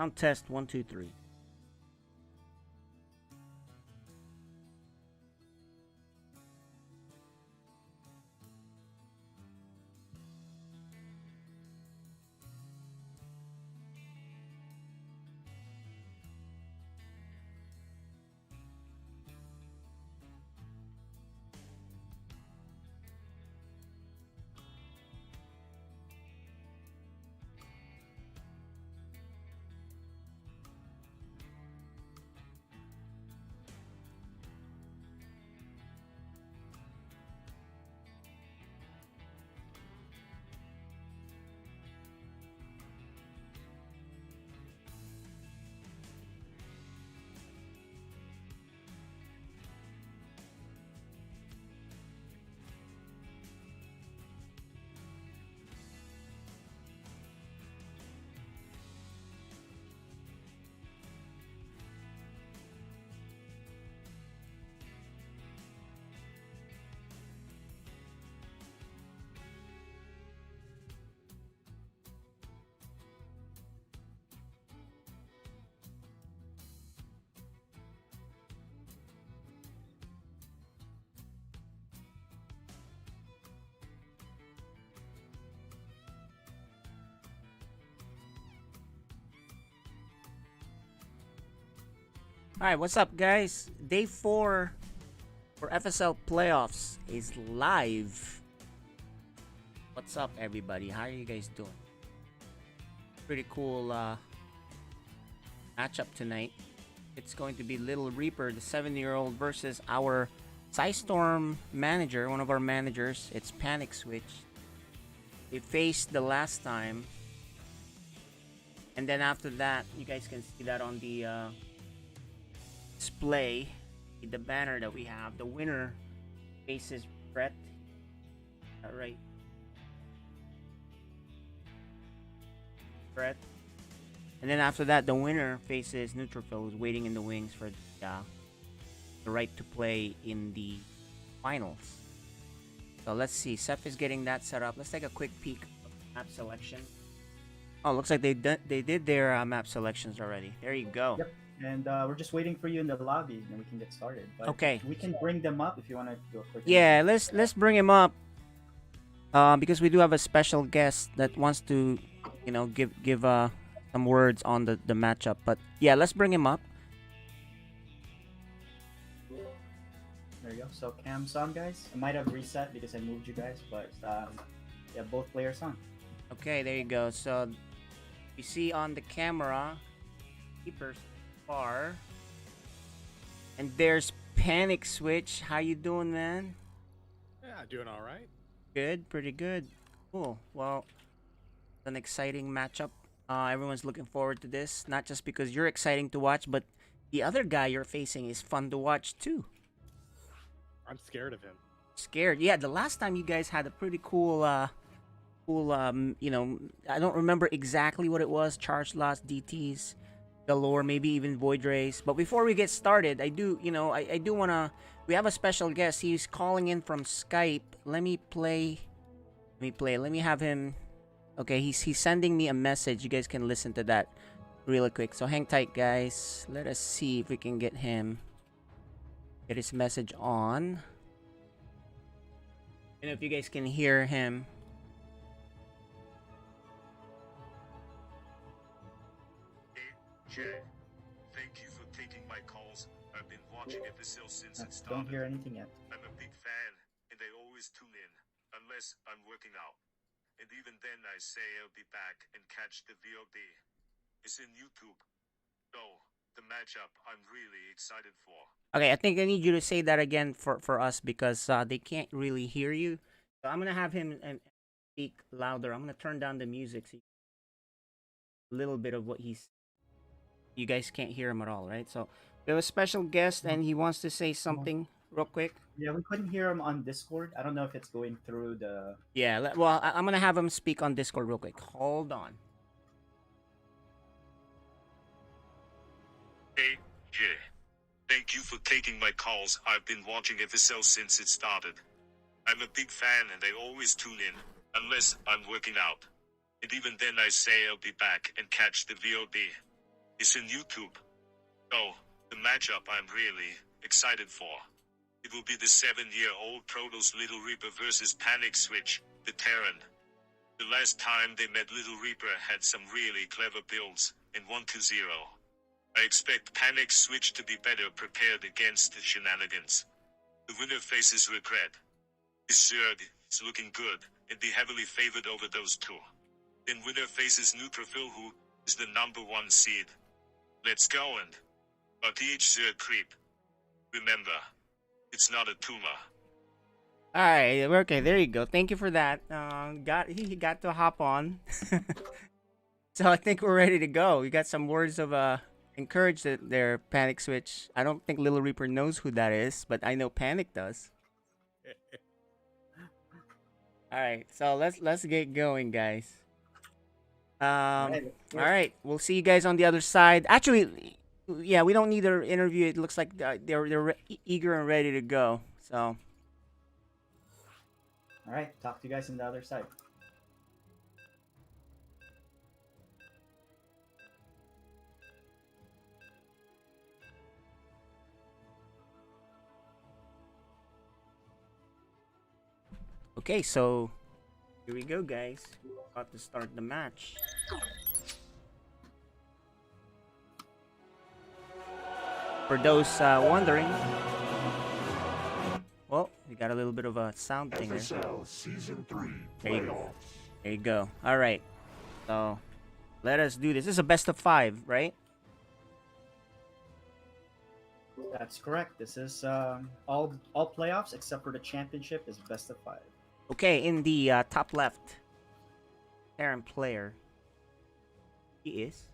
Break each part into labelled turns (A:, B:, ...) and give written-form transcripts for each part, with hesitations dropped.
A: Sound test 1, 2, 3. Alright, what's up, guys? Day 4 for FSL playoffs is live. What's up, everybody? How are you guys doing? Pretty cool matchup tonight. It's going to be LittleReaper, the 7-year-old, versus our Storm manager, one of our managers. It's PanicSwitched. They faced the last time. And then after that, you guys can see that on the display, the banner that we have. The winner faces Brett. All right, Brett. And then after that, the winner faces Neutrophil, who's waiting in the wings for the right to play in the finals. So let's see. Seth is getting that set up. Let's take a quick peek of map selection. Oh, looks like they did their map selections already. There you go.
B: Yep. And we're just waiting for you in the lobby, and we can get started. But
A: okay.
B: We can bring them up if you want to do a quick.
A: Yeah, let's bring him up. Because we do have a special guest that wants to, give some words on the matchup. But yeah, let's bring him up.
B: There you go. So cam's on, guys. I might have reset because I moved you guys, but yeah, both players on.
A: Okay, there you go. So you see on the camera, keepers far, and there's PanicSwitched. How you doing, man?
C: Yeah, doing all right.
A: Good, pretty good. Cool. Well, it's an exciting matchup. Everyone's looking forward to this, not just because you're exciting to watch, but the other guy you're facing is fun to watch too.
C: I'm scared of him.
A: Scared? Yeah, the last time you guys had a pretty cool, I don't remember exactly what it was. Charge loss, DTs, galore, maybe even void rays. But before we get started, I do wanna. We have a special guest. He's calling in from Skype. Let me have him. Okay, he's sending me a message. You guys can listen to that really quick. So hang tight, guys. Let us see if we can get his message on. And if you guys can hear him.
D: Hey, Jay. Thank you for taking my calls. I've been watching FSL since it started.
B: Don't hear anything yet.
D: I'm a big fan, and they always tune in, unless I'm working out. And even then I say I'll be back and catch the VOD. It's in YouTube. So, the matchup I'm really excited for.
A: Okay, I think I need you to say that again for us because they can't really hear you. So I'm going to have him speak louder. I'm going to turn down the music so a little bit of what he's... You guys can't hear him at all, right? So we have a special guest and he wants to say something real quick.
B: Yeah, we couldn't hear him on Discord. I don't know if it's going through the...
A: Yeah, well, I'm going to have him speak on Discord real quick. Hold on.
D: Hey, Jay. Thank you for taking my calls. I've been watching FSL since it started. I'm a big fan and they always tune in, unless I'm working out. And even then I say I'll be back and catch the VOD. is in YouTube. So, the matchup I'm really excited for. It will be the 7-year-old Protoss LittleReaper versus PanicSwitched, the Terran. The last time they met, LittleReaper had some really clever builds, and 1-0. I expect PanicSwitched to be better prepared against the shenanigans. The winner faces Regret. His Zerg is looking good, and be heavily favored over those two. Then winner faces Neutrophil, who is the #1 seed. Let's go and RTH Zerg creep. Remember, it's not a tumor.
A: All right, okay, there you go. Thank you for that. He got to hop on. So I think we're ready to go. We got some words of encouragement there, PanicSwitch. I don't think LittleReaper knows who that is, but I know Panic does. All right, so let's get going, guys. All right, we'll see you guys on the other side. Actually, yeah, we don't need an interview. It looks like they're eager and ready to go. So.
B: All right, talk to you guys on the other side.
A: Okay, so here we go, guys. About to start the match. For those wondering, well, we got a little bit of a sound thing there.
E: FSL Season 3
A: There you go.
E: playoffs.
A: There you go. All right, so let us do this. This is a best of 5, right?
B: That's correct. This is all playoffs except for the championship is best of 5.
A: Okay, in the top left, Terran player. He is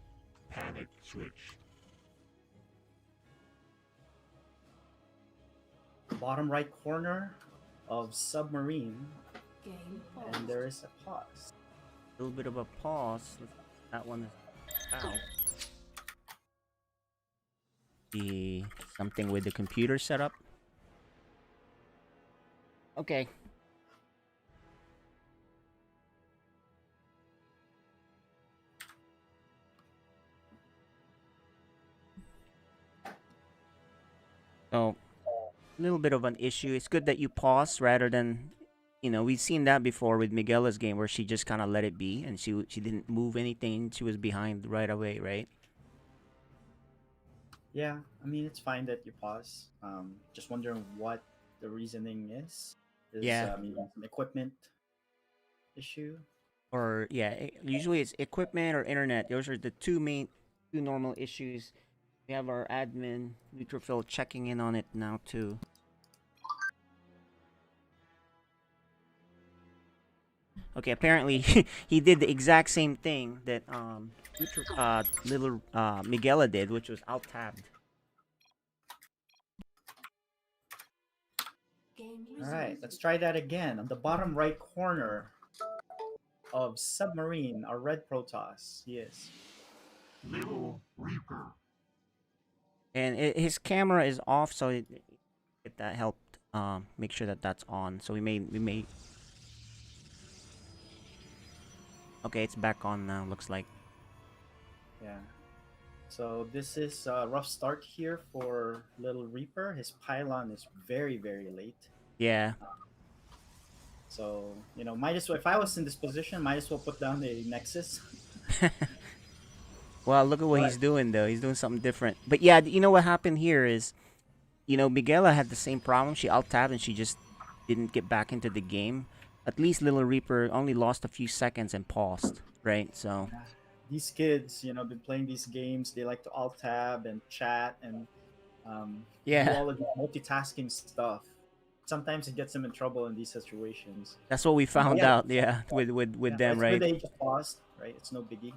E: PanicSwitched.
B: Bottom right corner of Submarine,
F: Game
B: and there is a pause.
A: a little bit of a pause. That one is out. Something with the computer setup. Okay. So, a little bit of an issue. It's good that you pause rather than, we've seen that before with Miguela's game where she just kind of let it be and she didn't move anything. She was behind right away, right?
B: Yeah, I mean it's fine that you pause. Just wondering what the reasoning is.
A: Yeah.
B: Some equipment issue.
A: Or yeah, usually it's equipment or internet. Those are the two normal issues. We have our admin Neutrophil checking in on it now too. Okay, apparently he did the exact same thing that little Miguela did, which was alt tabbed.
B: All right, let's try that again. On the bottom right corner of Submarine, our red Protoss. Yes.
E: LittleReaper.
A: And his camera is off, so that helped make sure that that's on. So we may. Okay, it's back on now. Looks like.
B: Yeah. So this is a rough start here for LittleReaper. His pylon is very, very late.
A: Yeah.
B: So, might as well, if I was in this position, might as well put down the Nexus.
A: Well, look at what he's doing though. He's doing something different. But yeah, you know what happened here is, Miguela had the same problem. She alt tabbed and she just didn't get back into the game. At least LittleReaper only lost a few seconds and paused, right? So
B: These kids, been playing these games. They like to alt tab and chat and do all of the multitasking stuff. Sometimes it gets them in trouble in these situations.
A: that's what we found
B: yeah.
A: out. Yeah, with them,
B: It's
A: right?
B: good they just paused, right? It's no biggie.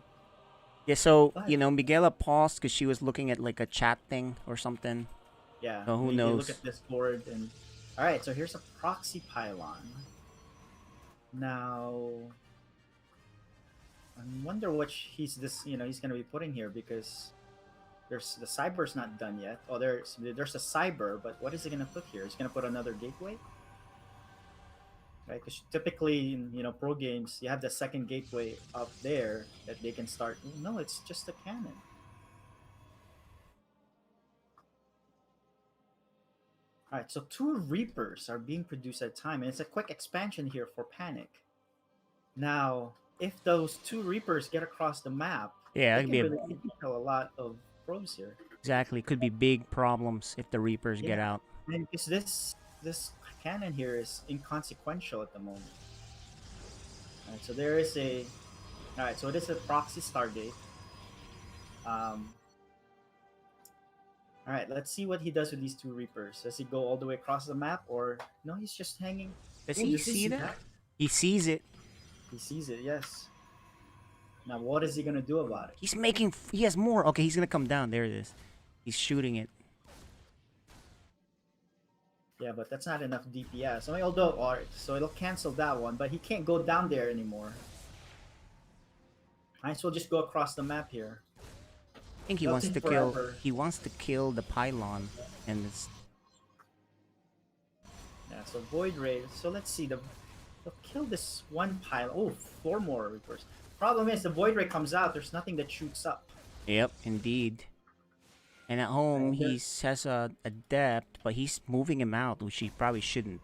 A: Yeah. So
B: But-
A: Miguela paused because she was looking at like a chat thing or something.
B: Yeah.
A: So who
B: they
A: knows?
B: Look at Discord and all right. So here's a proxy pylon. Now, I wonder what he's gonna be putting here because the cyber's not done yet. Oh, there's a cyber, but what is he gonna put here? He's gonna put another gateway, right? Because typically in pro games you have the second gateway up there that they can start. No, it's just a cannon. All right, so 2 Reapers are being produced at a time, and it's a quick expansion here for Panic. Now, if those 2 Reapers get across the map,
A: Yeah,
B: they
A: it could
B: can
A: be
B: really kill a lot of probes here.
A: exactly. Could be big problems if the Reapers get
B: Yeah.
A: out.
B: And because this cannon here is inconsequential at the moment. All right, so there is a. All right, so it is a proxy Stargate. Um, all right, let's see what he does with these 2 Reapers. Does he go all the way across the map, or no? He's just hanging.
A: Does
B: Ooh,
A: he see that? He sees it.
B: He sees it. Yes. Now, what is he gonna do about it?
A: He's making. He has more. Okay, he's gonna come down. There it is. He's shooting it.
B: Yeah, but that's not enough DPS. I mean, although, alright, so it'll cancel that one, but he can't go down there anymore. Might as well just go across the map here.
A: I think he
B: It'll
A: wants
B: take
A: to kill.
B: forever.
A: He wants to kill the pylon, and it's.
B: Yeah, so Void Ray. So let's see. They'll kill this one pile. Oh, 4 more Reapers. Problem is, the Void Ray comes out. There's nothing that shoots up.
A: Yep, indeed. And at home,
B: And
A: he has a adept, but he's moving him out, which he probably shouldn't.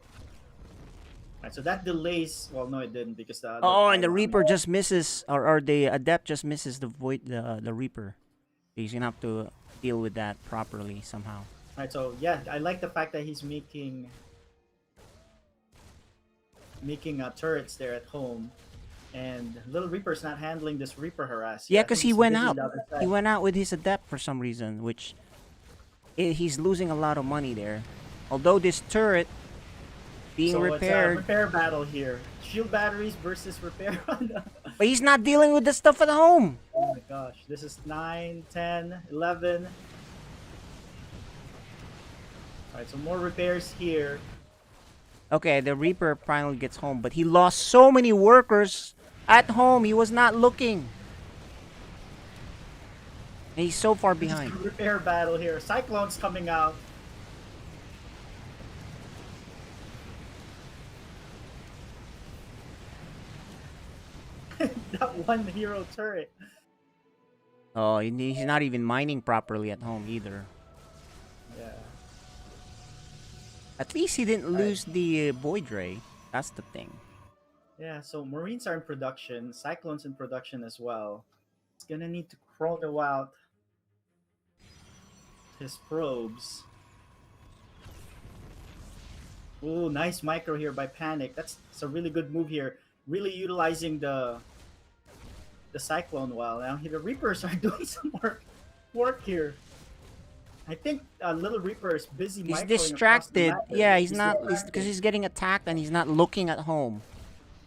B: Right, so that delays. Well, no, it didn't because the.
A: Oh, and the
B: pylon-
A: Reaper just misses, or the adept just misses the the Reaper. He's gonna have to deal with that properly somehow.
B: Right, so yeah, I like the fact that he's making turrets there at home, and Little Reaper's not handling this Reaper harass.
A: Yeah,
B: I
A: because
B: think
A: he
B: he's
A: went
B: busy
A: out.
B: the other side.
A: He went out with his adept for some reason, which he's losing a lot of money there. Although this turret being
B: so
A: repaired,
B: it's a repair battle here. Shield batteries versus repair.
A: but he's not dealing with the stuff at home.
B: Oh my gosh, this is 9, 10, 11. Alright, so more repairs here.
A: Okay, the Reaper finally gets home, but he lost so many workers at home. He was not looking. And he's so far
B: This is
A: behind.
B: a repair battle here. Cyclone's coming out. That one hero turret.
A: Oh, he's not even mining properly at home either.
B: Yeah.
A: At least he didn't lose the Void Ray. That's the thing.
B: Yeah, so Marines are in production. Cyclone's in production as well. It's gonna need to chrono out his probes. Ooh, nice micro here by Panic. That's a really good move here. Really utilizing the Cyclone well. Now the Reapers are doing some work here. I think Little Reaper is busy.
A: He's
B: microing across the
A: distracted.
B: map there.
A: Yeah, he's not.
B: distracted.
A: Because he's getting attacked and he's not looking at home.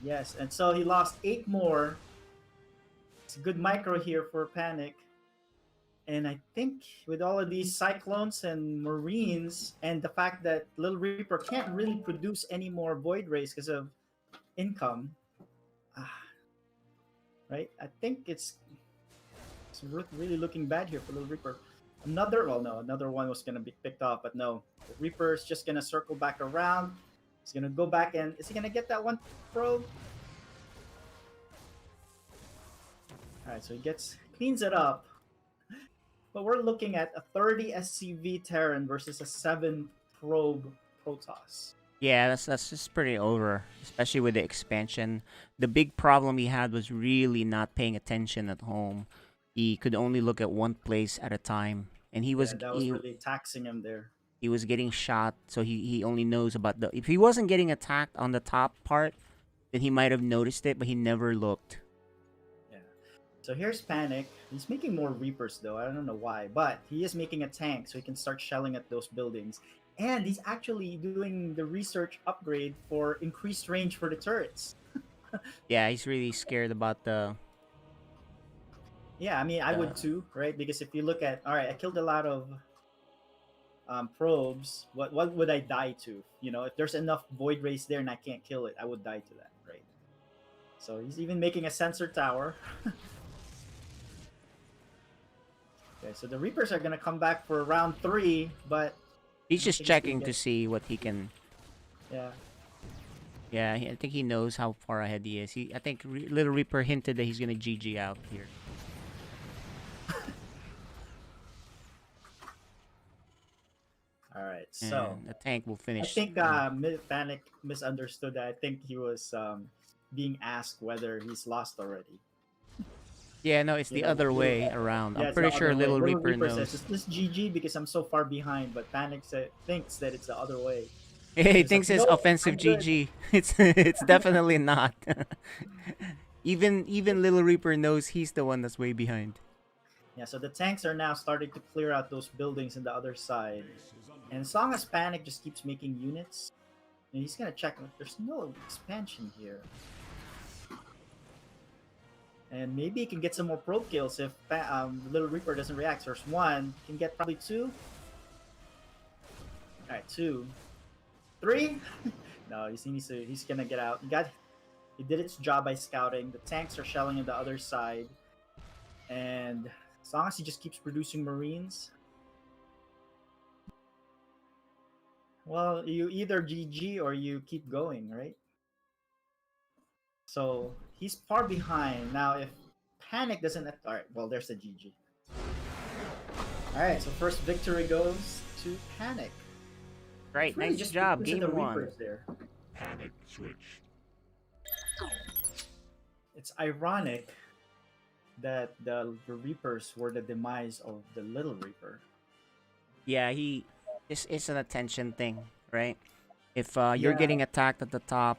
B: Yes, and so he lost 8 more. It's a good micro here for Panic. And I think with all of these Cyclones and Marines, and the fact that Little Reaper can't really produce any more Void Rays because of income, right? I think it's really looking bad here for Little Reaper. Another one was going to be picked off, but no. The Reaper is just going to circle back around. He's going to go back and is he going to get that one probe? Alright, so he cleans it up. But we're looking at a 30 SCV Terran versus a 7 probe Protoss.
A: Yeah, that's just pretty over, especially with the expansion. The big problem he had was really not paying attention at home. He could only look at one place at a time, and he was
B: That was really taxing him there.
A: he was getting shot, so he only knows about the. If he wasn't getting attacked on the top part, then he might have noticed it, but he never looked.
B: Yeah. So here's Panic. He's making more Reapers though. I don't know why, but he is making a tank so he can start shelling at those buildings. And he's actually doing the research upgrade for increased range for the turrets.
A: Yeah, he's really scared about the.
B: Yeah, I mean, I would too, right? Because if you look at, all right, I killed a lot of probes. What would I die to? You know, if there's enough Void Rays there and I can't kill it, I would die to that, right? So he's even making a sensor tower. Okay, so the Reapers are gonna come back for round 3, but
A: He's just
B: think
A: checking
B: he
A: to see what he can.
B: yeah.
A: Yeah, I think he knows how far ahead he is. I think Little Reaper hinted that he's gonna GG out here.
B: All right, So
A: And the tank will
B: I
A: finish.
B: think Panic misunderstood that. I think he was being asked whether he's lost already.
A: Yeah, no, it's
B: You
A: the
B: know,
A: other way around. I'm
B: yeah, it's
A: pretty
B: the
A: sure
B: other way.
A: Little
B: Little
A: Reaper
B: Reaper says,
A: knows.
B: "Is this GG because I'm so far behind?" But thinks that it's the other way.
A: He
B: He's like,
A: thinks it's
B: "No,
A: offensive
B: I'm good."
A: GG. It's definitely not. Even Little Reaper knows he's the one that's way behind.
B: Yeah, so the tanks are now starting to clear out those buildings in the other side. And as long as Panic just keeps making units, and he's gonna check. There's no expansion here. And maybe he can get some more probe kills if Little Reaper doesn't react. There's one, can get probably two. Alright, two. Three? No, he's gonna get out. He did its job by scouting. The tanks are shelling on the other side. And as long as he just keeps producing Marines, well, you either GG or you keep going, right? So he's far behind. Now if Panic doesn't alright, well there's the GG. Alright, so first victory goes to Panic.
A: Right,
B: It's really
A: nice
B: just
A: job.
B: because of
A: Game
B: the
A: one.
B: Reapers there.
E: PanicSwitched.
B: It's ironic that the Reapers were the demise of the Little Reaper.
A: Yeah, it's an attention thing, right? If you're
B: Yeah.
A: getting attacked at the top,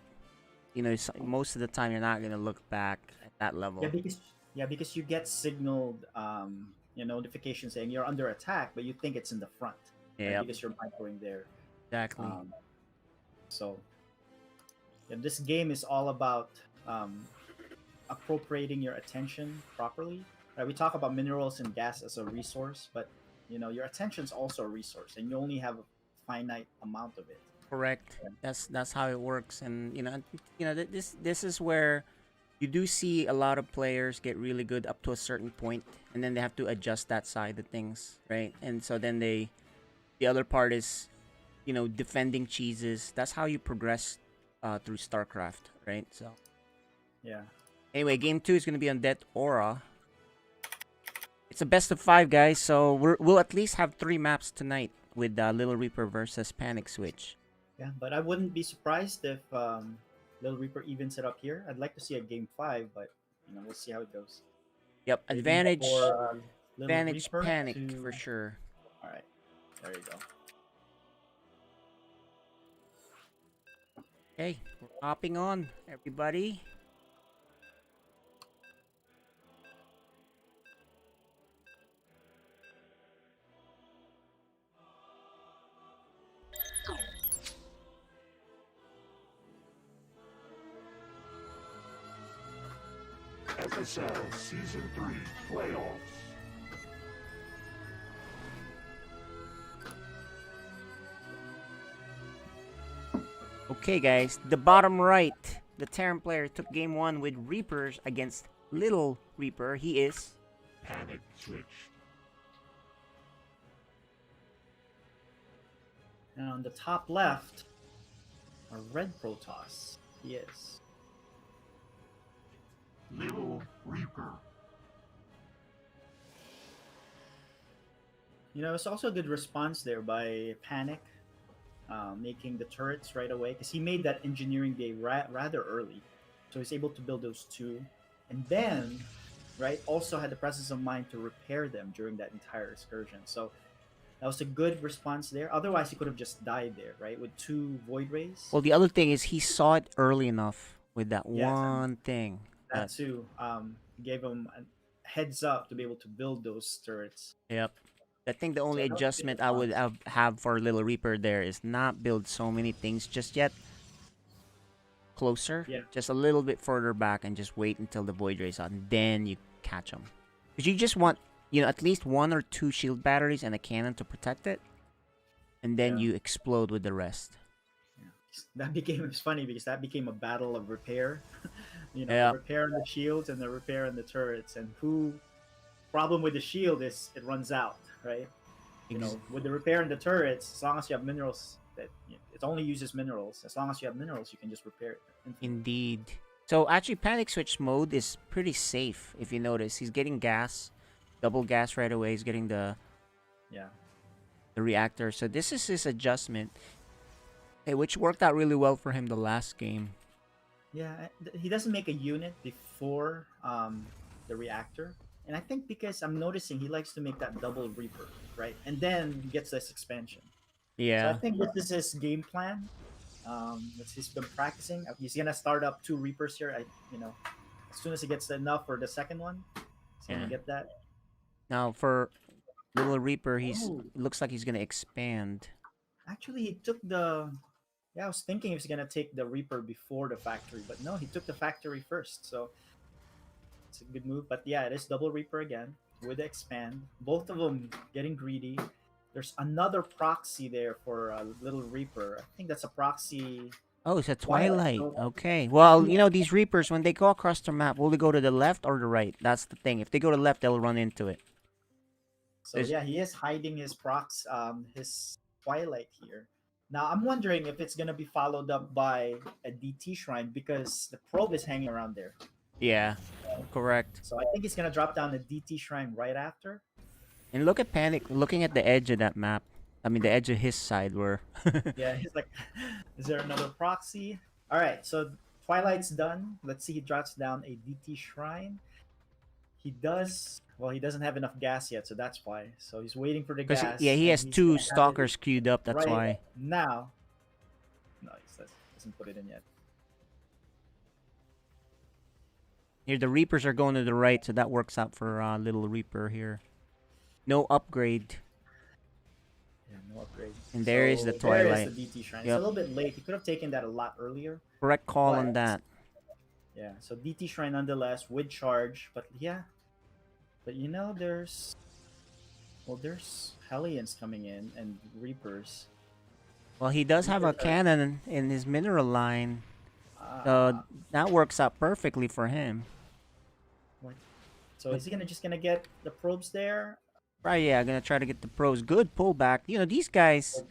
A: most of the time you're not gonna look back at that level.
B: Because you get signaled notifications saying you're under attack, but you think it's in the front. Right?
A: Yep.
B: Because you're microing there.
A: Exactly.
B: So this game is all about appropriating your attention properly. Right? We talk about minerals and gas as a resource, but your attention is also a resource, and you only have a finite amount of it.
A: Correct. That's how it works, and this is where you do see a lot of players get really good up to a certain point, and then they have to adjust that side of things, right? And so then the other part is, defending cheeses. That's how you progress through StarCraft, right? So
B: Yeah.
A: anyway, game 2 is gonna be on Death Aura. It's a best of 5, guys. So we'll at least have 3 maps tonight with Little Reaper versus PanicSwitched.
B: Yeah, but I wouldn't be surprised if Little Reaper evens it up here. I'd like to see a game 5, but we'll see how it goes.
A: Yep,
B: Maybe
A: advantage,
B: for, Little
A: advantage,
B: Reaper
A: Panic
B: to-
A: for sure.
B: All right, there you go.
A: Okay, we're hopping on, everybody.
E: FSL Season 3 Playoffs.
A: Okay, guys, the bottom right, the Terran player took game 1 with Reapers against Little Reaper. He is
E: PanicSwitched.
B: And on the top left, a red Protoss. He is.
E: Little Reaper.
B: It's also a good response there by Panic, making the turrets right away, because he made that engineering bay rather early, so he's able to build those 2, and then, right, also had the presence of mind to repair them during that entire excursion. So that was a good response there. Otherwise, he could have just died there, right, with 2 Void Rays.
A: well. The other thing is he saw it early enough with that
B: Yes,
A: one thing.
B: That too gave him a heads up to be able to build those turrets.
A: Yep. I think the only
B: that was a good
A: adjustment I would have for Little Reaper there is not build so many things just yet. Closer,
B: Yeah.
A: just a little bit further back, and just wait until the Void Rays out, and then you catch them. Because you just want, at least 1 or 2 shield batteries and a cannon to protect it, and then
B: Yeah.
A: you explode with the rest.
B: It's funny because that became a battle of repair.
A: Yeah.
B: Repair the shields and the repair and the turrets, and problem with the shield is it runs out, right? With the repair and the turrets, as long as you have minerals, it only uses minerals. As long as you have minerals, you can just repair it.
A: Indeed. So actually, PanicSwitch mode is pretty safe. If you notice, he's getting gas, double gas right away. He's getting the the reactor. So this is his adjustment, which worked out really well for him the last game.
B: Yeah, he doesn't make a unit before the reactor, and I think because I'm noticing he likes to make that double Reaper, right? And then he gets this expansion. So I
A: Yeah.
B: think this is his game plan. That he's been practicing. He's gonna start up 2 Reapers here. As soon as he gets enough for the second one, he's gonna
A: Yeah.
B: get that.
A: Now for Little Reaper,
B: Oh,
A: looks like he's gonna expand.
B: actually, he took the. Yeah, I was thinking he was gonna take the Reaper before the factory, but no, he took the factory first. So it's a good move. But yeah, it is double Reaper again with the expand. Both of them getting greedy. There's another proxy there for Little Reaper. I think that's a proxy.
A: Oh, it's a
B: Twilight.
A: Twilight.
B: So
A: Okay. Well, these Reapers, when they go across the map, will they go to the left or the right? That's the thing. If they go to the left, they'll run into it. There's-
B: yeah, he is hiding his Twilight here. Now I'm wondering if it's gonna be followed up by a DT shrine because the probe is hanging around there.
A: Yeah, correct.
B: So I think he's gonna drop down the DT shrine right after.
A: And look at Panic, looking at the edge of that map. I mean, the edge of his side where...
B: Yeah, he's like, is there another proxy? All right, so Twilight's done. Let's see, he drops down a DT shrine. He does. Well, he doesn't have enough gas yet, so that's why. So he's waiting for the gas.
A: yeah, he
B: and
A: has
B: he's
A: 2
B: gonna have it
A: stalkers queued up, that's
B: right
A: why.
B: now. No, he doesn't put it in yet.
A: Here, the Reapers are going to the right, so that works out for Little Reaper here. No upgrade.
B: Yeah, no upgrade.
A: And there is the
B: There
A: Twilight.
B: is the DT shrine.
A: Yep.
B: It's a little bit late. He could have taken that a lot earlier.
A: Correct call on
B: But-
A: that.
B: Yeah, so DT shrine nonetheless with charge, but yeah. But there's Hellions coming in and Reapers.
A: Well, he does have a
B: Reapers are-
A: cannon in his mineral line.
B: Ah,
A: That works out perfectly for him.
B: so is he just gonna get the probes there?
A: Right, yeah, gonna try to get the pros. Good pullback. These guys,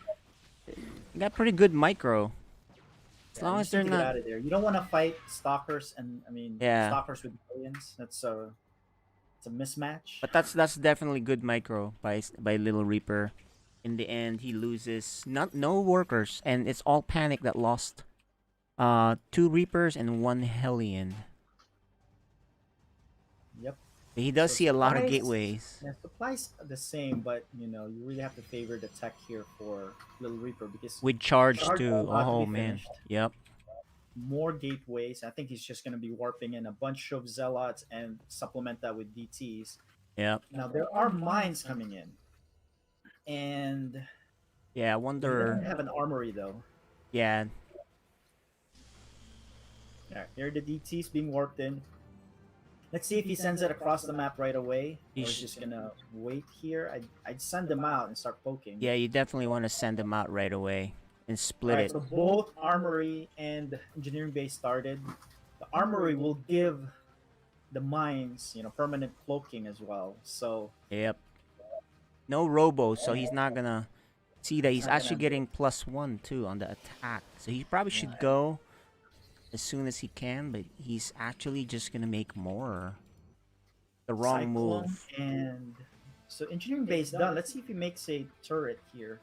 A: they got pretty good micro. As long
B: you
A: as
B: just
A: they're
B: need to get
A: not...
B: out of there. You don't want to fight stalkers
A: Yeah.
B: stalkers with Hellions. It's a mismatch.
A: But that's definitely good micro by Little Reaper. In the end, he loses no workers, and it's all Panic that lost 2 Reapers and 1 Hellion.
B: Yep.
A: He does
B: So
A: see a lot of
B: supplies-
A: gateways.
B: Yeah, supplies the same, but you really have to favor the tech here for Little Reaper because
A: With charge
B: Charge
A: too.
B: about to
A: Oh
B: be
A: man.
B: finished.
A: Yep.
B: more gateways. I think he's just going to be warping in a bunch of zealots and supplement that with DTs.
A: Yep.
B: Now there are mines coming in, and
A: Yeah, I
B: we don't
A: wonder.
B: have an armory though.
A: Yeah.
B: All right, here are the DTs being warped in. Let's see if he sends it across the map right away, or he's just gonna wait here. I'd send them out and start poking.
A: Yeah, you definitely want to send them out right away and split
B: Alright,
A: it.
B: so both armory and engineering base started. The armory will give the mines, permanent cloaking as well. So
A: Yep. No robo, so he's not gonna see that he's
B: not
A: actually
B: gonna-
A: getting +1 too on the attack. So he probably should go as soon as he can, but he's actually just gonna make more. The wrong
B: Cyclone
A: move.
B: And so engineering base done. Let's see if he makes a turret here.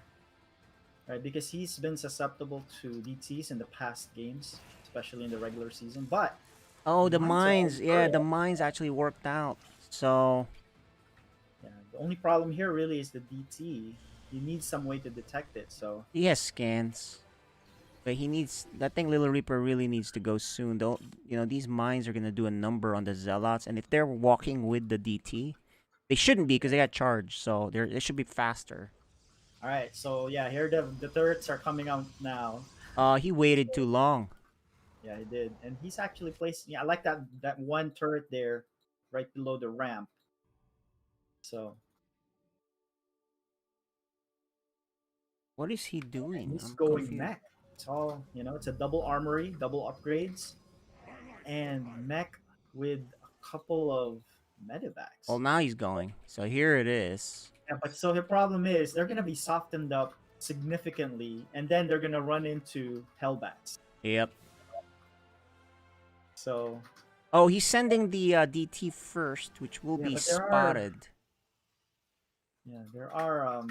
B: Right, because he's been susceptible to DTs in the past games, especially in the regular season. But
A: Oh, the
B: Mines
A: mines.
B: are
A: Yeah,
B: turret.
A: the mines actually worked out. So
B: yeah, the only problem here really is the DT. He needs some way to detect it. So
A: he has scans. But he needs that thing. Little Reaper really needs to go soon. Don't these mines are gonna do a number on the zealots, and if they're walking with the DT, they shouldn't be because they got charged. So they should be faster.
B: all right, so yeah, here the turrets are coming out now.
A: He waited too long.
B: Yeah, he did, and he's actually placing. Yeah, I like that one turret there, right below the ramp. So
A: What is he doing?
B: he's
A: I'm
B: going
A: confused.
B: mech. It's all it's a double armory, double upgrades, and mech with a couple of medevacs.
A: Well, now he's going. So here it is.
B: Yeah, but so the problem is they're gonna be softened up significantly, and then they're gonna run into hellbats.
A: Yep.
B: So
A: Oh, he's sending the DT first, which will
B: Yeah,
A: be
B: but there are-
A: spotted.
B: yeah, there are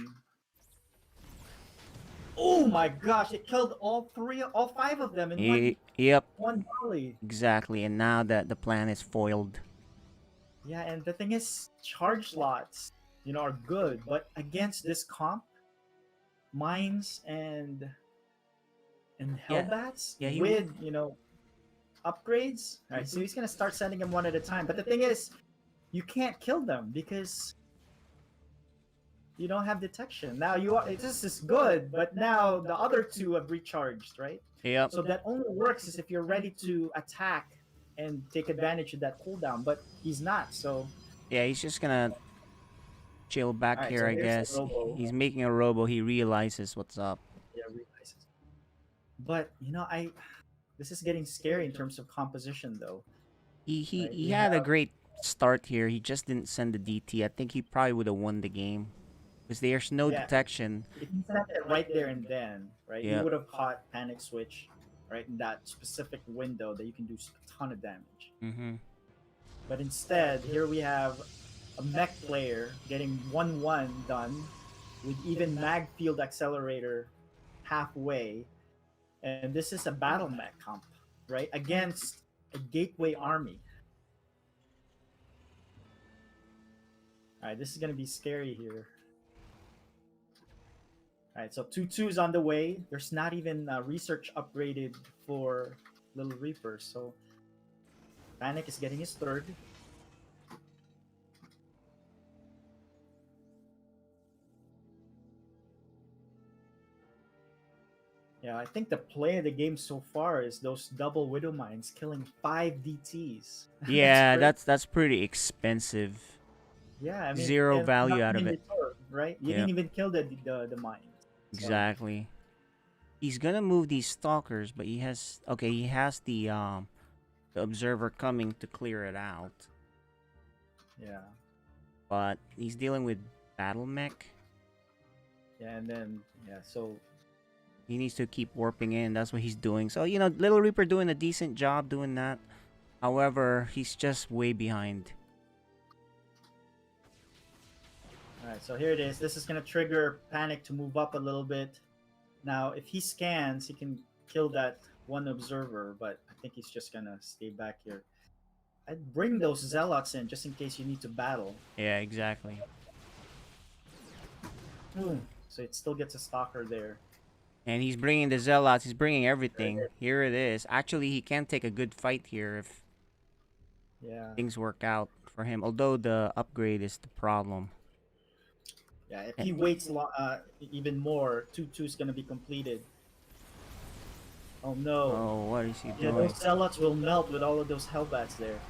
B: Oh my gosh! It killed all five of them in
A: Yep,
B: one volley.
A: exactly. And now that the plan is foiled.
B: Yeah, and the thing is, charge slots, are good, but against this comp, mines and
A: Yeah,
B: hellbats
A: yeah,
B: with upgrades. All right, so he's gonna start sending them one at a time. But the thing is, you can't kill them because you don't have detection. Now this is good, but now the other two have recharged, right?
A: Yep.
B: So that only works is if you're ready to attack and take advantage of that cooldown. But he's not. So
A: Yeah, he's just gonna chill back
B: all right,
A: here,
B: so
A: I
B: here's the
A: guess.
B: robo.
A: He's making a robo. He realizes what's up.
B: Yeah, realizes. But this is getting scary in terms of composition, though. Right?
A: He
B: We
A: had a
B: have
A: great start here. He just didn't send the DT. I think he probably would have won the game because there's no
B: yeah.
A: detection.
B: If he sent it right there and then, right, he
A: Yeah.
B: would have caught PanicSwitch, right, in that specific window that you can do a ton of damage.
A: Mm-hmm.
B: But instead, here we have a mech player getting 1-1 done with even mag field accelerator halfway. And this is a battle mech comp, right? Against a gateway army. Alright, this is gonna be scary here. Alright, so 2-2's on the way. There's not even research upgraded for LittleReaper, so Panic is getting his third. Yeah, I think the play of the game so far is those double Widow Mines killing 5 DTs.
A: Yeah,
B: That's
A: that's pretty expensive.
B: yeah, I mean,
A: Zero
B: and
A: value
B: nothing
A: out of
B: in
A: it.
B: return, right? You
A: Yeah,
B: didn't even kill the mines. So,
A: exactly. He's gonna move these stalkers, but he has the observer coming to clear it out.
B: yeah,
A: But he's dealing with battle mech.
B: yeah, and then so
A: He needs to keep warping in. That's what he's doing. So Little Reaper doing a decent job doing that. However, he's just way behind.
B: all right, so here it is. This is gonna trigger Panic to move up a little bit. Now, if he scans, he can kill that one observer, but I think he's just gonna stay back here. I'd bring those zealots in just in case you need to battle.
A: Yeah, exactly.
B: So it still gets a stalker there.
A: And he's bringing the zealots. He's bringing everything. Here it is. Actually, he can take a good fight here if
B: Yeah,
A: things work out for him. Although the upgrade is the problem.
B: yeah. If he waits even more, 2-2 is gonna be completed. Oh no!
A: Oh, what is he
B: Yeah,
A: doing?
B: those zealots will melt with all of those hellbats there.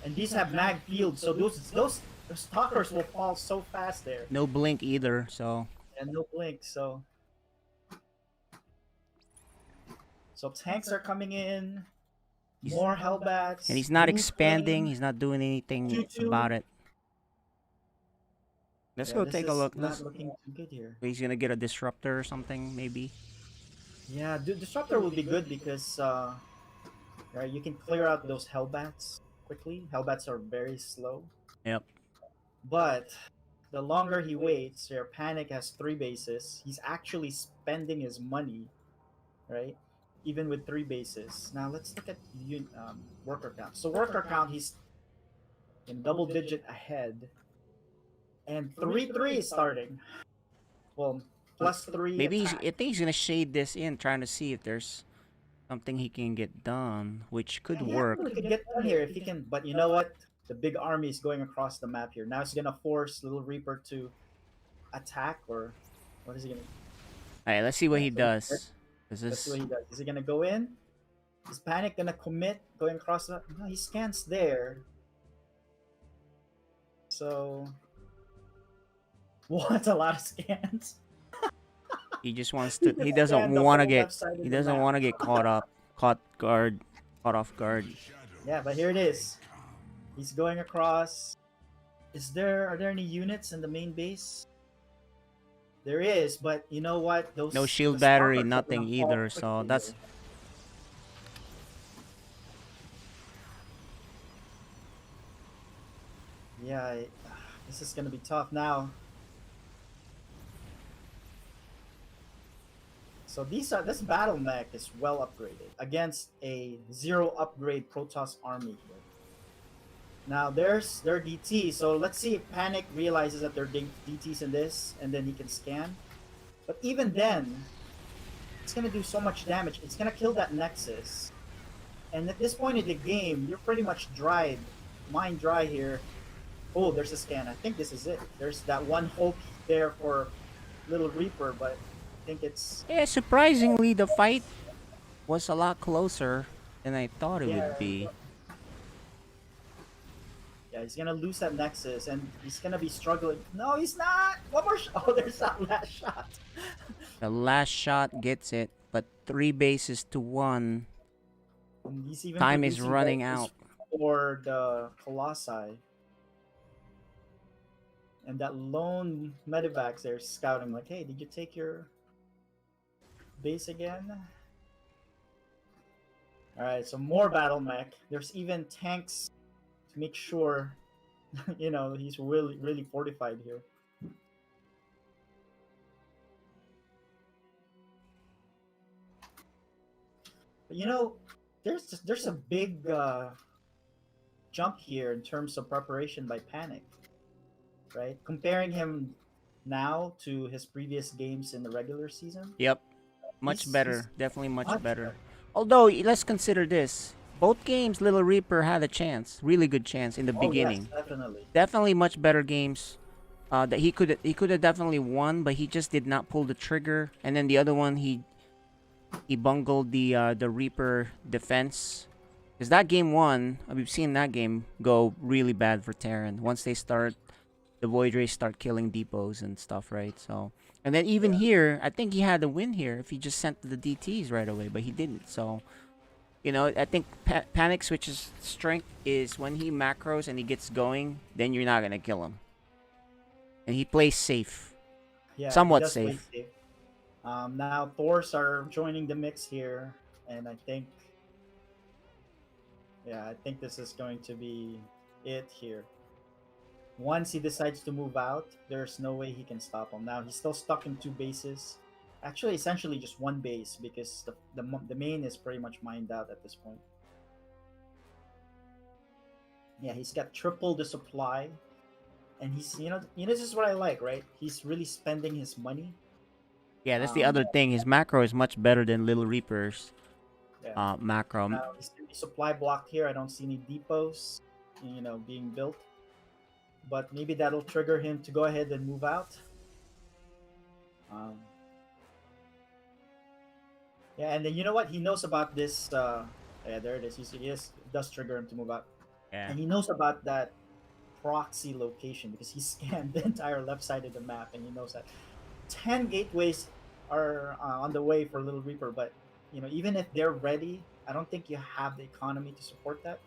B: And these have mag fields, so those stalkers will fall so fast there.
A: No blink either, so
B: And no blink, so tanks are coming in. More hellbats.
A: and he's not
B: blue
A: expanding.
B: flame.
A: He's not doing anything
B: 2-2.
A: about it. Let's go
B: This
A: take a
B: is
A: look.
B: Not looking too good here.
A: He's gonna get a disruptor or something, maybe.
B: Yeah, disruptor will be good because right, you can clear out those hellbats quickly. Hellbats are very slow.
A: Yep.
B: But the longer he waits, your Panic has 3 bases. He's actually spending his money, right? Even with 3 bases. Now let's look at worker count. So worker count, he's in double digit ahead, and 3-3 is starting. Well, +3.
A: Maybe
B: attack.
A: I think he's gonna shade this in, trying to see if there's something he can get done, which could
B: Yeah,
A: work.
B: he could get done here if he can. But you know what? The big army is going across the map here. Now he's gonna force LittleReaper to attack, or what is he gonna?
A: All right, let's see what he does. This
B: Let's see what
A: is
B: he does. Is he gonna go in? Is Panic gonna commit going across the? No, he scans there. So, what? A lot of scans.
A: he just wants to. He
B: just
A: doesn't
B: scanned the
A: want to
B: whole
A: get.
B: left side of
A: He
B: the
A: doesn't
B: map.
A: want to get caught off guard.
B: Yeah, but here it is. He's going across. Are there any units in the main base? There is, but you know what?
A: No shield
B: the
A: battery,
B: stalkers are
A: nothing
B: gonna fall
A: either. So
B: quickly
A: that's
B: here. Yeah, this is gonna be tough now. So this battle mech is well upgraded against a 0 upgrade Protoss army here. Now there's their DT, so let's see if Panic realizes that there are DTs in this, and then he can scan. But even then, it's gonna do so much damage. It's gonna kill that Nexus. And at this point in the game, you're pretty much dried, mine dry here. Oh, there's a scan. I think this is it. There's that one hope there for LittleReaper, but I think it's
A: Yeah, surprisingly, the fight was a lot closer than I thought it
B: yeah,
A: would be.
B: yeah. He's gonna lose that Nexus, and he's gonna be struggling. No, he's not. One more shot. Oh, there's that last shot.
A: The last shot gets it, but 3 bases to 1.
B: And he's even
A: Time is
B: producing
A: running
B: vectors
A: out.
B: for the Colossi. And that lone medevacs there scouting like, hey, did you take your base again? Alright, so more battle mech. There's even tanks to make sure, you know, he's really fortified here. But you know, there's a big jump here in terms of preparation by Panic, right? Comparing him now to his previous games in the regular season.
A: Yep. Much
B: He's-
A: better. Definitely much
B: much
A: better.
B: better.
A: Although, let's consider this. Both games, LittleReaper had a chance. Really good chance in the
B: Oh,
A: beginning.
B: yes, definitely.
A: Definitely much better games. That he could have definitely won, but he just did not pull the trigger. And then the other one, he bungled the Reaper defense. Because that game one, we've seen that game go really bad for Terran. Once they start, the Void Rays start killing depots and stuff, right? So, and then even here, I think he had a win here if he just sent the DTs right away, but he didn't. So, you know, I think PanicSwitch's strength is when he macros and he gets going, then you're not gonna kill him, and he plays safe.
B: Yeah,
A: Somewhat
B: he does play
A: safe.
B: Now Thors are joining the mix here, and I think, yeah, I think this is going to be it here. Once he decides to move out, there's no way he can stop him. Now he's still stuck in 2 bases. Actually, essentially just 1 base because the main is pretty much mined out at this point. Yeah, he's got triple the supply, and he's this is what I like, right? He's really spending his money.
A: Yeah, that's the other thing. His macro is much better than LittleReaper's
B: Yeah.
A: macro.
B: Now he's gonna be supply blocked here. I don't see any depots, being built. But maybe that'll trigger him to go ahead and move out. Yeah, and then you know what? He knows about this. Yeah, there it is. It does trigger him to move out.
A: Yeah.
B: And he knows about that proxy location because he scanned the entire left side of the map, and he knows that 10 gateways are on the way for LittleReaper. But even if they're ready, I don't think you have the economy to support that.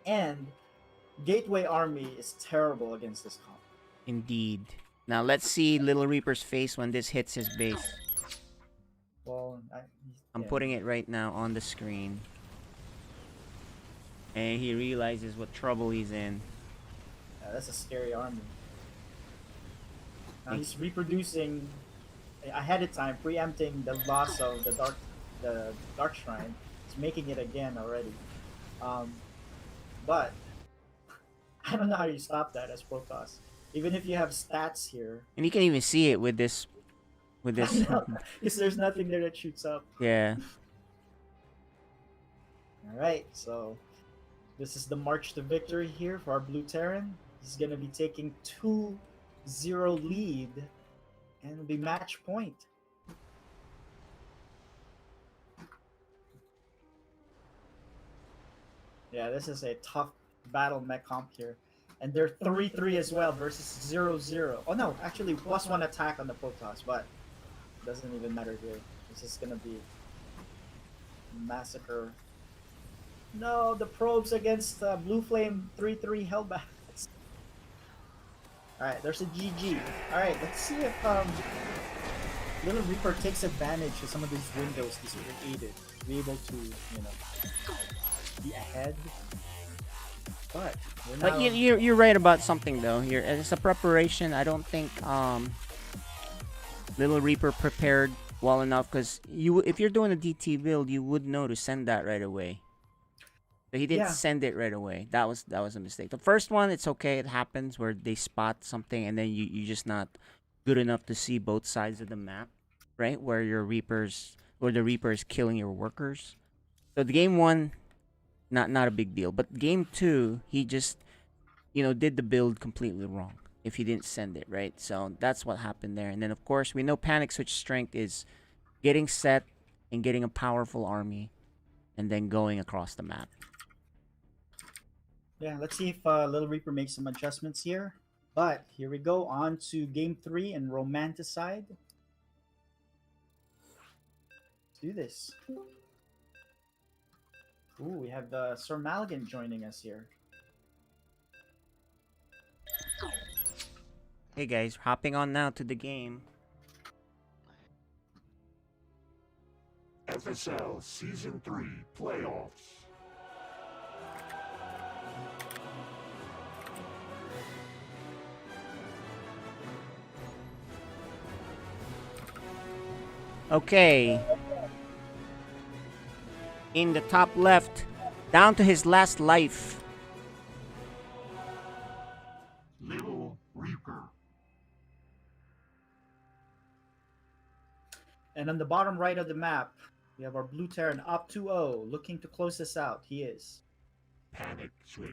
B: And Gateway Army is terrible against this comp.
A: Indeed. Now let's see LittleReaper's face when this hits his base.
B: Well,
A: I'm
B: yeah.
A: putting it right now on the screen. And he realizes what trouble he's in.
B: Yeah, that's a scary army. Now he's reproducing ahead of time, preempting the loss of the dark shrine. He's making it again already. But I don't know how you stop that as Protoss. Even if you have stats here.
A: And you can even see it with this.
B: Because there's nothing there that shoots up.
A: Yeah.
B: Alright, so this is the march to victory here for our Blue Terran. He's going to be taking 2-0 lead, and it'll be match point. Yeah, this is a tough battle mech comp here. And they're 3-3 as well versus 0-0. Oh no, actually +1 attack on the Protoss, but it doesn't even matter here. This is gonna be massacre. No, the probes against Blue Flame 3-3 Hellbats. Alright, there's a GG. Alright, let's see if LittleReaper takes advantage of some of these windows he's created to be able to, be ahead. But we're
A: But
B: now...
A: you're right about something though. Here, as a preparation, I don't think LittleReaper prepared well enough, because if you're doing a DT build, you would know to send that right away. So he didn't
B: Yeah.
A: send it right away. That was a mistake. The first one, it's okay. It happens where they spot something and then you just not good enough to see both sides of the map, right? Where the Reaper is killing your workers. So the game one, not a big deal. But game two, he just did the build completely wrong. If he didn't send it right, so that's what happened there. And then of course we know PanicSwitch strength is getting set and getting a powerful army, and then going across the map.
B: Yeah, let's see if Little Reaper makes some adjustments here. But here we go on to game 3 and Romanticide. Let's do this. Ooh, we have Sir Maligan joining us here.
A: Hey guys, hopping on now to the game.
E: FSL Season 3 Playoffs.
A: Okay. In the top left, down to his last life.
E: LittleReaper.
B: And on the bottom right of the map, we have our Blue Terran up 2-0, looking to close this out. He is.
E: PanicSwitched.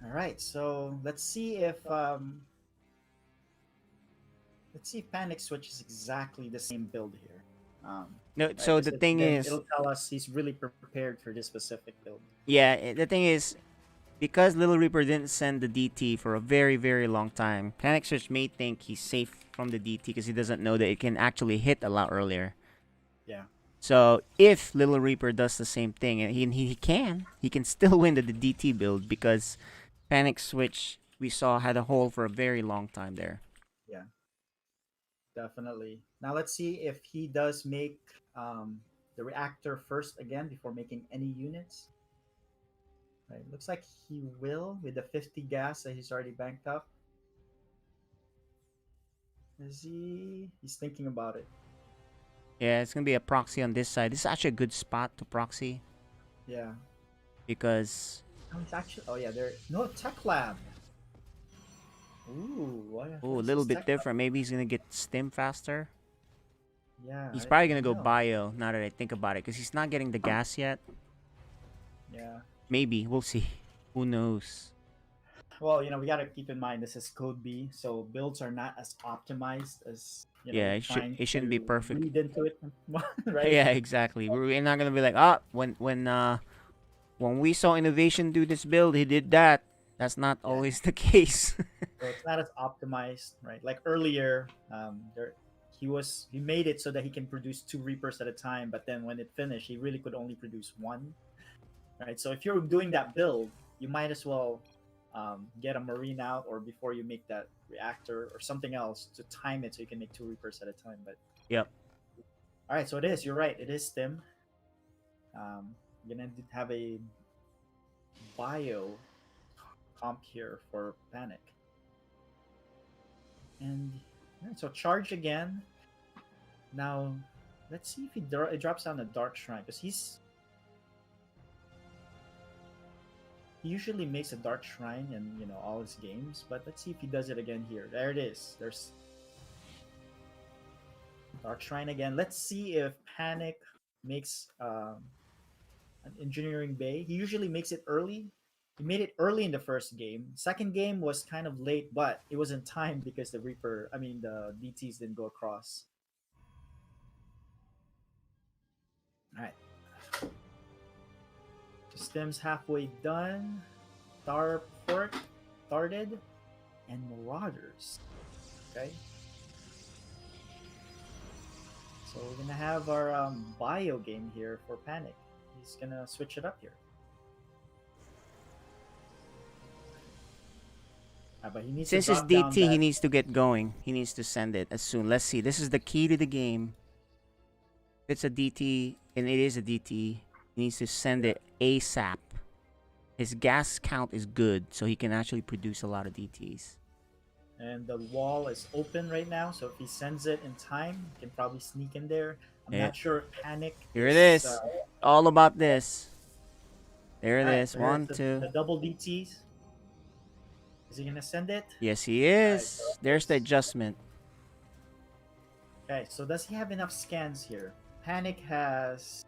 B: All right, so let's see if PanicSwitch is exactly the same build here.
A: No,
B: Right,
A: so
B: 'cause
A: the thing
B: then
A: is,
B: it'll tell us he's really prepared for this specific build.
A: yeah, the thing is, because Little Reaper didn't send the DT for a very, very long time, PanicSwitch may think he's safe from the DT because he doesn't know that it can actually hit a lot earlier.
B: Yeah.
A: So if Little Reaper does the same thing, and he can still win the DT build because PanicSwitch we saw had a hole for a very long time there.
B: Yeah. Definitely. Now let's see if he does make the reactor first again before making any units. Right. Looks like he will with the 50 gas that he's already banked up. Is he? He's thinking about it.
A: Yeah, it's gonna be a proxy on this side. This is actually a good spot to proxy
B: Yeah.
A: because
B: Oh, it's actually. Oh yeah, there. No tech lab. Ooh. What
A: a
B: is
A: little
B: this
A: bit
B: tech lab?
A: different. Maybe he's gonna get stim faster.
B: Yeah.
A: He's
B: I
A: probably gonna
B: don't
A: go
B: know.
A: bio now that I think about it, because he's not getting the gas yet.
B: Yeah.
A: Maybe we'll see. Who knows?
B: Well, we got to keep in mind this is code B, so builds are not as optimized as
A: Yeah,
B: we're trying
A: it shouldn't be
B: to
A: perfect.
B: read into it, right?
A: Yeah, exactly. We're not gonna be like, when we saw Innovation do this build, he did that. That's not
B: Yeah.
A: always the case.
B: So it's not as optimized, right? Like earlier, he made it so that he can produce 2 Reapers at a time, but then when it finished, he really could only produce 1, right? So if you're doing that build, you might as well get a Marine out or before you make that reactor or something else to time it so you can make 2 Reapers at a time. But
A: Yep.
B: all right, so it is. You're right. It is stim. You're gonna have a bio comp here for Panic. And all right, so charge again. Now, let's see if it drops down a Dark Shrine, because he usually makes a Dark Shrine in all his games. But let's see if he does it again here. There it is. There's Dark Shrine again. Let's see if Panic makes an Engineering Bay. He usually makes it early. He made it early in the first game. Second game was kind of late, but it was in time because the DTs didn't go across. All right. System's halfway done. Starport started, and Marauders. Okay. So we're gonna have our bio game here for Panic. he's gonna switch it up here. But he needs
A: Since
B: to
A: it's
B: drop down
A: DT, he
B: that.
A: needs to get going. He needs to send it as soon. Let's see. This is the key to the game. If it's a DT, and it is a DT, he needs to send it ASAP. His gas count is good, so he can actually produce a lot of DTs.
B: And the wall is open right now, so if he sends it in time, he can probably sneak in there. I'm
A: Yeah.
B: not sure if Panic.
A: Here it is. All about this. There it
B: alright,
A: is.
B: so here's
A: 1,
B: the
A: 2.
B: double DTs. Is he gonna send it?
A: Yes, he is.
B: so
A: There's the
B: it's-
A: adjustment.
B: Okay, so does he have enough scans here? Panic has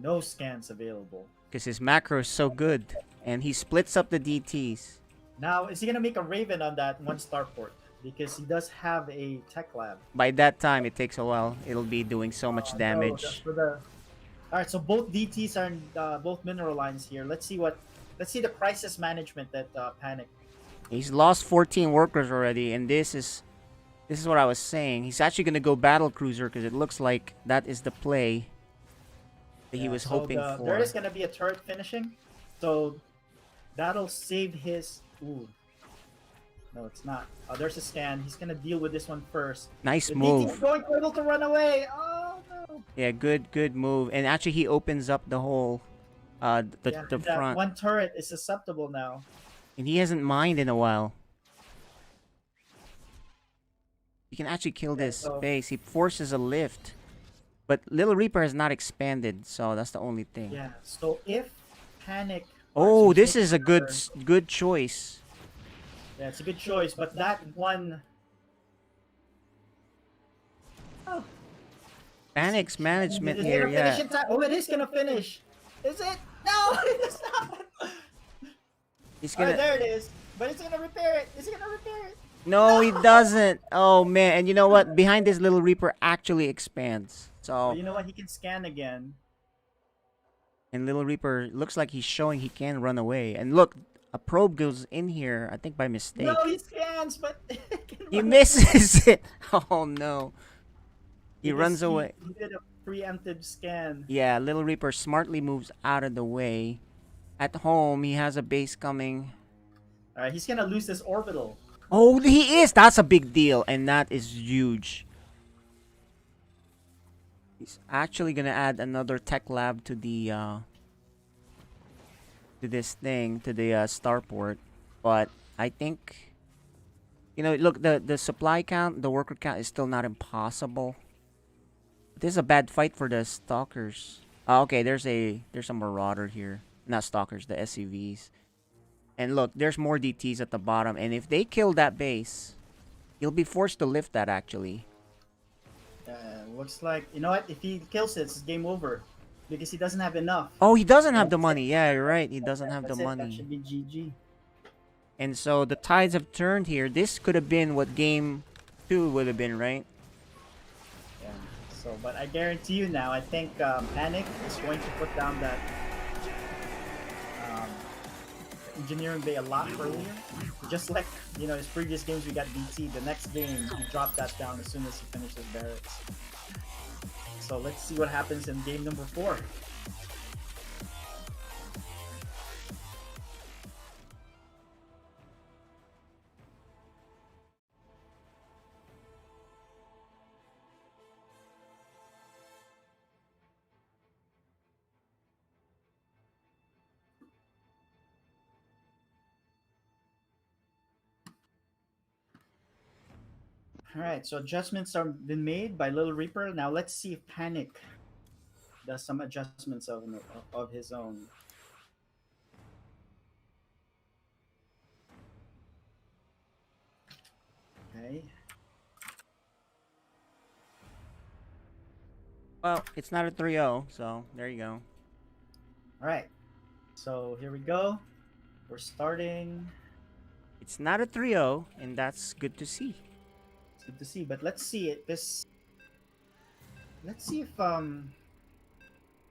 B: no scans available.
A: Because his macro is so good. And he splits up the DTs.
B: Now, is he gonna make a Raven on that one starport? Because he does have a tech lab.
A: By that time, it takes a while. It'll be doing so much
B: No,
A: damage.
B: that's for the. All right, so both DTs are in, both mineral lines here. Let's see the crisis management that Panic.
A: He's lost 14 workers already, and this is what I was saying. He's actually gonna go battle cruiser because it looks like that is the play that he
B: Yeah,
A: was
B: so
A: hoping
B: There
A: for.
B: is gonna be a turret finishing, so that'll save his. Ooh. No, it's not. Oh, there's a scan. He's gonna deal with this one first.
A: Nice
B: The
A: move.
B: DT's going able to run away. Oh no.
A: Yeah, good move. And actually, he opens up the whole, the
B: Yeah, that
A: front,
B: one turret is susceptible now.
A: and he hasn't mined in a while. You can actually kill this
B: so-
A: base. He forces a lift, but LittleReaper has not expanded, so that's the only thing.
B: Yeah. So if Panic.
A: Oh,
B: actually
A: this
B: takes
A: is a
B: the
A: good
B: turn-
A: good choice.
B: Yeah, it's a good choice, but that one. Oh,
A: Panic's management
B: is it
A: here,
B: gonna finish
A: yeah.
B: in time? Oh, it is gonna finish. Is it? No, it's not.
A: He's
B: Alright,
A: gonna.
B: there it is. But it's gonna repair it. Is it gonna repair it?
A: No, he doesn't. Oh man, and you know what? Behind this LittleReaper actually expands.
B: Well,
A: So
B: you know what? He can scan again.
A: and LittleReaper looks like he's showing he can run away. And look, a probe goes in here. I think by mistake.
B: No, he scans, but
A: He misses it. Oh no. He runs away.
B: He did a preemptive scan.
A: Yeah, LittleReaper smartly moves out of the way. At home, he has a base coming.
B: All right, he's gonna lose this orbital.
A: Oh, he is. That's a big deal, and that is huge. He's actually gonna add another tech lab to the to this thing, to the starport. But I think, you know, look, the supply count, the worker count is still not impossible. This is a bad fight for the stalkers. Oh, okay, there's a marauder here. Not stalkers, the SUVs. And look, there's more DTs at the bottom. And if they kill that base, he'll be forced to lift that, actually.
B: Looks like, you know what? If he kills it, it's game over. Because he doesn't have enough.
A: Oh, he doesn't have the money. Yeah, you're right. He doesn't have the
B: That's it. That
A: money.
B: should be GG.
A: And so the tides have turned here. This could have been what game 2 would have been, right?
B: Yeah. So, but I guarantee you now, I think Panic is going to put down that engineering bay a lot earlier. Just like, you know, his previous games we got DT. The next game, he dropped that down as soon as he finished his barracks. So let's see what happens in game number 4. Alright, so adjustments are been made by LittleReaper. Now let's see if Panic does some adjustments of his own. Okay.
A: Well, it's not a 3-0, so there you go.
B: Alright. So here we go. We're starting.
A: It's not a 3-0, and that's good to see.
B: It's good to see, but let's see it. Let's see if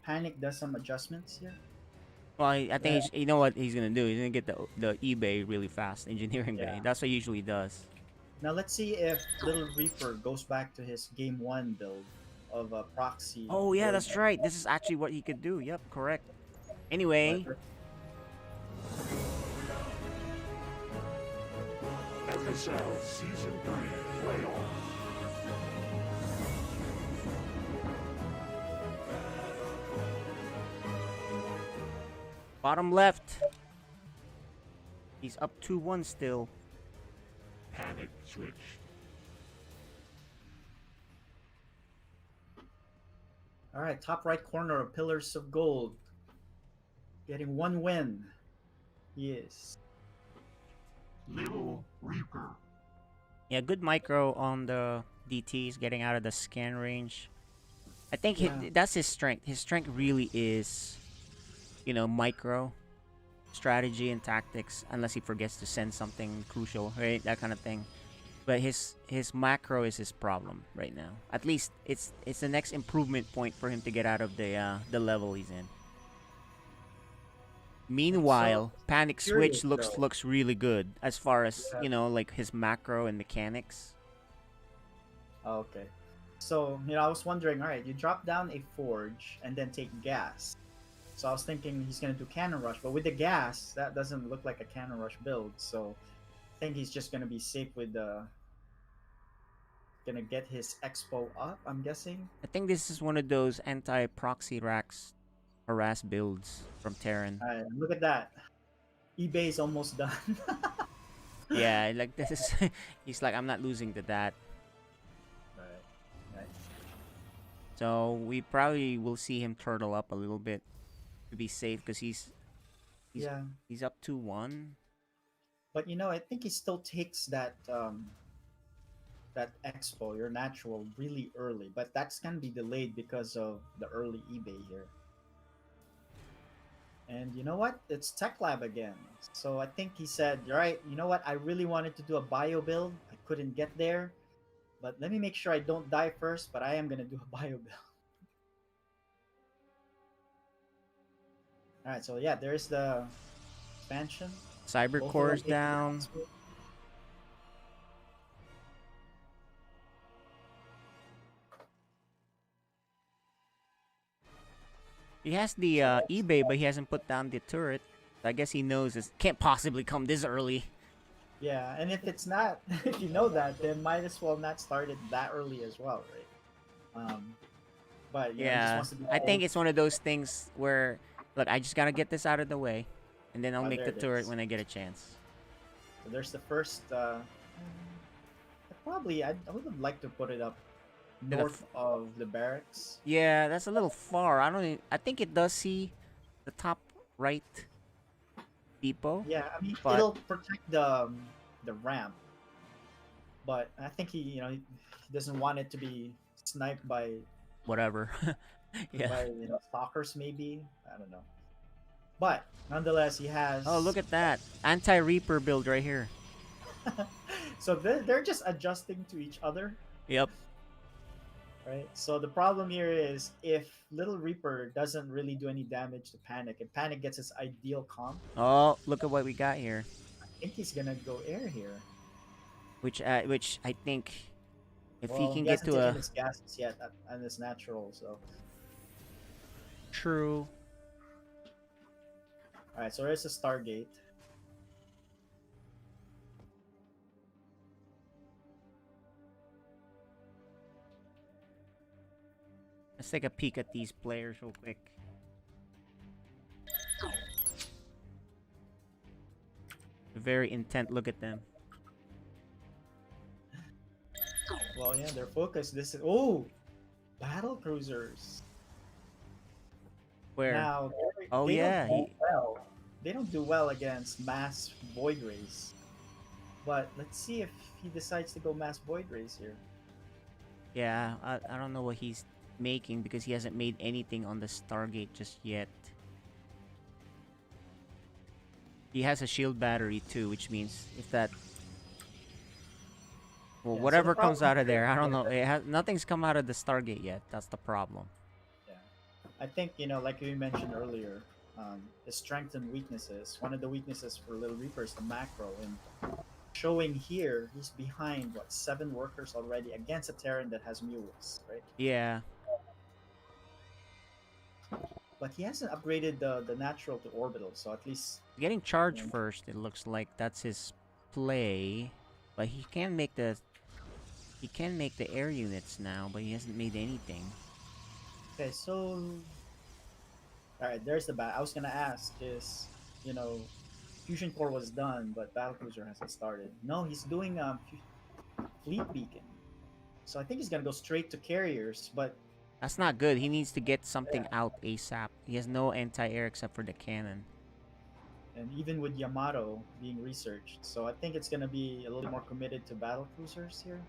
B: Panic does some adjustments here.
A: Well, I think you know what he's gonna do. He's gonna get the eBay really fast, engineering bay.
B: Yeah.
A: That's what he usually does.
B: Now let's see if LittleReaper goes back to his game 1 build of a proxy.
A: Oh yeah,
B: build.
A: that's right. This is actually what he could do. Yep, correct.
B: But
A: Anyway,
E: FSL Season 3 Playoffs.
A: bottom left. He's up 2-1 still.
E: PanicSwitched.
B: all right, top right corner of Pillars of Gold, getting 1 win. He is.
E: LittleReaper.
A: Yeah, good micro on the DTs, getting out of the scan range. I think
B: Yeah.
A: that's his strength. His strength really is, micro strategy and tactics, unless he forgets to send something crucial, right? That kind of thing. But his macro is his problem right now. At least it's the next improvement point for him to get out of the level he's in. Meanwhile, Panic
B: curious,
A: Switch looks
B: though.
A: looks really good as far as
B: Yeah.
A: like his macro and mechanics.
B: Oh, okay. So, I was wondering, all right, you drop down a forge and then take gas. So I was thinking he's going to do cannon rush, but with the gas, that doesn't look like a cannon rush build. So I think he's just going to be safe with going to get his expo up, I'm guessing.
A: I think this is one of those anti-proxy racks harass builds from Terran.
B: All right, look at that. eBay's almost done.
A: Yeah, like this is he's like, I'm not losing to that.
B: Right.
A: So we probably will see him turtle up a little bit to be safe, because he's
B: Yeah.
A: he's up 2-1.
B: But I think he still takes that that expo, your natural, really early. But that's gonna be delayed because of the early eBay here. And you know what? It's Tech Lab again. So I think he said, all right, you know what? I really wanted to do a bio build. I couldn't get there. But let me make sure I don't die first, but I am gonna do a bio build. Alright, so yeah, there's the expansion.
A: Cyber
B: Both of
A: core's
B: them
A: down.
B: taking
A: He has the eBay, but he hasn't put down the turret. I guess he knows this can't possibly come this early.
B: Yeah, and if it's not, if you know that, then might as well not start it that early as well, right? But he just
A: Yeah,
B: wants to be
A: I think
B: cold.
A: it's one of those things where, look, I just gotta get this out of the way, and then I'll
B: Oh,
A: make
B: there
A: the
B: it
A: turret
B: is.
A: when I get a chance.
B: So there's the first. I would have liked to put it up
A: the
B: north of the barracks.
A: Yeah, that's a little far. I think it does see the top right depot.
B: Yeah, I mean
A: But-
B: it'll protect the ramp, but I think he doesn't want it to be sniped by
A: Whatever. Yeah.
B: by stalkers maybe. I don't know, but nonetheless he has.
A: Oh, look at that anti-Reaper build right here.
B: So they're just adjusting to each other,
A: Yep.
B: right? So the problem here is if Little Reaper doesn't really do any damage to Panic, and Panic gets his ideal comp,
A: Oh, look at what we got here.
B: I think he's gonna go air here.
A: Which I think, if
B: Well,
A: he can
B: he
A: get
B: hasn't
A: to
B: taken
A: a
B: his gases yet, and it's natural. So
A: true.
B: all right, so there's a Stargate.
A: Let's take a peek at these players real quick. A very intent look at them.
B: Well, yeah, they're focused. This is battle cruisers.
A: Where?
B: Now,
A: Oh,
B: they
A: yeah,
B: don't do well. They don't do well against mass void rays. But let's see if he decides to go mass void rays here.
A: Yeah, I don't know what he's making, because he hasn't made anything on the Stargate just yet. He has a shield battery too, which means if that, well,
B: Yeah, so
A: whatever
B: the
A: comes out
B: problem
A: of there, I
B: here-
A: don't know. Nothing's come out of the Stargate yet. That's the problem.
B: Yeah, I think like we mentioned earlier, the strengths and weaknesses. One of the weaknesses for Little Reaper is the macro, and showing here he's behind 7 workers already against a Terran that has mules, right?
A: Yeah,
B: but he hasn't upgraded the natural to orbital, so at least
A: Getting charged
B: Yeah.
A: first, it looks like that's his play. But he can make the air units now, but he hasn't made anything.
B: okay. So all right, there's the bat. I was gonna ask is you know fusion core was done, but battlecruiser hasn't started. No, he's doing fleet beacon. So I think he's gonna go straight to carriers, but
A: That's not good. He needs to get something out ASAP. He has no anti-air except for the cannon.
B: and even with Yamato being researched, so I think it's gonna be a little more committed to battle cruisers here.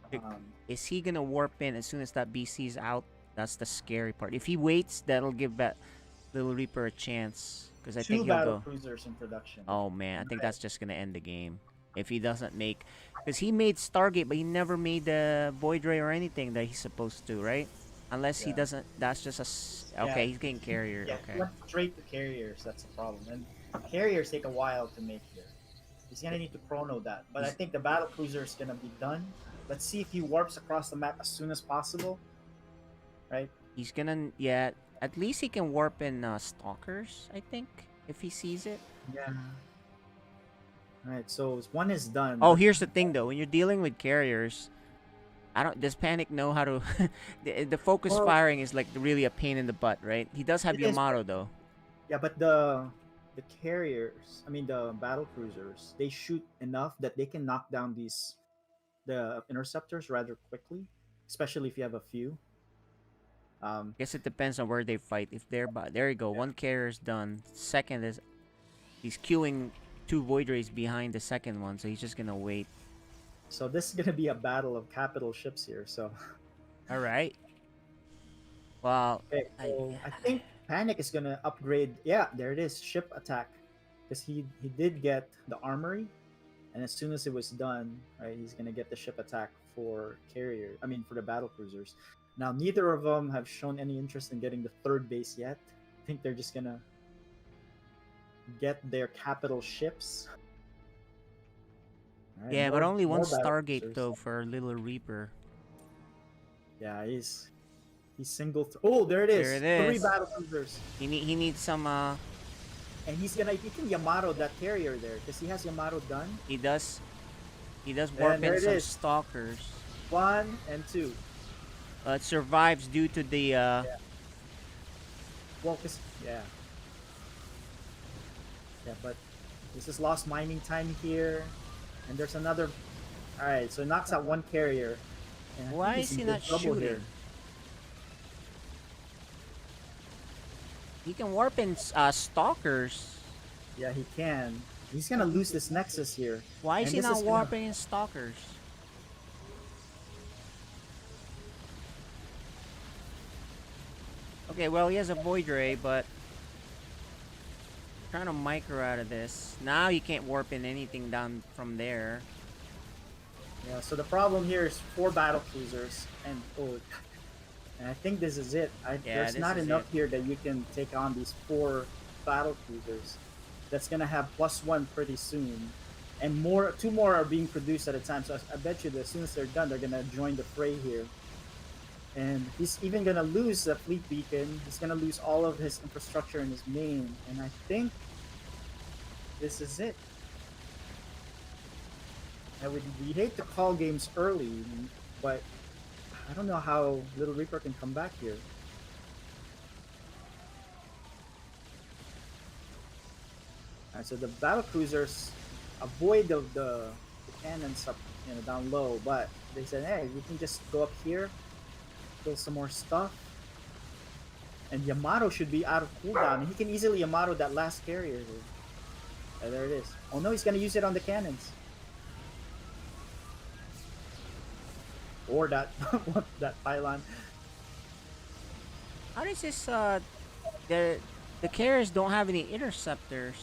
A: Bec-
B: Um,
A: Is he gonna warp in as soon as that BC's out? That's the scary part. If he waits, that'll give that Little Reaper a chance. Because I think
B: two
A: he'll
B: battle
A: go.
B: cruisers in production.
A: Oh man, I think that's just gonna end the game. If he doesn't make, because he made Stargate, but he never made the Void Ray or anything that he's supposed to, right? Unless he
B: Yeah.
A: doesn't. That's just okay.
B: Yeah.
A: He's getting carrier.
B: Yeah,
A: Okay.
B: went straight to carriers. That's the problem, and carriers take a while to make here. He's gonna need to chrono that, but I think the battle cruiser is gonna be done. Let's see if he warps across the map as soon as possible. Right?
A: He's gonna, yeah. At least he can warp in Stalkers, I think, if he sees it.
B: Yeah. Right. So one is done.
A: Oh, here's the thing though. When you're dealing with carriers, I don't. Does Panic know how to? The focus
B: Well-
A: firing is like really a pain in the butt, right? He does have
B: It is,
A: Yamato though.
B: Yeah, but the carriers, I mean the battle cruisers, they shoot enough that they can knock down the interceptors rather quickly, especially if you have a few.
A: Guess it depends on where they fight. If they're there you go. One carrier's done. Second is he's queuing two Void Rays behind the second one, so he's just gonna wait.
B: So this is gonna be a battle of capital ships here. So
A: All right. Well,
B: okay, so I think Panic is gonna upgrade. Yeah, there it is, ship attack, because he did get the armory, and as soon as it was done, right, he's gonna get the ship attack for carrier. I mean for the battle cruisers. Now neither of them have shown any interest in getting the third base yet. I think they're just gonna get their capital ships. All right,
A: yeah, but only one
B: more battle
A: Stargate
B: cruisers.
A: though for Little Reaper.
B: Yeah, he's single. Oh, there it is.
A: There it
B: Three
A: is.
B: battle cruisers,
A: He needs some.
B: and he can Yamato that carrier there because he has Yamato done.
A: He does warp
B: there
A: in
B: it
A: some
B: is.
A: stalkers.
B: 1 and 2.
A: It survives due to the
B: Well, yeah, but this is lost mining time here, and there's another. All right, so it knocks out one carrier. and I think
A: Why
B: he's
A: is
B: in
A: he
B: good
A: not
B: trouble
A: shooting?
B: here.
A: He can warp in stalkers.
B: Yeah, he can. He's gonna lose this nexus here.
A: Why is
B: And
A: he
B: this
A: not
B: is gonna-
A: warping in stalkers? Okay, well he has a Void Ray, but trying to micro out of this. Now he can't warp in anything down from there.
B: Yeah, so the problem here is 4 battle cruisers, and and I think this is it.
A: Yeah,
B: There's
A: this
B: not
A: is
B: enough
A: it.
B: here that you can take on these 4 battle cruisers. That's gonna have +1 pretty soon, and 2 more are being produced at a time. So I bet you that as soon as they're done, they're gonna join the fray here. And he's even gonna lose the fleet beacon. He's gonna lose all of his infrastructure in his main, and I think this is it. We hate to call games early, but I don't know how Little Reaper can come back here. Alright, so the battle cruisers avoid the cannons up down low, but they said, hey, we can just go up here, kill some more stuff. And Yamato should be out of cooldown, and he can easily Yamato that last carrier here. There it is. Oh no, he's gonna use it on the cannons. Or that that pylon.
A: How does this the carriers don't have any interceptors?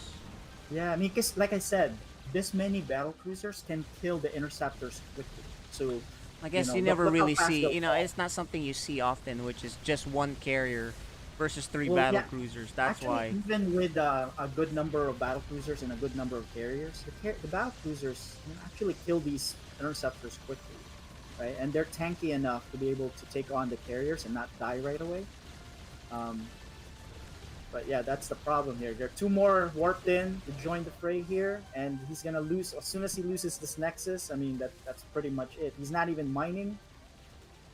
B: Yeah, I mean, cause like I said, this many battle cruisers can kill the interceptors quickly. So
A: I guess
B: know,
A: you never
B: look how
A: really
B: fast
A: see,
B: they'll fall.
A: it's not something you see often, which is just one carrier versus 3
B: Well,
A: battle
B: yeah.
A: cruisers. That's
B: Actually,
A: why.
B: even with a good number of battle cruisers and a good number of carriers, the battle cruisers can actually kill these interceptors quickly, right? And they're tanky enough to be able to take on the carriers and not die right away. But yeah, that's the problem here. There are two more warped in to join the fray here, and he's gonna lose as soon as he loses this Nexus. I mean, that's pretty much it. He's not even mining,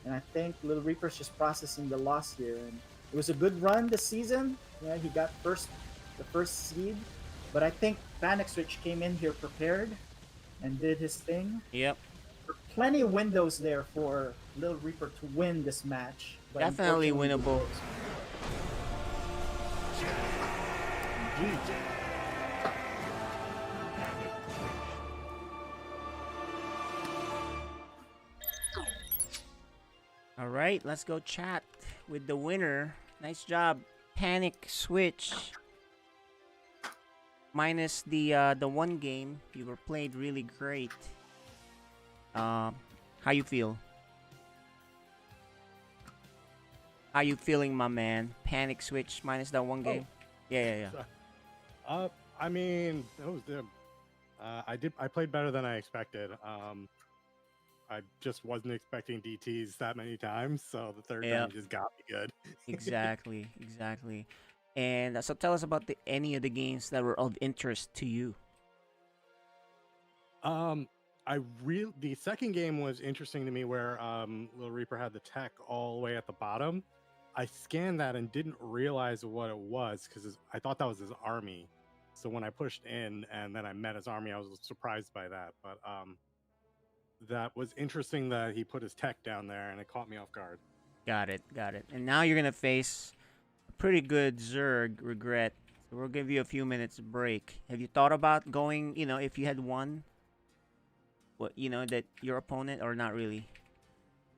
B: and I think Little Reaper's just processing the loss here. And it was a good run this season. Yeah, he got the first seed, but I think PanicSwitched came in here prepared and did his thing.
A: Yep.
B: Plenty of windows there for Little Reaper to win this match. But
A: Definitely
B: unfortunately,
A: winnable.
B: GG.
A: All right, let's go chat with the winner. Nice job, PanicSwitched. Minus the one game, you were played really great. How you feel? How you feeling, my man? PanicSwitched minus that one game. Yeah.
C: I mean, that was the. I played better than I expected. I just wasn't expecting DTs that many times, so the third time just got me good.
A: Exactly. And so tell us about any of the games that were of interest to you.
C: The second game was interesting to me, where Little Reaper had the tech all the way at the bottom. I scanned that and didn't realize what it was because I thought that was his army. So when I pushed in and then I met his army, I was surprised by that. But that was interesting that he put his tech down there, and it caught me off guard.
A: Got it. And now you're gonna face a pretty good Zerg regret. So we'll give you a few minutes break. Have you thought about going? If you had won, that your opponent, or not really?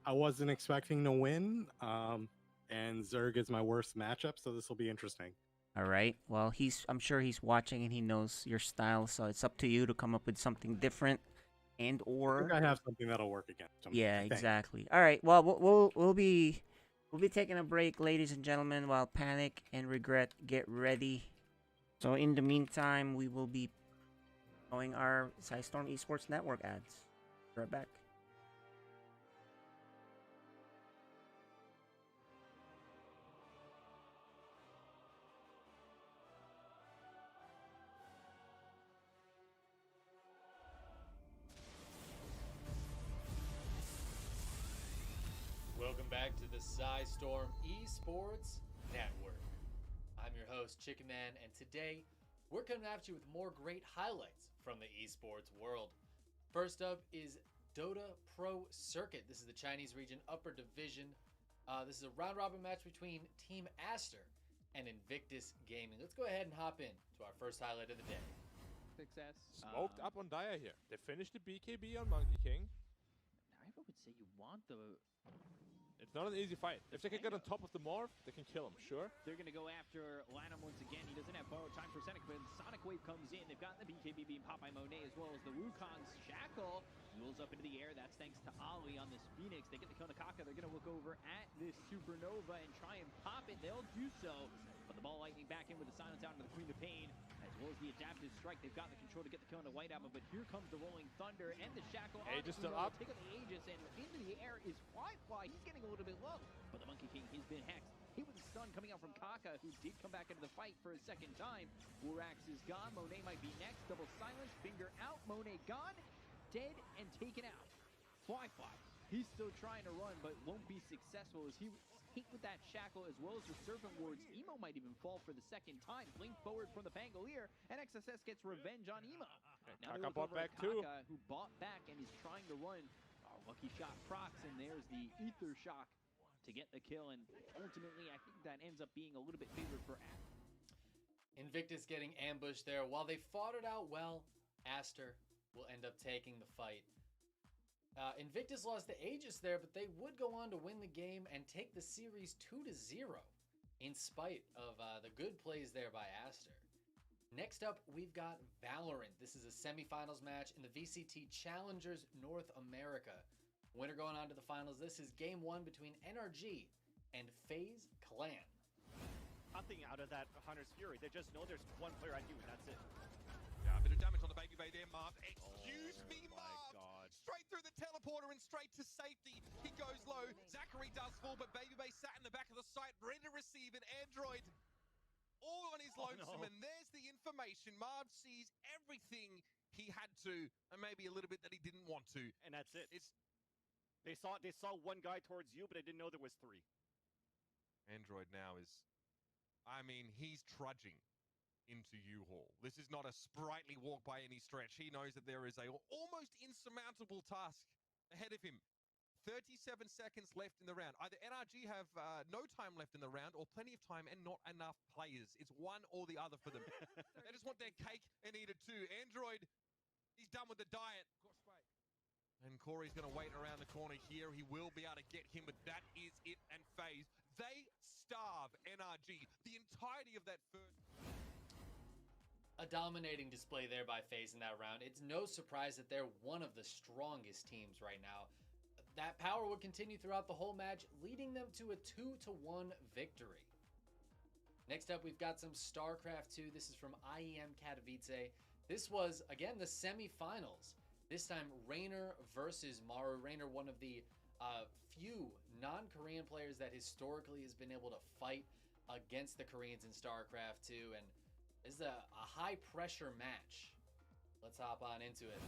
C: I wasn't expecting to win, and Zerg is my worst matchup, so this will be interesting.
A: All right. Well, I'm sure he's watching and he knows your style, so it's up to you to come up with something different, or
C: I think I have something that'll work against him.
A: Yeah, exactly. All right. Well, we'll be taking a break, ladies and gentlemen, while Panic and Regret get ready. So in the meantime, we will be showing our Storm Esports Network ads. Right back.
F: Welcome back to the Storm Esports Network. I'm your host, Chicken Man, and today we're coming at you with more great highlights from the esports world. First up is Dota Pro Circuit. This is the Chinese region upper division. This is a round robin match between Team Aster and Invictus Gaming. Let's go ahead and hop in to our first highlight of the day.
G: Success.
H: Smoked up on Dire here. They finished the BKB on Monkey King.
G: I would say you want the...
H: It's not an easy fight. If they can get on top of the Morph, they can kill him, sure.
G: They're going to go after Lanham once again. He doesn't have borrowed time for Sonic, but Sonic Wave comes in. They've got the BKB being popped by Monet, as well as the Wukong's Shackle. Wheels up into the air. That's thanks to Ali on this Phoenix. They get the kill on Kaka. They're going to look over at this Supernova and try and pop it. They'll do so. But the ball lightning back in with the silence out into the Queen of Pain, as well as the adaptive strike. They've got the control to get the kill on the White Album, but here comes the Rolling Thunder and the Shackle.
H: Aegis still up.
G: Take on the Aegis, and into the air is Fly. He's getting a little bit low, but the Monkey King has been hexed. Hit with a stun coming out from Kaka, who did come back into the fight for a second time. Wurax is gone. Monet might be next. Double silence. Finger out. Monet gone. Dead and taken out. Fly. He's still trying to run, but won't be successful as he hit with that Shackle, as well as the Serpent Wards. Emo might even fall for the second time. Blink forward from the Pangolier, and XSS gets revenge on Emo. Now
H: Kaka bought back too.
G: Kaka, who bought back and is trying to run. Lucky shot procs, and there's the Ether Shock to get the kill, and ultimately I think that ends up being a little bit favored for Aster.
F: Invictus getting ambushed there. While they fought it out well, Aster will end up taking the fight. Invictus lost to Aegis there, but they would go on to win the game and take the series 2-0 in spite of the good plays there by Aster. Next up, we've got Valorant. This is a semifinals match in the VCT Challengers North America. Winner going on to the finals. This is game 1 between NRG and FaZe Clan.
I: Nothing out of that Hunter's Fury. They just know there's one player I do, and that's it.
J: Yeah, a bit of damage on the baby there, Marv. Excuse me, Marv!
I: God.
J: Straight through the teleporter and straight to safety. He goes low. Zachary does fall, but Baby Bay sat in the back of the site, ready to receive an android. all on his
I: Oh,
J: lonesome,
I: no.
J: and there's the information. Marv sees everything he had to, and maybe a little bit that he didn't want to.
I: And that's it.
J: It's
I: They saw one guy towards you, but they didn't know there was three.
J: Android now is, I mean, he's trudging into U-Haul. This is not a sprightly walk by any stretch. He knows that there is a almost insurmountable task ahead of him. 37 seconds left in the round. Either NRG have no time left in the round or plenty of time and not enough players. It's one or the other for them. They just want their cake and eat it too. Android, he's done with the diet. And Corey's going to wait around the corner here. He will be able to get him, but that is it and FaZe. They starve NRG. The entirety of that first...
F: A dominating display there by FaZe in that round. It's no surprise that they're one of the strongest teams right now. That power would continue throughout the whole match, leading them to a 2-1 victory. Next up, we've got some StarCraft 2. This is from IEM Katowice. This was, again, the semifinals. This time, Raynor versus Maru. Raynor, one of the few non-Korean players that historically has been able to fight against the Koreans in StarCraft 2. And this is a high-pressure match. Let's hop on into it.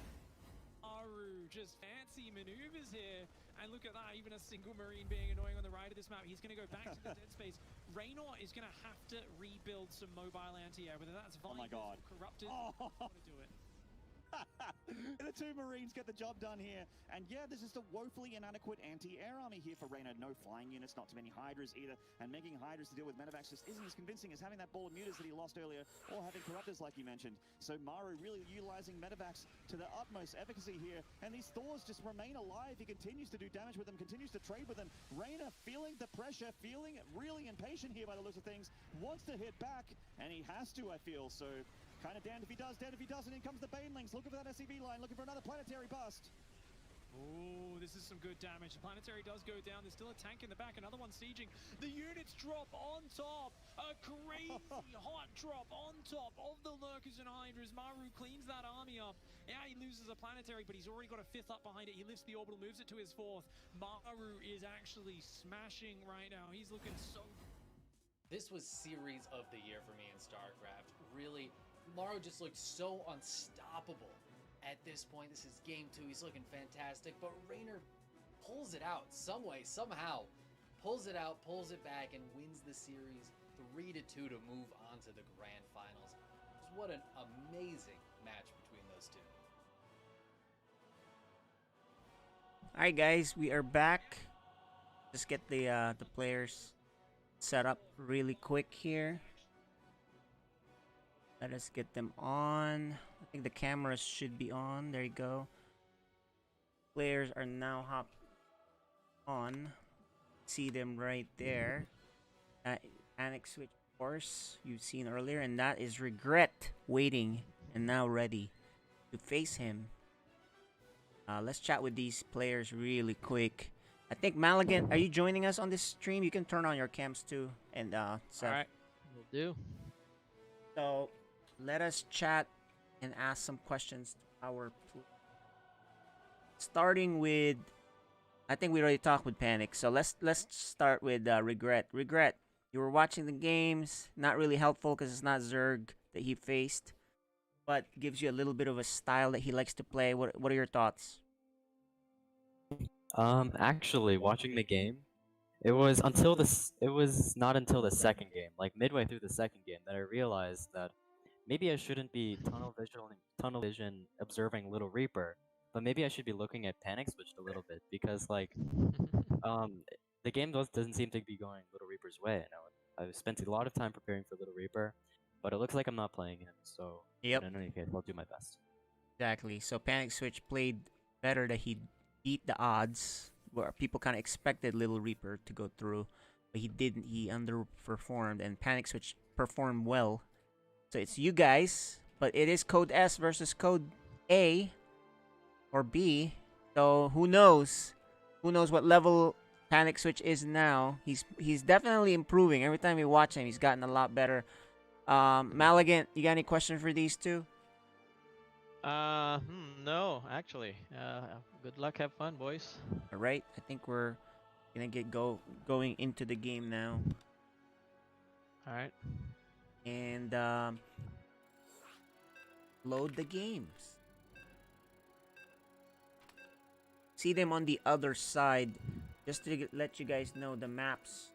K: Maru, just fancy maneuvers here. And look at that, even a single Marine being annoying on the right of this map. He's going to go back to the dead space. Raynor is going to have to rebuild some mobile anti-air, whether that's
I: Oh my God.
K: Corrupted.
I: Oh.
K: Want to do it.
L: The two Marines get the job done here. And yeah, this is the woefully inadequate anti-air army here for Raynor. No flying units, not too many Hydras either. And making Hydras to deal with Medivacs just isn't as convincing as having that ball of mutas that he lost earlier, or having Corruptors like you mentioned. So Maru really utilizing Medivacs to the utmost efficacy here. And these Thors just remain alive. He continues to do damage with them, continues to trade with them. Raynor feeling the pressure, feeling really impatient here by the looks of things. Wants to hit back, and he has to, I feel. So kind of damned if he does, damned if he doesn't. In comes the Banelings, looking for that SCV line, looking for another planetary bust.
K: Oh, this is some good damage. The planetary does go down. There's still a tank in the back. Another one sieging. The units drop on top. A crazy hot drop on top of the Lurkers and Hydras. Maru cleans that army up. Yeah, he loses a planetary, but he's already got a fifth up behind it. He lifts the orbital, moves it to his fourth. Maru is actually smashing right now. He's looking so...
F: This was series of the year for me in StarCraft. Really, Maru just looked so unstoppable at this point. This is game 2. He's looking fantastic, but Raynor pulls it out some way, somehow. Pulls it out, pulls it back, and wins the series 3-2 to move on to the grand finals. Just what an amazing match between those two.
A: Alright guys, we are back. Just get the players set up really quick here. Let us get them on. I think the cameras should be on. There you go. Players are now hopped on. See them right there. PanicSwitched, of course, you've seen earlier. And that is Regret waiting and now ready to face him. Let's chat with these players really quick. I think Maligan, are you joining us on this stream? You can turn on your cams too. And Seth.
M: Alright, will do.
A: So let us chat and ask some questions to our starting with, I think we already talked with Panic, so let's start with Regret. Regret, you were watching the games, not really helpful because it's not Zerg that he faced, but gives you a little bit of a style that he likes to play. What are your thoughts?
M: Actually, watching the game, it was not until the second game, like midway through the second game, that I realized that maybe I shouldn't be tunnel vision observing LittleReaper, but maybe I should be looking at PanicSwitched a little bit, because like the game doesn't seem to be going LittleReaper's way. I've spent a lot of time preparing for LittleReaper, but it looks like I'm not playing him. So
A: yep.
M: In any case, I'll do my best.
A: Exactly. So PanicSwitched played better, that he beat the odds where people kind of expected LittleReaper to go through, but he didn't. He underperformed, and PanicSwitched performed well. So it's you guys, but it is Code S versus Code A or B. So who knows? Who knows what level PanicSwitched is now? He's definitely improving. Every time we watch him, he's gotten a lot better. Maligan, you got any questions for these two?
N: No, actually. Good luck, have fun, boys.
A: All right, I think we're gonna get going into the game now.
N: All right.
A: and load the games. See them on the other side. Just to let you guys know, the maps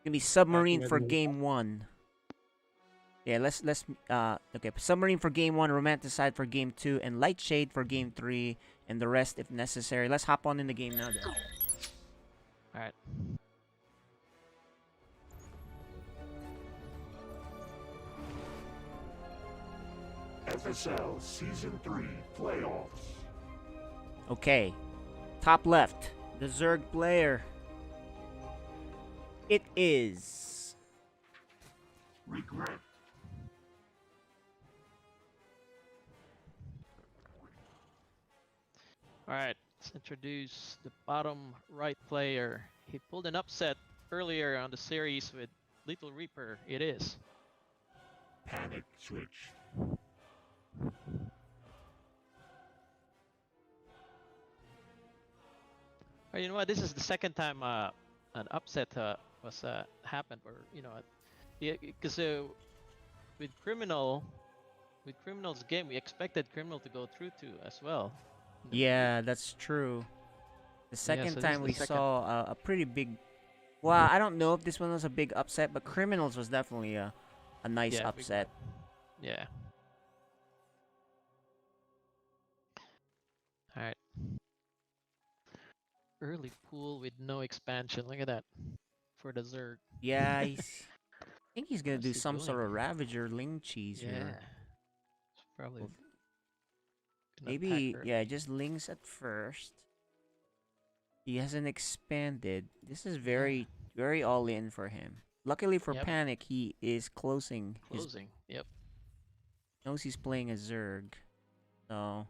A: gonna be submarine for game 1. Yeah, let's okay, submarine for game 1, romanticide for game 2, and light shade for game 3, and the rest if necessary. Let's hop on in the game now then.
N: All right.
E: FSL Season 3 Playoffs.
A: Okay, top left, the Zerg player. It is
E: Regret.
N: All right, let's introduce the bottom right player. He pulled an upset earlier on the series with LittleReaper. It is
E: PanicSwitched.
N: Oh, you know what? This is the second time an upset was happened, or you know, because with Criminal's game, we expected Criminal to go through too as well.
A: Yeah, that's true. The second
N: so this
A: time
N: is
A: we
N: the second.
A: saw a pretty big. Well, I don't know if this one was a big upset, but Criminals was definitely a nice
N: Yeah, big
A: upset.
N: Yeah. All right. Early pool with no expansion. Look at that for the Zerg.
A: Yeah, I think he's gonna
N: What's
A: do
N: he
A: some sort
N: doing?
A: of Ravager Ling Cheese
N: Yeah.
A: here.
N: It's probably
A: Well,
N: gonna
A: maybe,
N: attack
A: yeah, just Lings at first. He hasn't expanded. This is very, very all in for him. Luckily for
N: Yep.
A: Panic, he is closing.
N: Closing. Yep.
A: Knows he's playing a Zerg. So,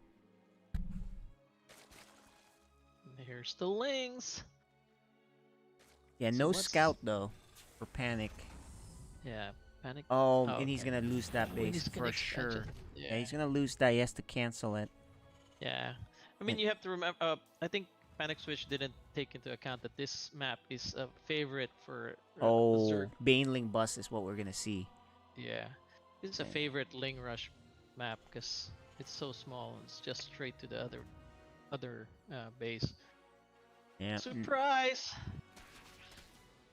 N: Here's the Lings.
A: yeah,
N: So
A: no
N: what's-
A: scout though for Panic.
N: Yeah. Panic.
A: Oh,
N: Oh,
A: and he's
N: okay.
A: gonna lose that
N: Oh,
A: base
N: he's gonna
A: for
N: expansion.
A: sure.
N: Yeah.
A: Yeah, he's gonna lose that. He has to cancel it.
N: Yeah. I mean, you have to remember. I think PanicSwitched didn't take into account that this map is a favorite for
A: Oh,
N: Zerg.
A: Baneling bus is what we're gonna see.
N: Yeah. This is a favorite Ling Rush map because it's so small. It's just straight to the other base.
A: Yeah.
N: Surprise!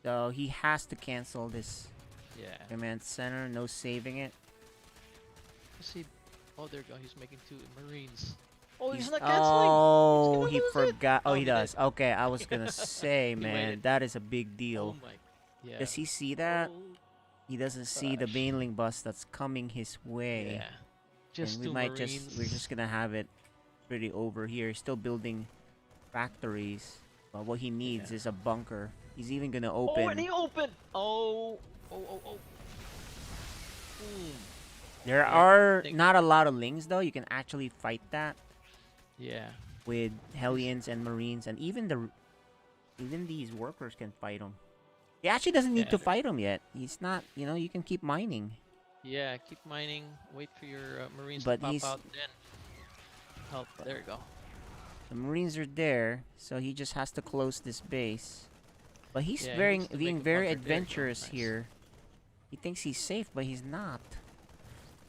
A: So he has to cancel this
N: Yeah.
A: command center. No saving it.
N: See, oh, there you go. He's making 2 Marines. Oh, he's not canceling.
A: Oh,
N: He's
A: he
N: gonna lose it.
A: forgot. Oh,
N: Oh,
A: he
N: he
A: does.
N: did.
A: Okay, I was gonna say,
N: He
A: man,
N: waited.
A: that is a big deal.
N: Oh my. Yeah.
A: Does he see that?
N: Oh,
A: He doesn't see the
N: gosh.
A: Baneling bus that's coming his way.
N: Yeah. Just
A: and we
N: 2
A: might
N: Marines.
A: we're just gonna have it pretty over here. He's still building factories, but what he needs is a bunker. He's even gonna open.
N: Oh, and he opened. Oh. Boom.
A: There
N: Yeah,
A: are
N: think-
A: not a lot of Lings though. You can actually fight that
N: Yeah.
A: with Hellions and Marines, and even these workers can fight him. He actually doesn't need
N: Yeah,
A: to
N: there-
A: fight him yet. He's not. You know, you can keep mining.
N: Yeah. Keep mining. Wait for your Marines
A: But
N: to pop
A: he's-
N: out. Then help. There you go.
A: The Marines are there, so he just has to close this base. But he's
N: Yeah, he
A: very
N: needs to
A: being
N: make a
A: very
N: bunker. There you go.
A: adventurous
N: Nice.
A: here. He thinks he's safe, but he's not.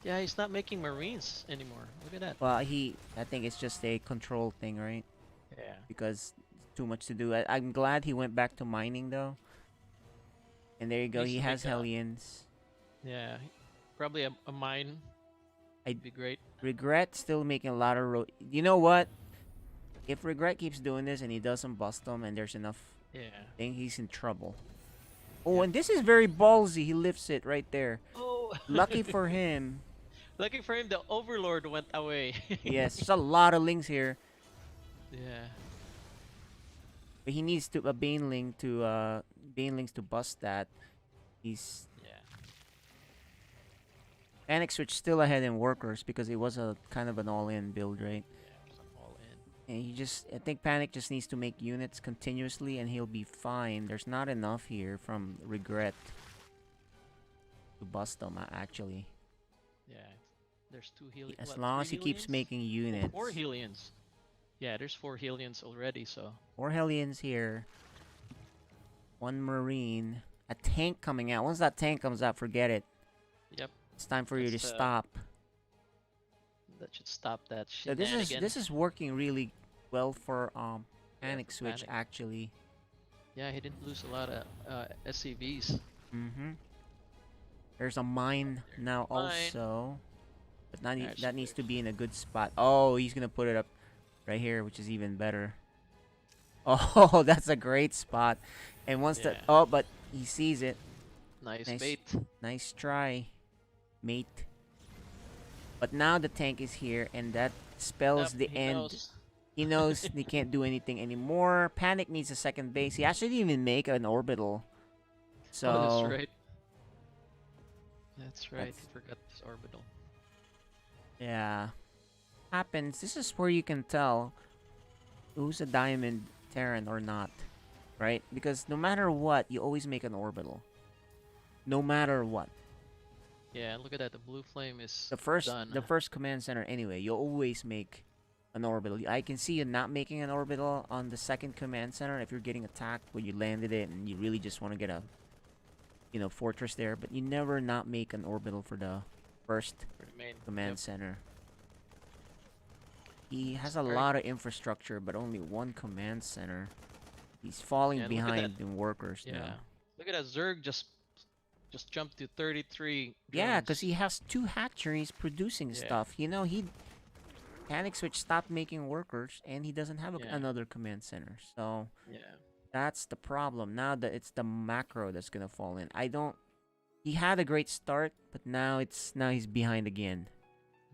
N: Yeah, he's not making Marines anymore. Look at that.
A: Well, I think it's just a control thing, right?
N: Yeah.
A: Because it's too much to do. I'm glad he went back to mining though. And there you go.
N: Needs
A: He
N: to
A: has
N: make a-
A: Hellions.
N: Yeah. Probably a mine.
A: I'd
N: be great.
A: Regret still making a lot of You know what? If Regret keeps doing this and he doesn't bust them and there's enough,
N: Yeah.
A: then he's in trouble. Oh, and this is very ballsy. He lifts it right there.
N: Oh.
A: Lucky for him.
N: Lucky for him, the Overlord went away.
A: Yes, there's a lot of Lings here.
N: Yeah.
A: But he needs to a Banelings to bust that. He's PanicSwitched still ahead in workers because it was a kind of an all-in build, right?
N: Yeah, it was an all-in.
A: And I think Panic just needs to make units continuously and he'll be fine. There's not enough here from Regret to bust them, actually.
N: Yeah. There's 2 Hellions.
A: As long as he keeps making units.
N: 4 Hellions. Yeah, there's 4 Hellions already, so.
A: 4 Hellions here. 1 Marine. A tank coming out. Once that tank comes out, forget it. It's time for you to
N: That's,
A: stop.
N: That should stop that
A: So
N: shenanigan.
A: this is working really well for
N: Yeah,
A: Panic
N: for
A: Switch
N: Panic.
A: actually.
N: Yeah, he didn't lose a lot of SCVs.
A: Mm-hmm. There's a mine now
N: Mine.
A: also. But
N: Actually,
A: that needs to be in a good spot. Oh, he's gonna put it up right here, which is even better. Oh, that's a great spot. And once
N: Yeah.
A: oh, but he sees it.
N: Nice
A: Nice
N: bait.
A: Nice try, mate. But now the tank is here, and that spells
N: Yep,
A: the
N: he
A: end.
N: knows.
A: He knows he can't do anything anymore. Panic needs a second base. He actually didn't even make an orbital. So
N: Oh, that's right. That's right. He forgot this orbital.
A: yeah, happens. This is where you can tell who's a diamond Terran or not, right? Because no matter what, you always make an orbital. No matter what.
N: Yeah, look at that. The blue flame is
A: The first
N: done.
A: command center anyway, you always make an orbital. I can see you not making an orbital on the second command center if you're getting attacked when you landed it and you really just want to get a fortress there, but you never not make an orbital for the first command center. He has a lot of infrastructure but only one command center. He's falling
N: Yeah, look at
A: behind
N: that.
A: in workers
N: Yeah.
A: now.
N: Look at that. Zerg just jumped to 33
A: Yeah,
N: drones.
A: because he has 2 hatcheries producing
N: Yeah.
A: stuff. PanicSwitched stopped making workers, and he doesn't have another command center. So
N: Yeah.
A: that's the problem. Now that it's the macro that's gonna fall in. He had a great start, but now he's behind again.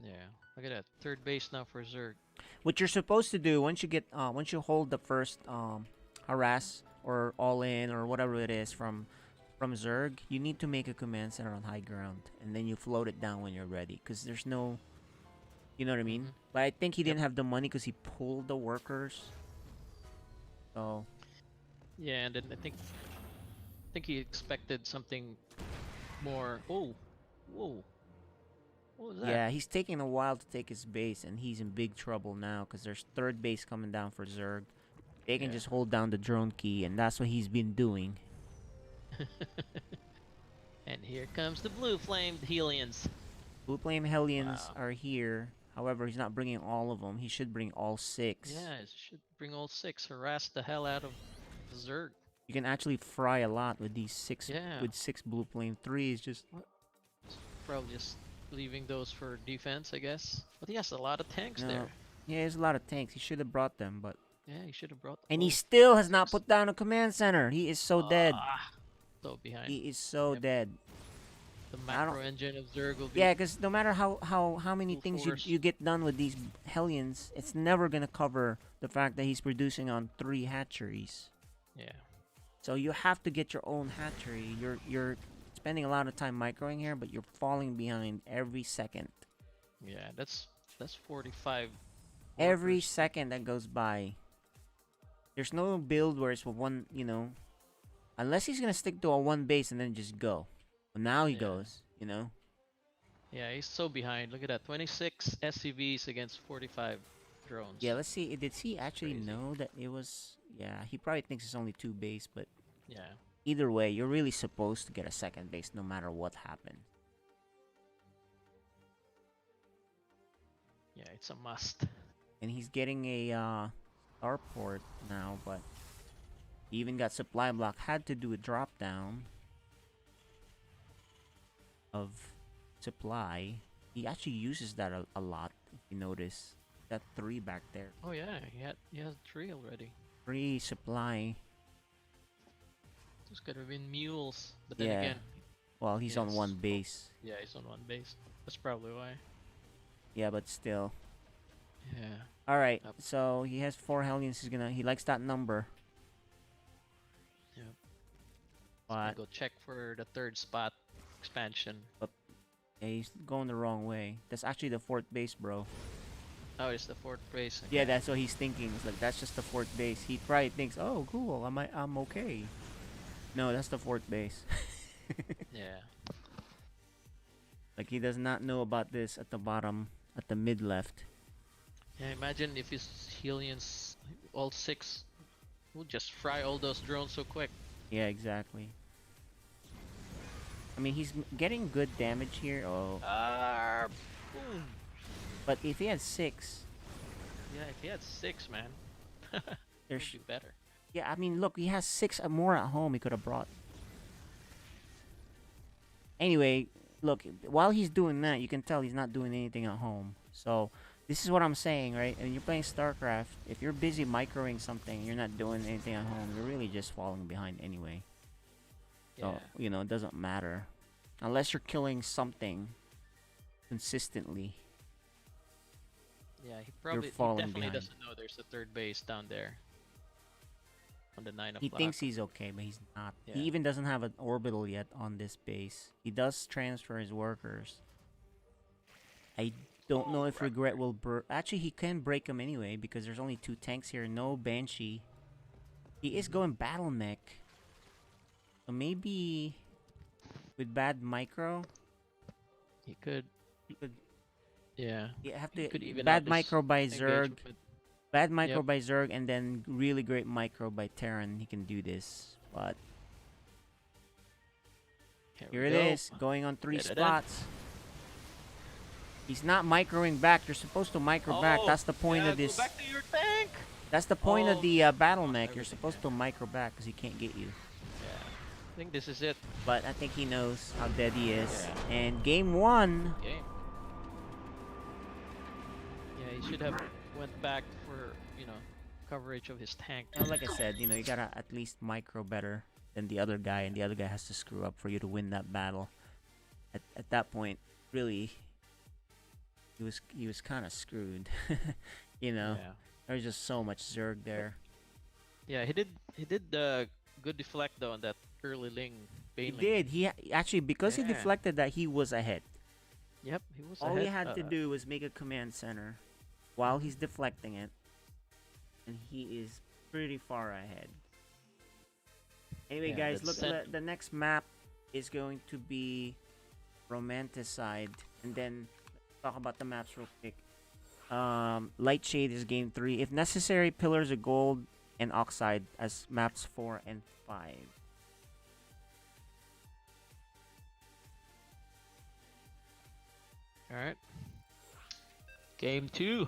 N: Yeah. Look at that. Third base now for Zerg.
A: What you're supposed to do once you hold the first harass or all in or whatever it is from Zerg, you need to make a command center on high ground, and then you float it down when you're ready. Because there's no, you know what I mean. But I think he didn't have the money because he pulled the workers. So
N: Yeah, and then I think he expected something more. Oh, whoa. What was that?
A: yeah, he's taking a while to take his base, and he's in big trouble now because there's third base coming down for Zerg. They can just hold down the drone key, and that's what he's been doing.
N: And here comes the blue flamed Helions.
A: Blue Flame Hellions are here. However, he's not bringing all of them. He should bring all 6.
N: Yeah, it should bring all 6. Harass the hell out of Zerg.
A: You can actually fry a lot with these 6.
N: Yeah.
A: With 6 Blue Flame 3s. Just
N: Probably just leaving those for defense, I guess. But he has a lot of tanks
A: no.
N: there.
A: Yeah, there's a lot of tanks. He should have brought them, but
N: Yeah, he should have brought.
A: and he still has not put down a command center. He is so dead.
N: So behind.
A: He is so dead.
N: The macro engine of Zerg will be.
A: Yeah, because no matter how many
N: full
A: things
N: force.
A: you get done with these Hellions, it's never gonna cover the fact that he's producing on 3 hatcheries.
N: Yeah.
A: So you have to get your own hatchery. You're spending a lot of time microing here, but you're falling behind every second.
N: Yeah, that's 45.
A: Every second that goes by. There's no build where it's one, unless he's gonna stick to a 1 base and then just go. Well, now he goes,
N: Yeah, he's so behind. Look at that. 26 SCVs against 45 drones.
A: Yeah, let's see. Did he actually know that it was? Yeah, he probably thinks it's only 2 base, but
N: Yeah.
A: either way, you're really supposed to get a second base no matter what happens.
N: Yeah, it's a must.
A: And he's getting a starport now, but he even got supply block. Had to do a drop down of supply. He actually uses that a lot. If you notice that 3 back there.
N: Oh yeah, he has 3 already.
A: 3 supply.
N: Those could have been mules, but then
A: Yeah.
N: again.
A: Well, he's on 1 base.
N: Yeah, he's on 1 base. That's probably why.
A: Yeah, but still.
N: Yeah.
A: All right. So he has 4 Hellions. He likes that number.
N: Yep.
A: But
N: Go check for the 3rd spot expansion.
A: But yeah, he's going the wrong way. That's actually the 4th base, bro.
N: Oh, it's the 4th base.
A: Yeah, that's what he's thinking. It's like that's just the 4th base. He probably thinks, "Oh, cool. I'm okay." No, that's the 4th base.
N: Yeah.
A: Like he does not know about this at the bottom, at the mid left.
N: Yeah, imagine if his Helions, all 6, would just fry all those drones so quick.
A: Yeah, exactly. I mean, he's getting good damage here. Oh.
N: Boom.
A: But if he had 6,
N: Yeah, if he had 6, man, it
A: there's
N: would be better.
A: yeah. I mean, look, he has 6 more at home. He could have brought. Anyway, look, while he's doing that, you can tell he's not doing anything at home. So this is what I'm saying, right? And you're playing StarCraft. If you're busy microing something, you're not doing anything at home. You're really just falling behind anyway. So
N: Yeah.
A: it doesn't matter unless you're killing something consistently.
N: Yeah, he
A: falling
N: definitely
A: behind.
N: doesn't know there's a third base down there. On the 9
A: He
N: o'clock.
A: thinks he's okay, but he's not.
N: Yeah.
A: He even doesn't have an orbital yet on this base. He does transfer his workers. I don't know if Regret will actually, he can break him anyway because there's only 2 tanks here. No Banshee. He is going Battle Mech. So maybe with bad micro,
N: He could. Yeah.
A: you have
N: He
A: to
N: could even
A: bad
N: out this
A: micro by Zerg.
N: engagement.
A: Bad micro
N: Yep.
A: by Zerg, and then really great micro by Terran. He can do this, but here it is, going on 3
N: Da-da-da.
A: spots. He's not microing back. You're supposed to micro back. That's the point of this.
N: Go back to your tank.
A: That's the point of the battle mech. You're
N: everything,
A: supposed to micro back because he can't get you.
N: Yeah. I think this is it.
A: But I think he knows how dead he is.
N: Yeah.
A: And game 1.
N: Game. Yeah, he should have went back for coverage of his tank.
A: Like I said, you gotta at least micro better than the other guy, and the other guy has to screw up for you to win that battle. At that point, really, he was kind of screwed.
N: Yeah.
A: There was just so much Zerg there.
N: Yeah, he did good deflect though on that early Ling.
A: He did. He actually, because he
N: Yeah.
A: deflected that, he was ahead.
N: Yep, he was
A: All
N: ahead.
A: he had to do was make a command center while he's deflecting it, and he is pretty far ahead. Anyway,
N: Yeah,
A: guys,
N: that's
A: look, the next map is going to be Romanticide, and then let's talk about the maps real quick. Light Shade is game 3. If necessary, Pillars of Gold and Oxide as maps 4 and 5.
N: All right. Game 2.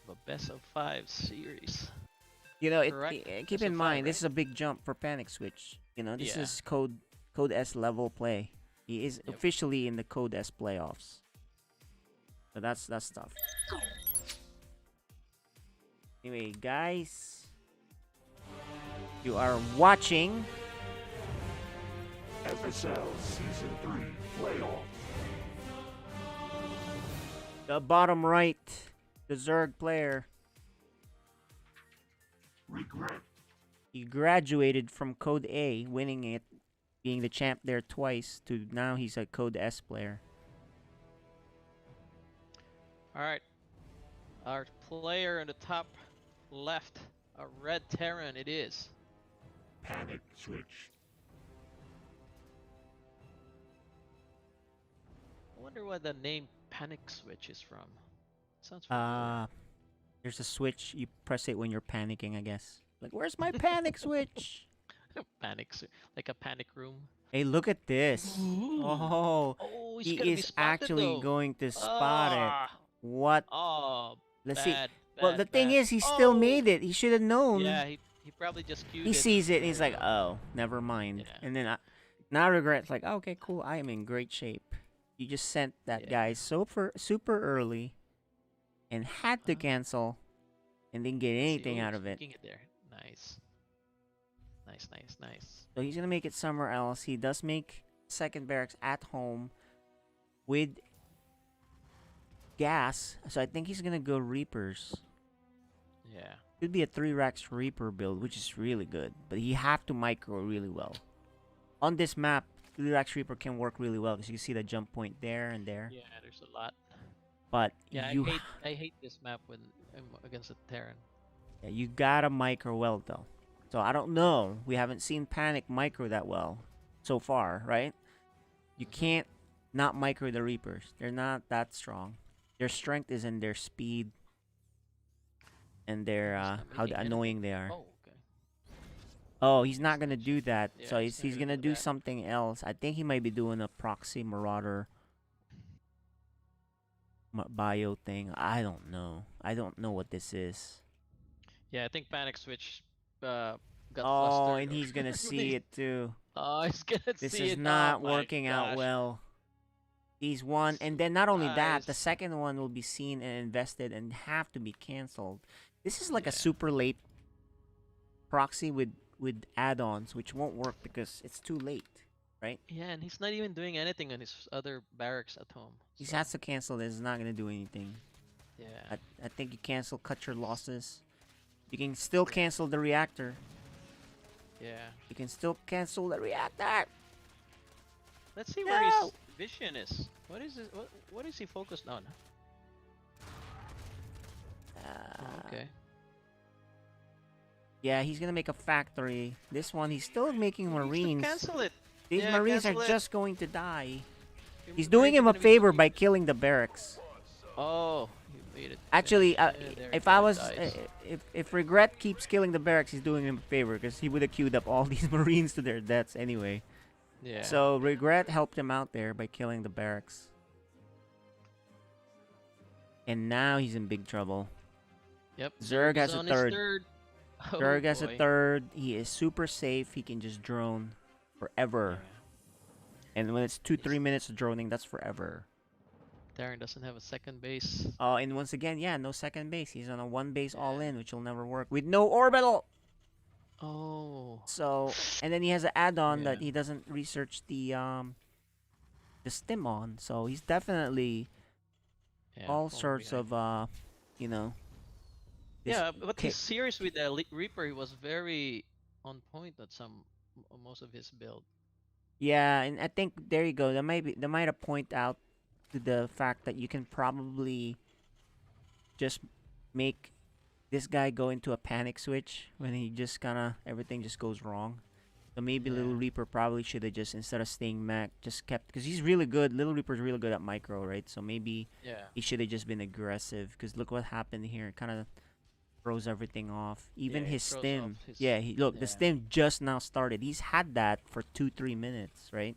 N: The best of 5 series. Correct?
A: Keep
N: Best
A: in
N: of
A: mind,
N: 5,
A: this is a big jump for PanicSwitched. This
N: Yeah.
A: is code S level play. He is officially in the Code S playoffs. So that's tough. Anyway, guys, you are watching
E: FSL Season 3 Playoffs.
A: the bottom right, the Zerg player.
E: Regret.
A: He graduated from Code A, winning it, being the champ there twice, to now he's a Code S player.
N: All right. Our player in the top left, a red Terran it is.
E: PanicSwitched.
N: I wonder what the name PanicSwitch is from. Sounds familiar.
A: There's a switch. You press it when you're panicking, I guess. Like, where's my panic switch?
N: Like a panic room.
A: Hey, look at this.
N: Ooh.
A: Oh,
N: Oh, he's
A: he
N: gonna be
A: is
N: spotted,
A: actually
N: though.
A: going to spot it. What?
N: Oh,
A: Let's
N: bad,
A: see. Well,
N: bad,
A: the thing
N: bad.
A: is, he still made it. He should have known.
N: Yeah, he probably just queued
A: He
N: it.
A: sees it and he's like, oh, never mind.
N: Yeah.
A: And then now regrets, like, oh, okay, cool. I am in great shape. You just sent that guy super early and had to cancel and didn't get anything out of it.
N: It there. Nice. Nice.
A: So he's going to make it somewhere else. He does make second barracks at home with gas. So I think he's going to go Reapers.
N: Yeah.
A: Could be a 3-racks Reaper build, which is really good. But he have to micro really well. On this map, 3-racks Reaper can work really well because you can see the jump point there and there.
N: Yeah, there's a lot.
A: But
N: Yeah,
A: you
N: I hate this map when against a Terran.
A: Yeah, you gotta micro well though. So I don't know. We haven't seen Panic micro that well so far, right? You can't not micro the Reapers. They're not that strong. Their strength is in their speed and their how annoying they are.
N: Oh, okay.
A: Oh, he's not gonna do that.
N: Yeah,
A: So
N: he's not
A: he's
N: gonna
A: gonna
N: do
A: do
N: that.
A: something else. I think he might be doing a proxy marauder bio thing. I don't know. I don't know what this is.
N: Yeah, I think PanicSwitch got
A: Oh,
N: flustered.
A: and he's gonna see
N: Really-
A: it too.
N: Oh, he's gonna
A: This
N: see
A: is
N: it.
A: not
N: Oh my
A: working out
N: gosh.
A: well. He's one, and then not only that, the
N: Surprise.
A: second one will be seen and invested and have to be canceled. This is like a
N: Yeah.
A: super late proxy with add-ons, which won't work because it's too late, right?
N: Yeah, and he's not even doing anything on his other barracks at home.
A: He
N: So,
A: has to cancel this. It's not gonna do anything.
N: yeah.
A: I think you cancel, cut your losses. You can still cancel the reactor.
N: Yeah.
A: You can still cancel the reactor.
N: Let's see where his vision is. What is it? What is he focused on? Okay.
A: Yeah, he's gonna make a factory. This one, he's still making marines.
N: Cancel it.
A: These
N: Yeah,
A: marines are
N: cancel it.
A: just going to die.
N: Your
A: He's doing
N: Marines are
A: him a
N: gonna be
A: favor by killing the barracks.
N: Oh, you made it.
A: Actually,
N: there
A: if
N: it
A: I
N: goes,
A: was,
N: dies.
A: if Regret keeps killing the barracks, he's doing him a favor because he would have queued up all these marines to their deaths anyway.
N: Yeah.
A: So Regret helped him out there by killing the barracks. And now he's in big trouble.
N: Yep.
A: Zerg has
N: is
A: a
N: on his
A: third.
N: Oh,
A: Zerg has a
N: boy.
A: third. He is super safe. He can just drone forever. And when it's 2-3 minutes of droning, that's forever.
N: Darren doesn't have a second base.
A: Oh, and once again, yeah, no second base. He's on a one base all in, which will never work with no orbital.
N: Oh.
A: So, and then he has an add-on
N: Yeah.
A: that he doesn't research the stim on. So he's definitely
N: Yeah,
A: all
N: falling
A: sorts
N: behind.
A: of you know. this
N: Yeah, but
A: ca-
N: his series with the Reaper, he was very on point at most of his build.
A: Yeah, and I think there you go. That might have point out to the fact that you can probably just make this guy go into a panic switch when he just everything just goes wrong. So maybe Little Reaper probably should have just, instead of staying Mac, just kept, because he's really good. Little Reaper's really good at micro, right? So maybe he should have just been aggressive, because look what happened here. It kind of throws everything off. Even
N: Yeah, it
A: his
N: throws
A: stim.
N: off his-
A: Yeah, the
N: yeah.
A: stim just now started. He's had that for 2-3 minutes, right?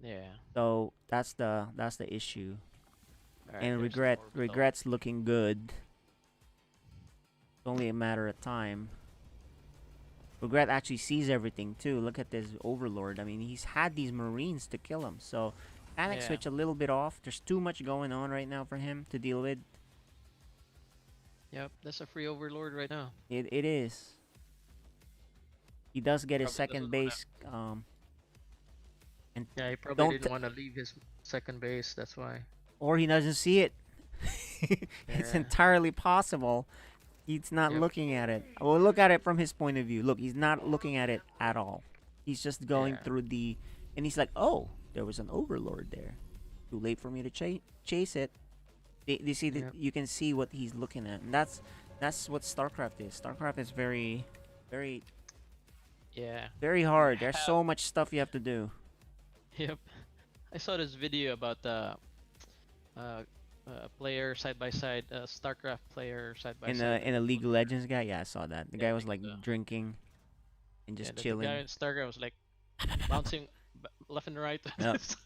N: Yeah.
A: So that's the issue.
N: Alright,
A: And
N: there's the orbital.
A: Regret's looking good. It's only a matter of time. Regret actually sees everything too. Look at this Overlord. I mean, he's had these Marines to kill him. So panic
N: Yeah.
A: switch a little bit off. There's too much going on right now for him to deal with.
N: Yep, that's a free Overlord right now.
A: It is. He does get his
N: Probably
A: second
N: doesn't
A: base. And
N: Yeah, he probably
A: don't
N: didn't want to leave his second base. That's why.
A: or he doesn't see it. It's
N: Yeah.
A: entirely possible. He's not
N: Yep.
A: looking at it. Well, look at it from his point of view. Look, he's not looking at it at all. He's just going
N: Yeah.
A: through and he's like, oh, there was an Overlord there. Too late for me to chase it. You see,
N: Yep.
A: you can see what he's looking at, and that's what StarCraft is. StarCraft is very, very,
N: Yeah.
A: very hard. There's so much stuff you have to do.
N: Yep. I saw this video about the player side by side, StarCraft player side by side.
A: In a League of Legends guy, yeah, I saw that. The
N: Yeah,
A: guy was
N: like
A: like drinking and just
N: the
A: chilling.
N: guy in StarCraft was like bouncing left and right.
A: Yep.
N: That was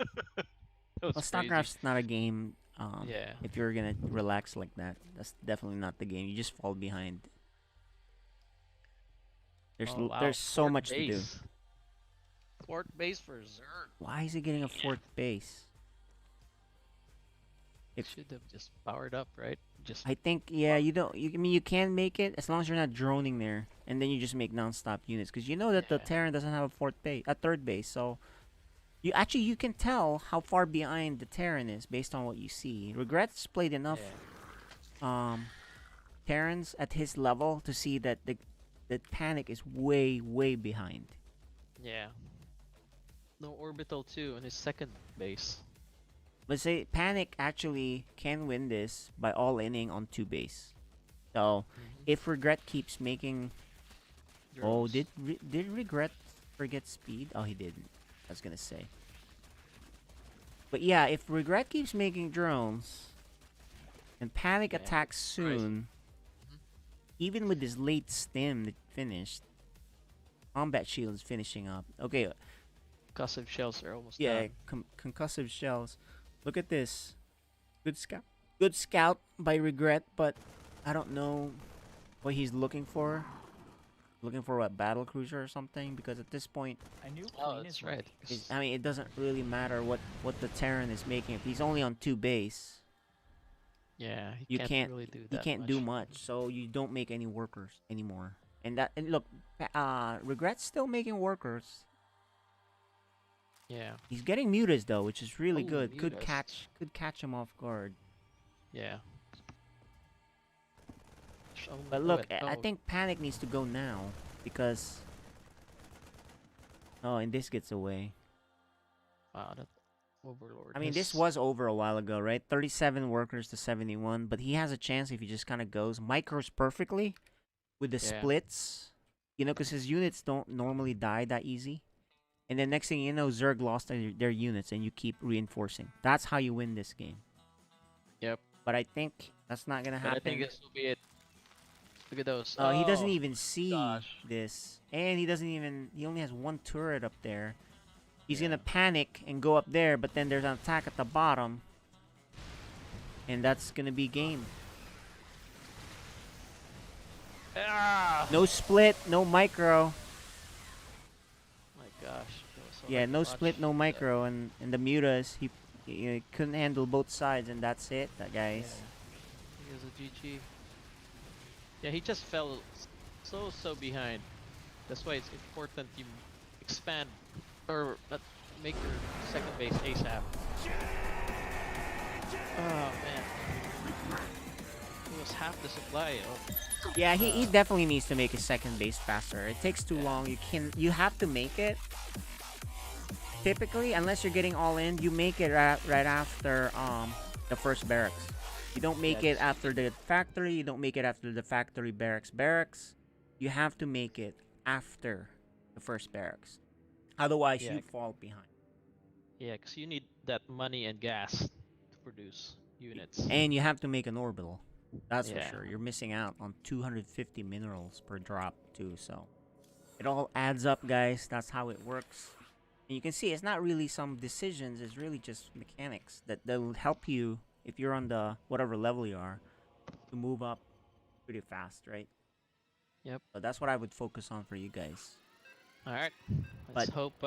A: Well,
N: crazy.
A: StarCraft's not a game.
N: Yeah.
A: If you're gonna relax like that, that's definitely not the game. You just fall behind. There's
N: Oh, wow.
A: there's so
N: Fourth
A: much to do.
N: base. Fourth base for Zerg.
A: Why is he getting a fourth base?
N: Should have just powered up, right? Just
A: I think you don't. I mean, you can make it as long as you're not droning there, and then you just make non-stop units, because you know that the Terran doesn't have a third base. So you can tell how far behind the Terran is based on what you see. Regret's played enough Terrans at his level to see that the Panic is way behind.
N: yeah. No orbital too on his second base.
A: Let's say Panic actually can win this by all inning on 2 base. So if Regret keeps making,
N: Drones.
A: did Regret forget speed? Oh, he didn't. I was gonna say. But yeah, if Regret keeps making drones, and Panic attacks soon, even with this late stim that finished, Combat shield is finishing up. Okay,
N: Concussive shells are almost
A: yeah,
N: done.
A: concussive shells. Look at this. Good scout. Good scout by Regret, but I don't know what he's looking for. Looking for what, battle cruiser or something? Because at this point,
G: A new
N: Oh,
G: queen
N: that's
G: is
N: right.
G: ready.
A: I mean, it doesn't really matter what the Terran is making. If he's only on 2 base,
N: Yeah,
A: you
N: he can't really do
A: he
N: that
A: can't
N: much.
A: do much. So you don't make any workers anymore. And look, Regret's still making workers.
N: Yeah.
A: He's getting mutas though, which is really
N: Oh,
A: good. Could
N: mutas.
A: catch him off guard.
N: Yeah.
A: But look, I think Panic needs to go now because and this gets away.
N: Wow, that Overlord.
A: I mean, this was over a while ago, right? 37 workers to 71, but he has a chance if he just kind of goes micros perfectly with the
N: Yeah.
A: splits, because his units don't normally die that easy. And then next thing you know, Zerg lost their units, and you keep reinforcing. That's how you win this game.
N: Yep.
A: But I think that's not gonna
N: But
A: happen.
N: I think this will be it. Look at those.
A: Oh, he doesn't even see
N: gosh.
A: this, and he only has 1 turret up there. He's gonna panic and go up there, but then there's an attack at the bottom, and that's gonna be game.
N: Ah!
A: No split, no micro.
N: My gosh. that was so
A: Yeah,
N: hard to
A: no
N: watch.
A: split, no micro, and the mutas, he couldn't handle both sides, and that's it, that guys.
N: He was a GG. Yeah, he just fell so behind. That's why it's important you expand or make your second base ASAP. Oh man, it was half the supply. Oh.
A: Yeah, he definitely needs to make his second base faster. It takes too long. You have to make it. Typically, unless you're getting all in, you make it right after the first barracks. You don't make it after the factory. You don't make it after the factory barracks. You have to make it after the first barracks. Otherwise, you fall behind.
N: Yeah, because you need that money and gas to produce units.
A: And you have to make an orbital. That's for
N: Yeah.
A: sure. You're missing out on 250 minerals per drop, too. So it all adds up, guys. That's how it works. And you can see it's not really some decisions. It's really just mechanics that'll help you if you're on the whatever level you are to move up pretty fast, right?
N: Yep.
A: So that's what I would focus on for you guys.
N: All right. Let's hope.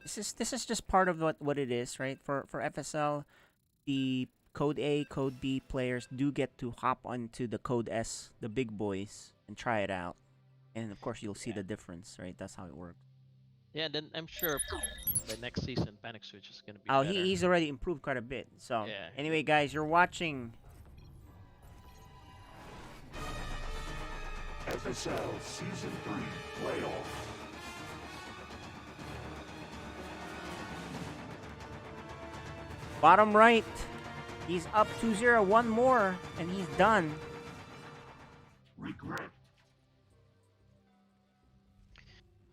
A: This is just part of what it is, right? For FSL, the Code A, Code B players do get to hop onto the Code S, the big boys, and try it out. And of course, you'll see the difference, right? That's how it works.
N: Yeah, then I'm sure by next season, PanicSwitched is gonna be.
A: Oh,
N: better.
A: he's already improved quite a bit. So
N: Yeah.
A: anyway, guys, you're watching
E: FSL Season 3 Playoff.
A: bottom right. He's up 2-0. One more, and he's done.
E: Regret.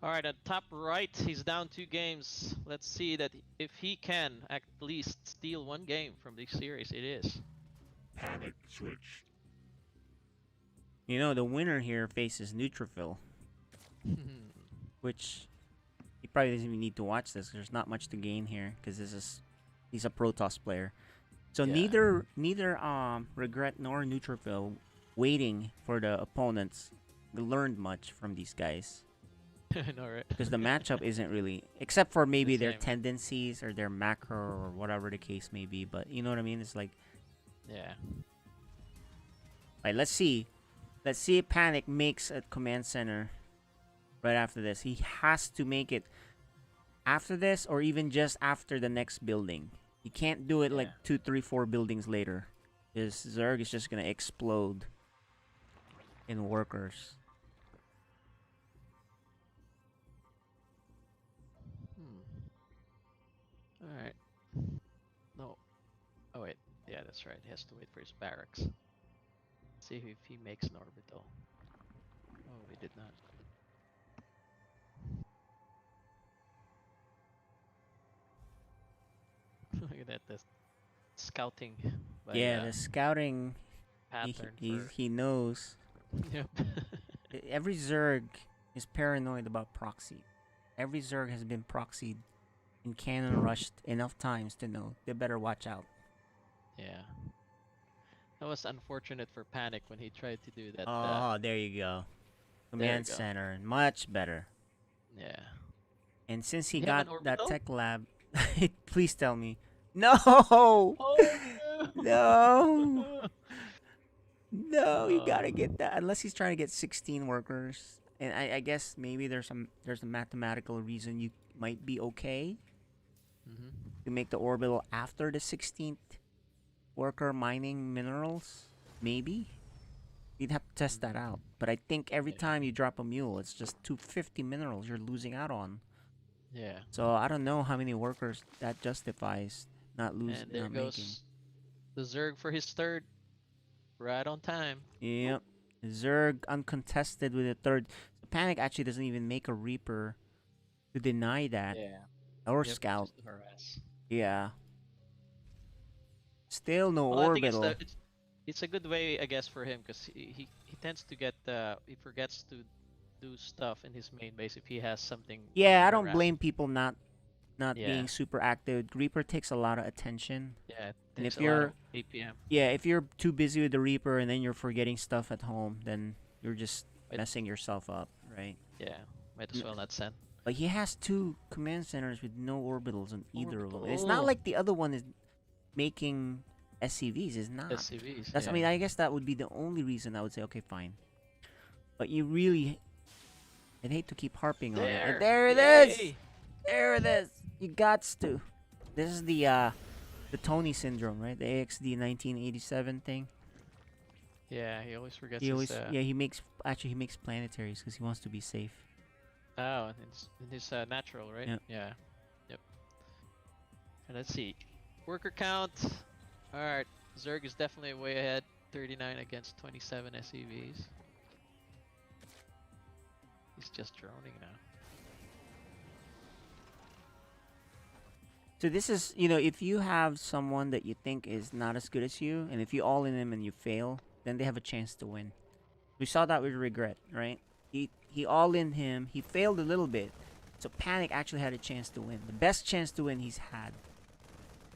N: All right, at top right, he's down 2 games. Let's see that if he can at least steal 1 game from this series. It is.
E: PanicSwitched.
A: The winner here faces Neutrophil, which he probably doesn't even need to watch this. There's not much to gain here because he's a Protoss player. So neither Regret nor Neutrophil waiting for the opponents learned much from these guys.
N: I know, right?
A: Because the matchup isn't really, except for maybe their
N: same.
A: tendencies or their macro or whatever the case may be. But you know what I mean? It's like,
N: Yeah.
A: Right, let's see if Panic makes a command center right after this. He has to make it after this or even just after the next building. He can't do it like 2, 3, 4 buildings later. His Zerg is just gonna explode in workers.
N: All right. No. Oh wait. Yeah, that's right. He has to wait for his barracks. See if he makes an orbital. Oh, he did not. Look at that. The scouting. By,
A: Yeah, the scouting.
N: Pattern.
A: He knows.
N: Yep.
A: Every Zerg is paranoid about proxy. Every Zerg has been proxied and cannon rushed enough times to know they better watch out.
N: Yeah. That was unfortunate for Panic when he tried to do that.
A: Oh, there you go. Command
N: go.
A: center, much better.
N: Yeah.
A: And since he
N: You have
A: got
N: an
A: that
N: orbital?
A: tech lab, please tell me. No!
N: Oh,
A: No! No, you gotta
N: Oh.
A: get that. Unless he's trying to get 16 workers. And I guess maybe there's a mathematical reason you might be okay
N: Mhm.
A: to make the orbital after the 16th worker mining minerals. Maybe. You'd have to test that out. But I think every time you drop a mule, it's just 250 minerals you're losing out on.
N: Yeah.
A: So I don't know how many workers that justifies not losing,
N: And there
A: not
N: goes
A: making.
N: the Zerg for his third. Right on time.
A: Yep. Zerg uncontested with a third. So Panic actually doesn't even make a Reaper to deny that.
N: Yeah.
A: Or
N: Yep,
A: Scout.
N: just to harass.
A: Yeah. Still no
N: Well, I think
A: orbital.
N: it's a good way, I guess, for him because he tends to get he forgets to do stuff in his main base if he has something.
A: Yeah, I don't
N: harass.
A: blame people not
N: Yeah.
A: being super active. Reaper takes a lot of attention.
N: Yeah, it
A: And
N: takes
A: if
N: a lot
A: you're
N: of APM.
A: Yeah, if you're too busy with the Reaper and then you're forgetting stuff at home, then you're just messing yourself up, right?
N: Yeah, might as well not send.
A: But he has 2 command centers with no orbitals on either of them. And it's
N: Oh.
A: not like the other one is making SCVs. It's not.
N: SCVs.
A: That's.
N: Yeah.
A: I mean, I guess that would be the only reason I would say, okay, fine. But you really, I'd hate to keep harping on it. And there it is.
N: Yay!
A: There it is. You gots to. This is the Tony syndrome, right? The AXD 1987 thing.
N: Yeah, he always forgets.
A: He always,
N: his,
A: he makes planetaries because he wants to be safe.
N: Oh, and in his natural, right?
A: Yep.
N: Yeah. Yep. And let's see, worker count. All right, Zerg is definitely way ahead. 39 against 27 SCVs. He's just droning now.
A: So this is, if you have someone that you think is not as good as you, and if you all in him and you fail, then they have a chance to win. We saw that with Regret, right? He all in him. He failed a little bit. So Panic actually had a chance to win. The best chance to win he's had.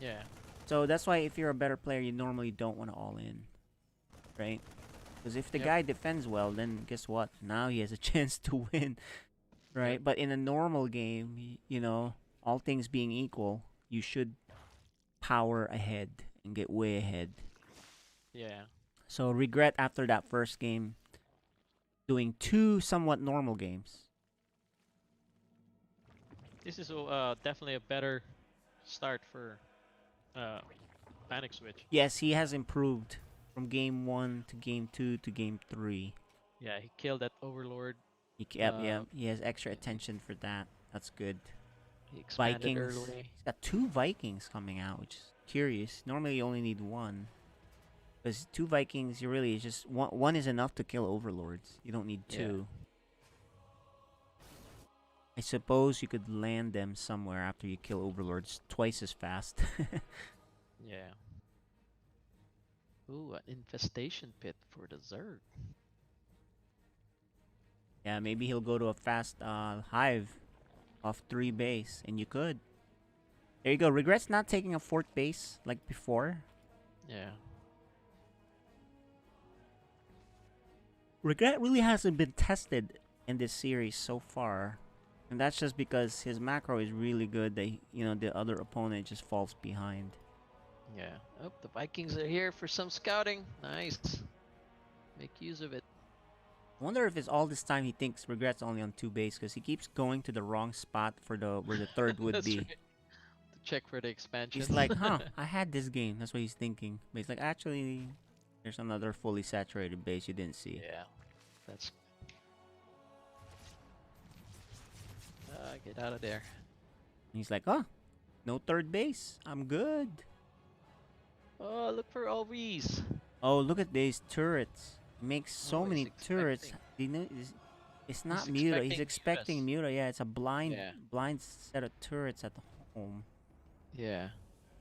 N: Yeah.
A: So that's why if you're a better player, you normally don't want to all in. Right? Because if the
N: Yep.
A: guy defends well, then guess what? Now he has a chance to win. Right? But in a normal game, all things being equal, you should power ahead and get way ahead.
N: Yeah.
A: So Regret after that first game, doing 2 somewhat normal games.
N: This is definitely a better start for PanicSwitched.
A: Yes, he has improved from game 1 to game 2 to game 3.
N: Yeah, he killed that Overlord.
A: Yep. He has extra attention for that. That's good.
N: He expanded
A: Vikings.
N: early.
A: He's got 2 Vikings coming out, which is curious. Normally you only need 1. Because 2 Vikings, you really just one is enough to kill Overlords. You don't need 2. I suppose you could land them somewhere after you kill Overlords twice as fast.
N: Yeah. Ooh, an infestation pit for the Zerg.
A: Yeah, maybe he'll go to a fast hive off 3 base, and you could. There you go. Regrets not taking a 4th base like before.
N: Yeah.
A: Regret really hasn't been tested in this series so far. And that's just because his macro is really good that, the other opponent just falls behind.
N: Yeah. Oh, the Vikings are here for some scouting. Nice. Make use of it.
A: I wonder if it's all this time he thinks Regret's only on 2 base because he keeps going to the wrong spot for where the 3rd would
N: That's
A: be.
N: right. To check for the expansion.
A: He's like, I had this game. That's what he's thinking. But he's like, actually, there's another fully saturated base you didn't see.
N: Yeah. That's... get out of there.
A: And he's like, no 3rd base. I'm good.
N: Oh, look for all these.
A: Oh, look at these turrets. He makes so
N: Oh,
A: many
N: he's
A: turrets. It's not Muta. He's expecting Muta. Yeah, it's a blind set of turrets at home.
N: Yeah.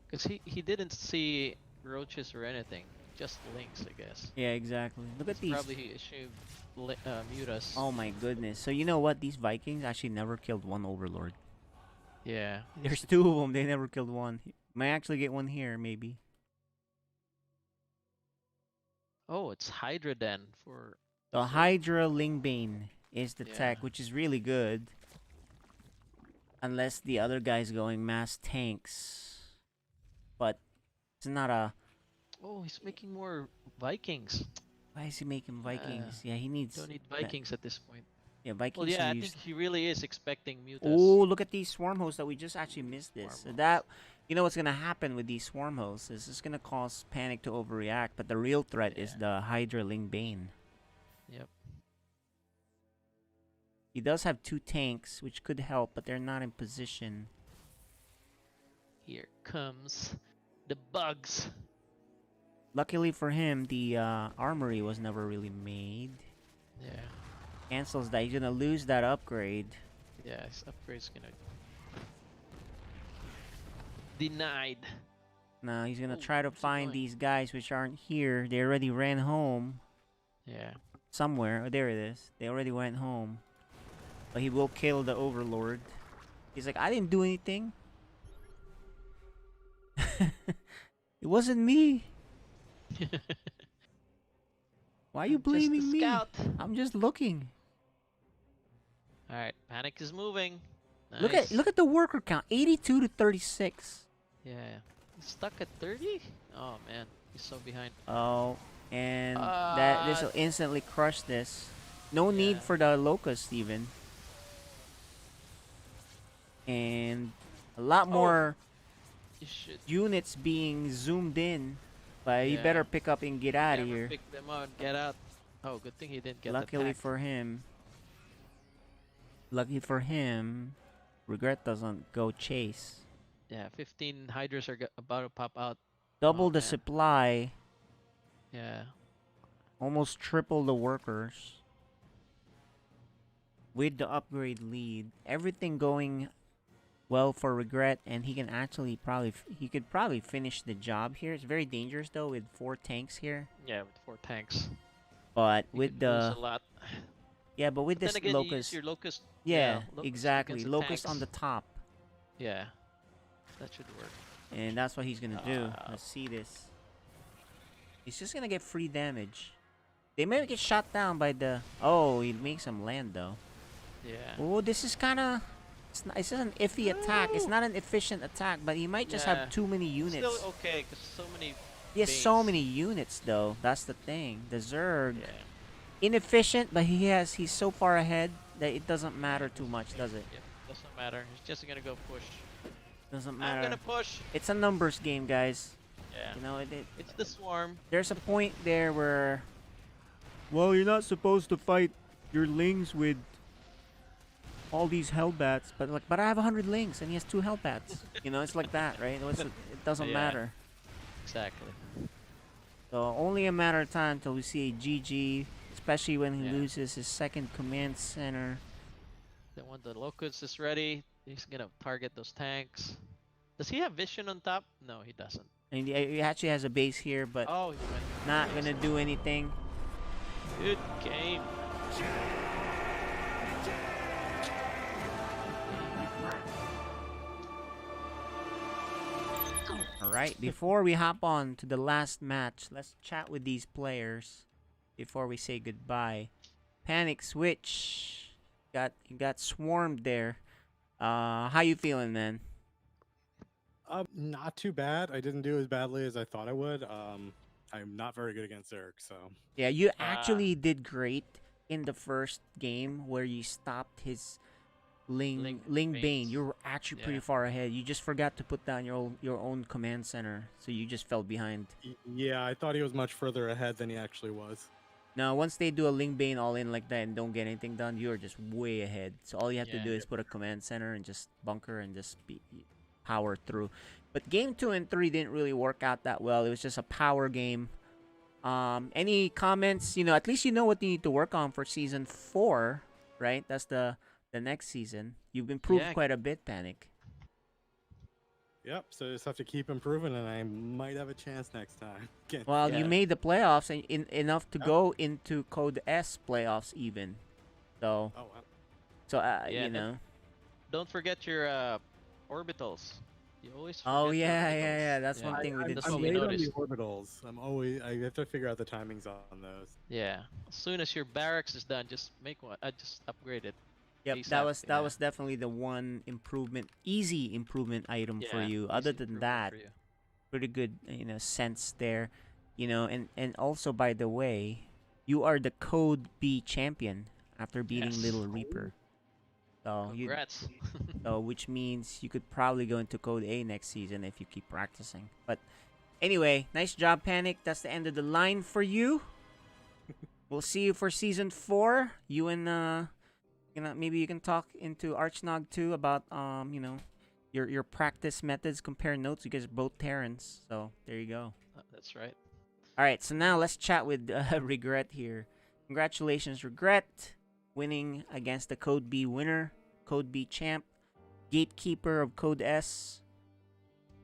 N: Because he didn't see roaches or anything. just links, I guess.
A: Yeah, exactly. Look at these.
N: Probably he assumed Mutas.
A: Oh my goodness. So you know what? These Vikings actually never killed one Overlord.
N: Yeah.
A: There's two of them. They never killed one. Might actually get one here, maybe.
N: Oh, it's Hydra Den for
A: The Hydra Lingbane is the
N: Yeah.
A: tech, which is really good. Unless the other guy's going mass tanks. But it's not a...
N: Oh, he's making more Vikings.
A: Why is he making Vikings? Yeah, he needs...
N: Don't need Vikings at this point.
A: Yeah, Vikings
N: Well, yeah,
A: are
N: I
A: used...
N: think he really is expecting Mutas.
A: Oh, look at these swarm hosts that we just actually missed this. So that, you know what's gonna happen with these swarm hosts is it's gonna cause Panic to overreact, but the real threat is the Hydra Lingbane.
N: Yep.
A: He does have 2 tanks, which could help, but they're not in position.
N: Here comes the bugs.
A: Luckily for him, the armory was never really made.
N: Yeah.
A: Cancels that. He's gonna lose that upgrade.
N: Yeah, his upgrade's gonna denied.
A: Now he's gonna try to find these guys which aren't here. They already ran home.
N: Yeah.
A: Somewhere. Oh, there it is. They already went home. But he will kill the Overlord. He's like, I didn't do anything. It wasn't me. Why are you blaming me?
N: Scout.
A: I'm just looking.
N: All right, Panic is moving.
A: Look
N: Nice.
A: at the worker count. 82 to 36.
N: Yeah. He's stuck at 30? Oh man, he's so behind.
A: Oh, and that this will instantly crush this. No need for the Locust even. And a lot more
N: You should.
A: units being zoomed in. But you
N: Yeah.
A: better pick up and get out of
N: Never
A: here.
N: pick them out. Get out. Oh, good thing he didn't get
A: Luckily
N: attacked.
A: for him. Lucky for him. Regret doesn't go chase.
N: Yeah, 15 Hydras are about to pop out.
A: Double
N: Oh,
A: the
N: man.
A: supply.
N: Yeah.
A: Almost triple the workers. With the upgrade lead. Everything going well for Regret, and he can actually he could probably finish the job here. It's very dangerous though with 4 tanks here.
N: Yeah, with 4 tanks.
A: But
N: You
A: with
N: could lose
A: the
N: a lot.
A: yeah, but with
N: Then
A: this
N: again, you use
A: Locust,
N: your Locust.
A: yeah,
N: Locust
A: exactly.
N: against the
A: Locust on
N: tanks.
A: the top,
N: Yeah, that should work.
A: and that's what he's gonna do. Let's see this. He's just gonna get free damage. They may get shot down by the. Oh, he makes them land though.
N: Yeah.
A: Oh, this is kind of. It's just an iffy attack. It's not an efficient attack, but he might just
N: Yeah.
A: have too many units.
N: Still okay, because so many.
A: He has so
N: banes.
A: many units though. That's the thing. The Zerg,
N: Yeah.
A: inefficient, but he's so far ahead that it doesn't matter too much, does it?
N: Yep, doesn't matter. He's just gonna go push.
A: Doesn't matter.
N: I'm gonna push.
A: It's a numbers game, guys.
N: Yeah.
A: You know,
N: It's the swarm.
A: there's a point there where, well, you're not supposed to fight your lings with all these Hellbats, but I have 100 lings and he has 2 Hellbats. You know, it's like that, right? It doesn't
N: Yeah.
A: matter.
N: Exactly.
A: So only a matter of time till we see a GG, especially when he
N: Yeah.
A: loses his second command center.
N: Then when the Locust is ready, he's gonna target those tanks. Does he have vision on top? No, he doesn't.
A: And he actually has a base here, but
N: Oh, he went.
A: not gonna do anything.
N: Good game.
A: Alright, before we hop on to the last match, let's chat with these players before we say goodbye. PanicSwitched got swarmed there. How you feeling, man?
C: Not too bad. I didn't do as badly as I thought I would. I'm not very good against Eric, so.
A: Yeah, you actually did great in the first game where you stopped his Ling Bane.
N: Banes.
A: You were actually pretty
N: Yeah.
A: far ahead. You just forgot to put down your own command center, so you just fell behind.
C: Yeah, I thought he was much further ahead than he actually was.
A: Now, once they do a Ling Bane all in like that and don't get anything done, you're just way ahead. So all you have to
N: Yeah.
A: do is put a command center and just bunker and just power through. But game 2 and 3 didn't really work out that well. It was just a power game. Any comments? You know, at least you know what you need to work on for season 4, right? That's the next season. You've improved
N: Yeah.
A: quite a bit, Panic.
C: Yep. So just have to keep improving, and I might have a chance next time.
A: Well, you
N: Yeah.
A: made the playoffs and enough to go into Code S playoffs even. So,
C: Oh wow.
A: so
N: Yeah,
A: you
N: and
A: know.
N: don't forget your orbitals. You always forget
A: Oh
N: your
A: yeah,
N: orbitals.
A: yeah, yeah. That's one
N: Yeah,
A: thing we did
N: that's
C: I'm
N: what
A: see.
N: we
C: late on the
N: noticed.
C: orbitals. I have to figure out the timings on those.
N: Yeah, as soon as your barracks is done, just make one. Just upgrade it.
A: Yep,
N: ASAP.
A: that
N: Yeah.
A: was definitely the one improvement, easy improvement item for
N: Yeah,
A: you.
N: easy
A: Other than
N: improvement
A: that,
N: for you.
A: pretty good, sense there, and also by the way, you are the Code B champion after beating
N: Yes.
A: Little Reaper. So
N: Congrats.
A: which means you could probably go into Code A next season if you keep practicing. But anyway, nice job, Panic. That's the end of the line for you. We'll see you for season 4. You and maybe you can talk into Archnog too about your practice methods, compare notes. You guys are both Terrans, so there you go.
N: That's right.
A: All right, so now let's chat with Regret here. Congratulations, Regret, winning against the Code B winner, Code B champ, gatekeeper of Code S.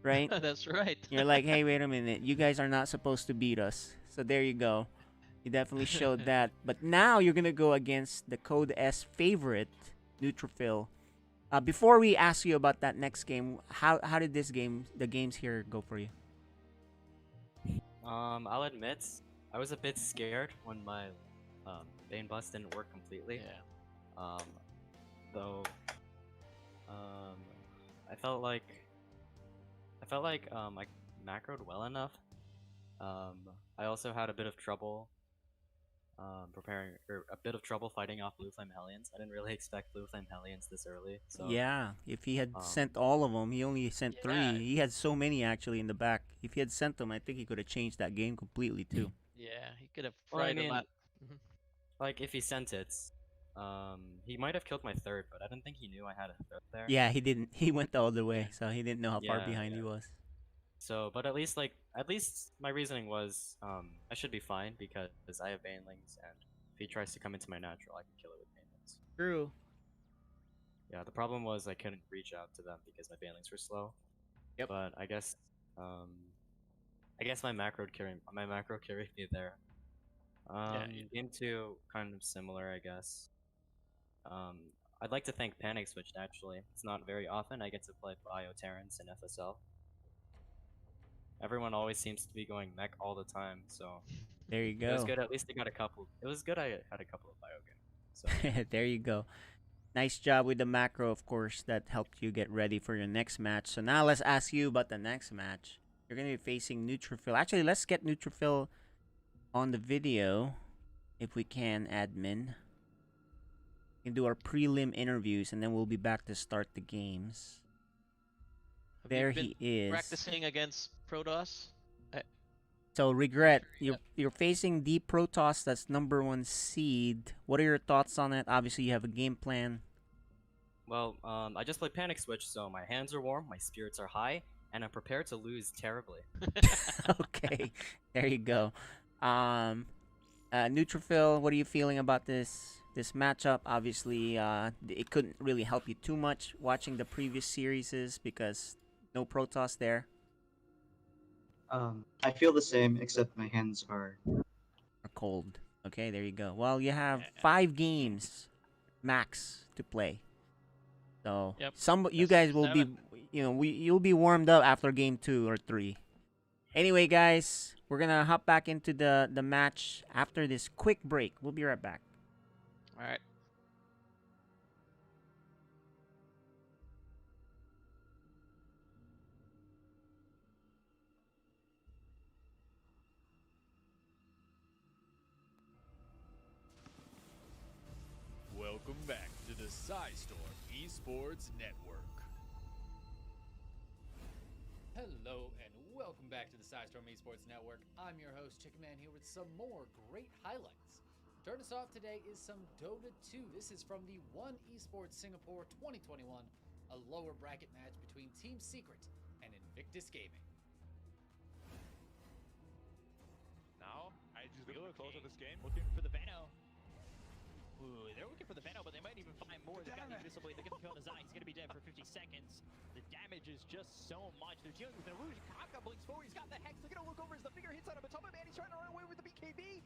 A: Right?
N: That's right.
A: You're like, hey, wait a minute, you guys are not supposed to beat us. So there you go. You definitely showed that. But now you're gonna go against the Code S favorite, Neutrophil. Before we ask you about that next game, how did the games here go for you?
M: I'll admit, I was a bit scared when my Bane Bust didn't work completely.
N: Yeah.
M: Though, I felt like I macroed well enough. I also had a bit of trouble fighting off Blue Flame Hellions. I didn't really expect Blue Flame Hellions this early. So
A: Yeah, if he had sent all of them, he only sent 3. He had so many actually in the back. If he had sent them, I think he could have changed that game completely too.
N: Yeah, he could have
M: well, I
N: fried
M: mean,
N: a lot.
M: like if he sent it, he might have killed my third, but I didn't think he knew I had a third there.
A: Yeah, he didn't. He went the other way, so he didn't know how far
M: Yeah,
A: behind he was.
M: So, but at least my reasoning was, I should be fine because I have Banelings, and if he tries to come into my natural, I can kill it with Banelings.
A: True.
M: Yeah, the problem was I couldn't reach out to them because my Banelings were slow.
A: Yep.
M: But I guess my macro carried me there. Game 2 kind of similar, I guess. I'd like to thank PanicSwitched actually. It's not very often I get to play Bio Terrans in FSL. Everyone always seems to be going mech all the time, so
A: there you go.
M: It was good. At least I got a couple. It was good. I had a couple of bio games. So
A: there you go. Nice job with the macro, of course. That helped you get ready for your next match. So now let's ask you about the next match. You're gonna be facing Neutrophil. Actually, let's get Neutrophil on the video, if we can, admin. We can do our prelim interviews, and then we'll be back to start the games.
N: Have
A: there
N: you been
A: he is.
N: Practicing against Protoss.
A: So Regret, you're facing the Protoss that's #1 seed. What are your thoughts on it? Obviously, you have a game plan.
M: Well, I just played PanicSwitched, so my hands are warm, my spirits are high, and I'm prepared to lose terribly.
A: Okay, there you go. Neutrophil, what are you feeling about this matchup? Obviously, it couldn't really help you too much watching the previous series because no Protoss there.
O: I feel the same, except my hands are
A: cold. Okay, there you go. Well, you have 5 games max to play. So you guys will be, you'll be warmed up after game 2 or 3. Anyway, guys, we're gonna hop back into the match after this quick break. We'll be right back.
N: All right.
P: Welcome back to the SciStorm Esports Network.
F: Hello and welcome back to the SciStorm Esports Network. I'm your host, Chickaman, here with some more great highlights. Starting us off today is some Dota 2. This is from the One Esports Singapore 2021, a lower bracket match between Team Secret and Invictus Gaming.
H: Now, I just feel close to this game, looking for the Vano.
G: Ooh, they're looking for the Venom, but they might even find more. They've got the Invisible Blade. They're going to kill the Zai. He's going to be dead for 50 seconds. The damage is just so much. They're dealing with an illusion. Kaka blinks forward. He's got the Hex. They're going to look over as the finger hits on him. Matoma Man, he's trying to run away with the BKB.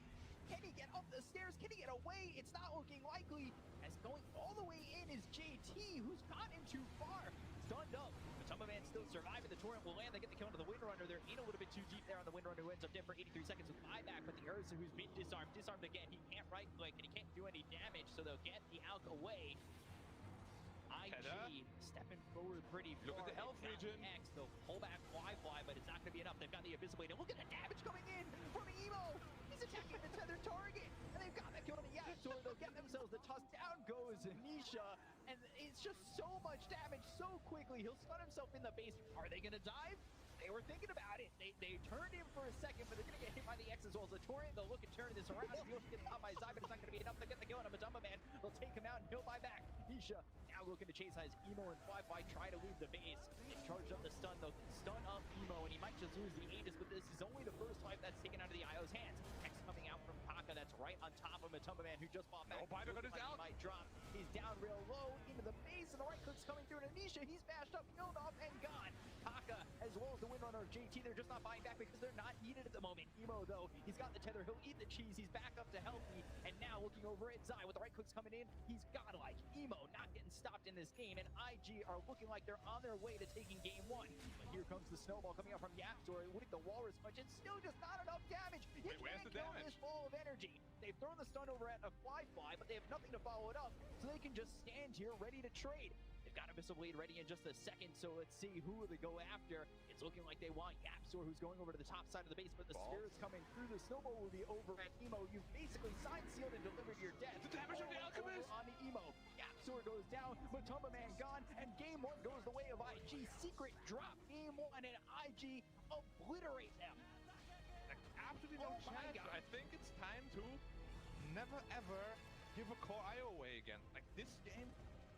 G: Can he get up the stairs? Can he get away? It's not looking likely. As going all the way in is JT, who's gotten too far. Stunned up. Matoma Man still surviving. The Torrent will land. They get the kill into the Windrunner. They're in a little bit too deep there on the Windrunner, who ends up dead for 83 seconds with buyback. But the Ursa, who's been disarmed again. He can't right click and he can't do any damage, so they'll get the Alk away. IG stepping forward pretty far.
H: Look at the health region.
G: X, they'll pull back fly, but it's not going to be enough. They've got the Abyssal Blade, and look at the damage coming in from Emo. He's attacking the tethered target, and they've got that kill on the Yapzor. They'll get themselves the toss. Down goes Nisha, and it's just so much damage so quickly. He'll stun himself in the base. Are they going to dive? They were thinking about it. They turned him for a second, but they're going to get hit by the X as well as the Torrent. They'll look and turn this around. He'll get caught by Zai, but it's not going to be enough to get the kill on a Matoma Man. They'll take him out and he'll buy back. Nisha now looking to chase as Emo and Fly try to leave the base. They charged up the stun. They'll stun up Emo, and he might just lose the Aegis, but this is only the first life that's taken out of the IO's hands. X coming out from Kaka, that's right on top of Matoma Man, who just fought back.
H: Buyback on his out.
G: Might drop. He's down real low into the base, and the right click's coming through. And Anisha, he's bashed up, killed off, and gone. Kaka, as well as the Windrunner, JT, they're just not buying back because they're not needed at the moment. Emo, though, he's got the tether. He'll eat the cheese. He's back up to healthy. And now looking over at Zai with the right clicks coming in, he's godlike. Emo not getting stopped in this game, and IG are looking like they're on their way to taking game one. But here comes the snowball coming out from Yapzor. With the Walrus punch, it's still just not enough damage. You can't kill this ball of energy. They've thrown the stun over at a Fly, but they have nothing to follow it up, so they can just stand here ready to trade. They've got Abyssal Blade ready in just a second, so let's see who they go after. It's looking like they want Yapzor, who's going over to the top side of the base, but the Spirit's coming through. The snowball will be over at Emo. You've basically signed, sealed, and delivered your death. The damage of the Alchemist! On the Emo. Yapzor goes down, Matoma Man gone, and game one goes the way of IG. Secret drop game one, and IG obliterate them.
H: Absolutely no chance. I think it's time to never ever give a core IO away again. Like, this game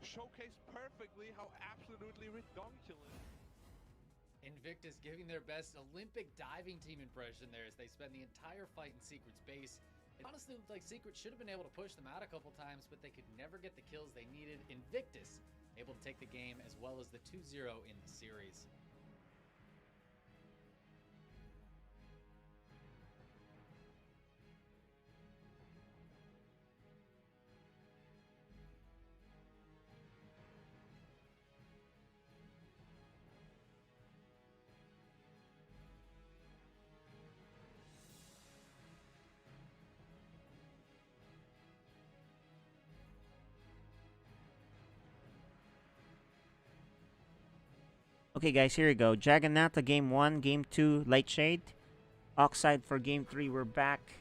H: showcased perfectly how absolutely redonkulous.
F: Invictus giving their best Olympic diving team impression there as they spend the entire fight in Secret's base. It honestly looked like Secret should have been able to push them out a couple times, but they could never get the kills they needed. Invictus able to take the game as well as the 2-0 in the series.
A: Okay, guys, here we go. Jagannatha game 1, game 2, Lightshade. Oxide for game 3, we're back.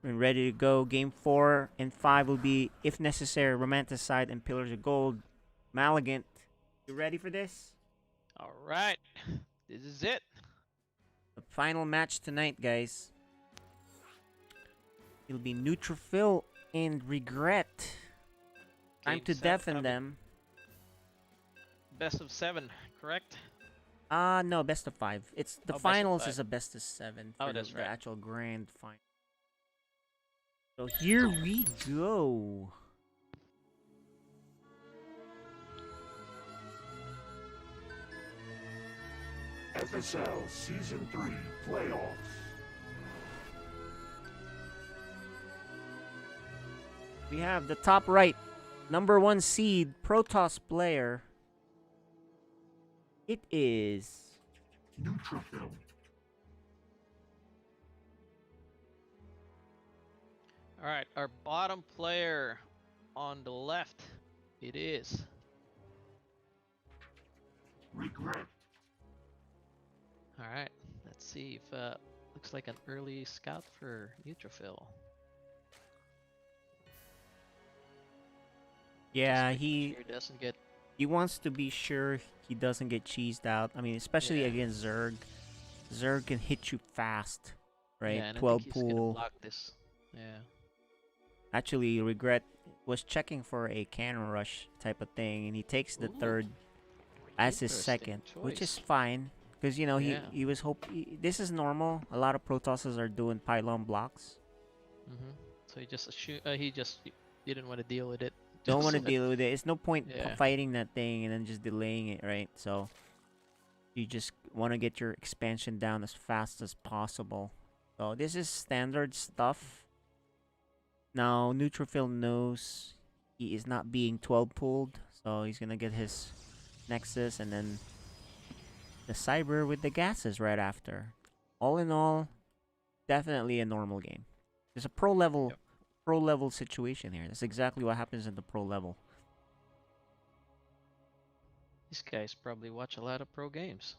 A: We're ready to go. Game 4 and 5 will be, if necessary, Romanticide and Pillars of Gold. Maligant, you ready for this?
N: All right, this is it.
A: The final match tonight, guys. It'll be Neutrophil and Regret. Time to deafen them.
N: Best of 7, correct?
A: No, best of 5. It's the finals is a best of 7 for the actual grand final. So here we go.
E: FSL Season 3 Playoffs.
A: We have the top right, number 1 seed, Protoss player. It is
E: Neutrophil.
N: All right, our bottom player on the left, it is
E: Regret.
N: All right, let's see if looks like an early scout for Neutrophil.
A: Yeah, he
N: doesn't get.
A: He wants to be sure he doesn't get cheesed out. I mean, especially against Zerg. Zerg can hit you fast, right?
N: Yeah, and
A: 12
N: I think he's gonna
A: pool.
N: block this. Yeah.
A: Actually, Regret was checking for a cannon rush type of thing, and he takes the third as his second, which is fine. Because, you know, he was this is normal. A lot of Protosses are doing pylon blocks.
N: So So he just didn't want to deal with it.
A: Don't
N: Just
A: want to
N: let-
A: deal with it. It's no point
N: Yeah.
A: fighting that thing and then just delaying it, right? So you just want to get your expansion down as fast as possible. So this is standard stuff. Now Neutrophil knows he is not being 12 pulled, so he's gonna get his Nexus and then the Cyber with the gases right after. All in all, definitely a normal game. There's a pro level situation here. That's exactly what happens in the pro level.
N: These guys probably watch a lot of pro games.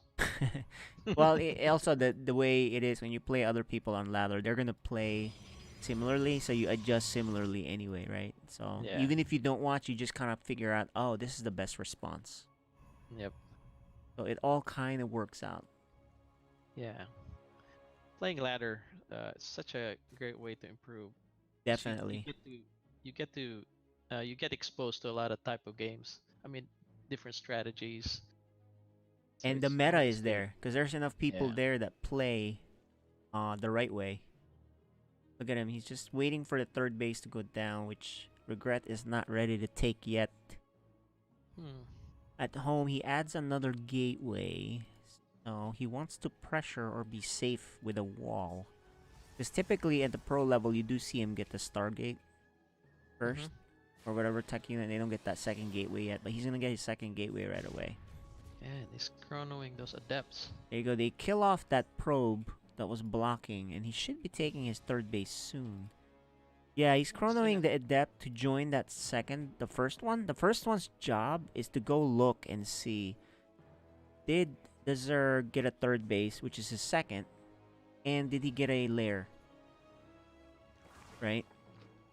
A: Well, also the way it is when you play other people on ladder, they're gonna play similarly, so you adjust similarly anyway, right? So
N: Yeah.
A: even if you don't watch, you just kind of figure out, oh, this is the best response.
N: Yep.
A: So it all kind of works out.
N: Yeah. Playing ladder, is such a great way to improve. 'Cause
A: Definitely.
N: You get exposed to a lot of type of games. I mean, different strategies. So
A: And the
N: it's
A: meta
N: always
A: is
N: good.
A: there because there's enough people
N: Yeah.
A: there that play the right way. Look at him. He's just waiting for the third base to go down, which Regret is not ready to take yet. At home, he adds another gateway. So he wants to pressure or be safe with a wall. Because typically at the pro level, you do see him get the Stargate first. Or whatever tech unit. They don't get that second gateway yet. But he's going to get his second gateway right away.
N: Yeah, he's chronoing those adepts.
A: There you go. They kill off that probe that was blocking. And he should be taking his third base soon. Yeah, he's chronoing the adept to join that the first one. The first one's job is to go look and see, did Zerg get a third base, which is his second, and did he get a lair? Right?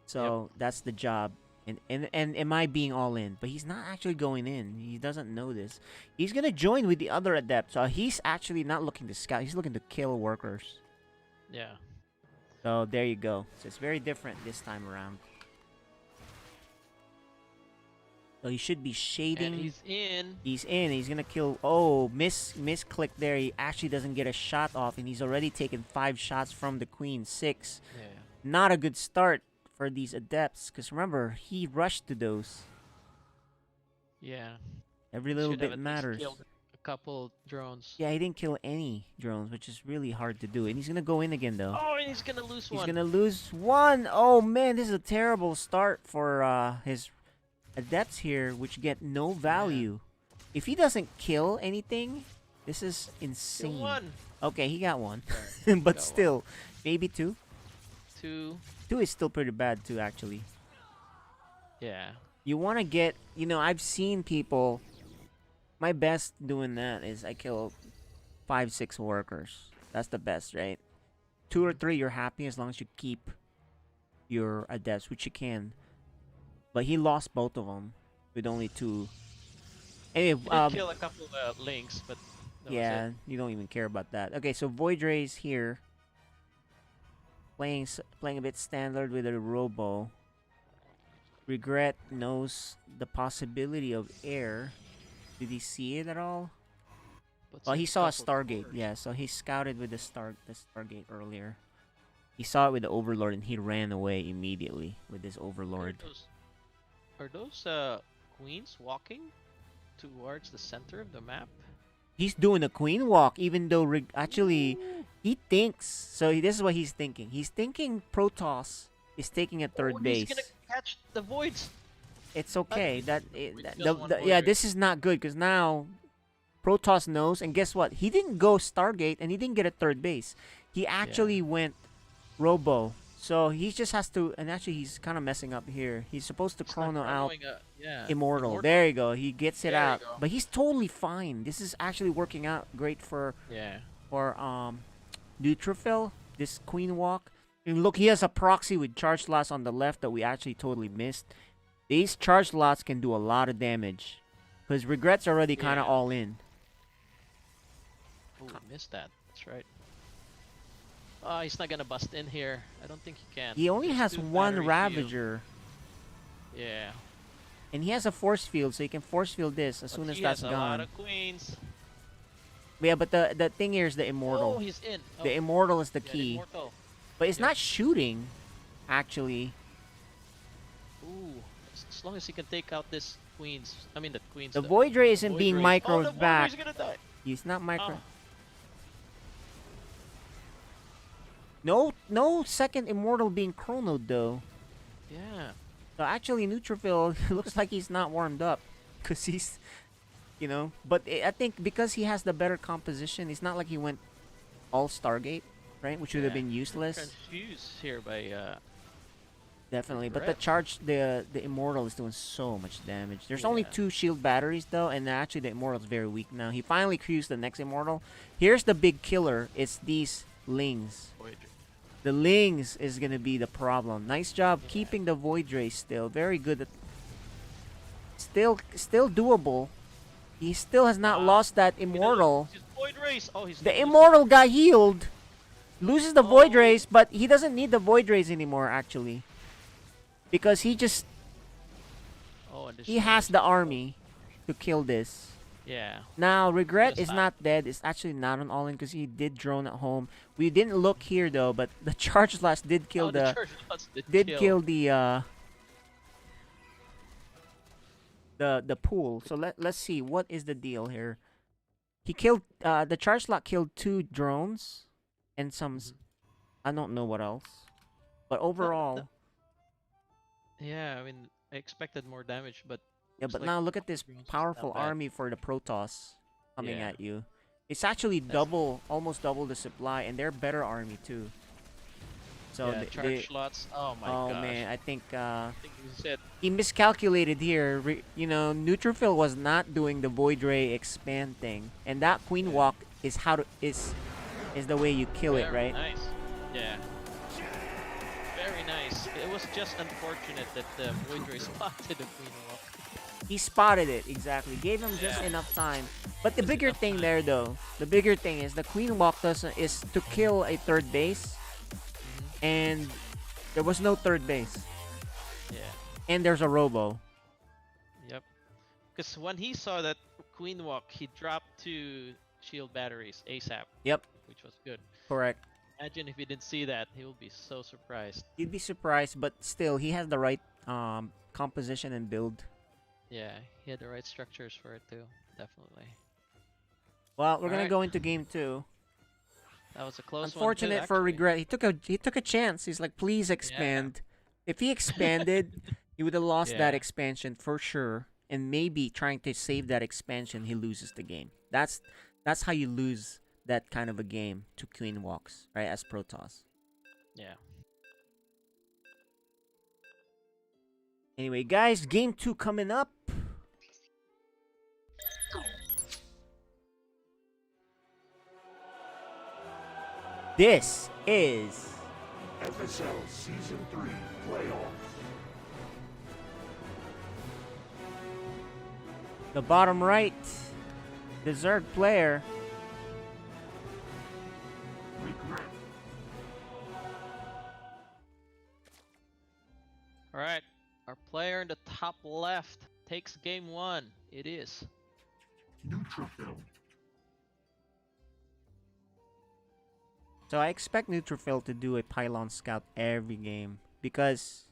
A: So that's the job. And am I being all in? But he's not actually going in. He doesn't know this. He's gonna join with the other adept. So he's actually not looking to scout. He's looking to kill workers.
N: Yeah.
A: So there you go. So it's very different this time around. So he should be shading.
N: And he's in.
A: He's in. He's gonna kill. Oh, misclick there. He actually doesn't get a shot off, and he's already taken 5 shots from the queen. 6.
N: Yeah.
A: Not a good start for these adepts, because remember, he rushed to those.
N: Yeah.
A: Every little
N: Should have
A: bit
N: at least
A: matters.
N: killed a couple drones.
A: Yeah, he didn't kill any drones, which is really hard to do. And he's gonna go in again though.
N: Oh, and he's gonna lose
A: He's
N: one.
A: gonna lose one. Oh man, this is a terrible start for his adepts here, which get no value. If he doesn't kill anything, this is insane.
N: one.
A: Okay, he got one,
N: Okay,
A: but
N: got
A: still, maybe 2.
N: 2.
A: 2 is still pretty bad too, actually.
N: Yeah.
A: You want to get, I've seen people. My best doing that is I kill 5, 6 workers. That's the best, right? 2 or 3, you're happy as long as you keep your adepts, which you can. But he lost both of them with only 2. Anyway,
N: He did kill a couple of links, but that was
A: yeah,
N: it.
A: you don't even care about that. Okay, so Void Ray's here, playing a bit standard with a Robo. Regret knows the possibility of air. Did he see it at all? Well, he saw a Stargate. Yeah, so he scouted with the Stargate earlier. He saw it with the Overlord, and he ran away immediately with this Overlord.
N: Are those queens walking towards the center of the map?
A: He's doing a queen walk, even though actually he thinks. So this is what he's thinking. He's thinking Protoss is taking a third base.
N: He's gonna catch the voids.
A: It's okay.
N: Yeah,
A: This is not good because now Protoss knows, and guess what? He didn't go Stargate, and he didn't get a third base. He actually went Robo. So he just has to, and actually he's kind of messing up here. He's supposed to chrono out Immortal. There you go. He gets it out, but he's totally fine. This is actually working out great for Neutrophil. This queen walk. And look, he has a proxy with charge lots on the left that we actually totally missed. These charge lots can do a lot of damage because Regret's already kind of all in.
N: Oh, missed that. That's right. Oh, he's not gonna bust in here. I don't think he can.
A: He only
N: There's
A: has
N: 2
A: one
N: battery
A: Ravager.
N: Yeah.
A: And he has a force field, so he can force field this as soon as that's
N: He has
A: gone.
N: a lot of queens.
A: Yeah, but the thing here is the Immortal.
N: Oh, he's in.
A: The
N: Oh.
A: Immortal is the
N: Yeah,
A: key.
N: Immortal.
A: But it's not shooting. actually.
N: Ooh, as long as he can take out this queens. I mean the queens.
A: The Void Ray isn't
N: Void
A: being
N: Rays. Oh,
A: microed
N: the Void
A: back.
N: Ray's gonna die.
A: He's not micro.
N: Oh.
A: No second Immortal being chronoed though.
N: Yeah.
A: So actually, Neutrophil looks like he's not warmed up, cause he's, you know. But I think because he has the better composition, it's not like he went all Stargate, right? Which would have been useless.
N: Confused here by
A: Definitely, but the
N: Regret.
A: charge, the Immortal is doing so much damage. There's only 2 shield batteries though, and actually the Immortal's very weak now. He finally crews the next Immortal. Here's the big killer. It's these Lings. The Lings is gonna be the problem. Nice job keeping the Void Ray still. Very good. Still doable. He still has not lost that Immortal.
N: His Void Rays. Oh, he's
A: The Immortal got healed. Loses the Void Rays, but he doesn't need the Void Rays anymore actually. Because he just he has the army to kill this.
N: Yeah.
A: Now, Regret is not dead. It's actually not an all-in because he did drone at home. We didn't look here though, but the Charge Blast did kill
N: the
A: the
N: Charge Blast
A: did
N: kill.
A: kill the pool. So let's see what is the deal here. He killed the Charge Slot killed 2 drones and some I don't know what else. But overall,
N: Yeah, I mean, I expected more damage, but
A: yeah,
N: looks
A: but
N: like
A: now look at this
N: Drones is
A: powerful
N: not bad.
A: army for the Protoss coming
N: Yeah.
A: at you. It's actually almost double the supply, and they're better army too. So
N: yeah, charge slots. Oh my gosh.
A: man, I think
N: This is it.
A: he miscalculated here. You know, Neutrophil was not doing the Void Ray expand thing, and that Queen Walk is is the way you kill it,
N: Very
A: right?
N: Nice. Yeah. Very nice. It was just unfortunate that the Void Ray spotted the Queen Walk.
A: He spotted it, exactly. Gave him just enough time. But the bigger thing there, though, the bigger thing is the Queen Walk is to kill a third base. And there was no third base.
N: Yeah.
A: And there's a Robo.
N: Yep. Because when he saw that Queen Walk, he dropped 2 shield batteries ASAP.
A: Yep.
N: Which was good.
A: Correct.
N: Imagine if he didn't see that, he will be so surprised.
A: You'd be surprised, but still, he has the right composition and build.
N: Yeah, he had the right structures for it too. Definitely.
A: Well, we're gonna
N: Alright.
A: go into game 2.
N: That was a close one. too,
A: Unfortunate for
N: actually.
A: Regret. He took a chance. He's like, please expand. If he expanded, he would have lost that
N: Yeah.
A: expansion for sure. And maybe trying to save that expansion, he loses the game. That's how you lose that kind of a game to Queen Walks, right? As Protoss.
N: Yeah.
A: Anyway, guys, game 2 coming up. This is
E: FSL Season 3 Playoff.
A: the bottom right, the Zerg player.
N: All right. Our player in the top left takes game 1. It is
E: Neutrophil.
A: So I expect Neutrophil to do a Pylon Scout every game because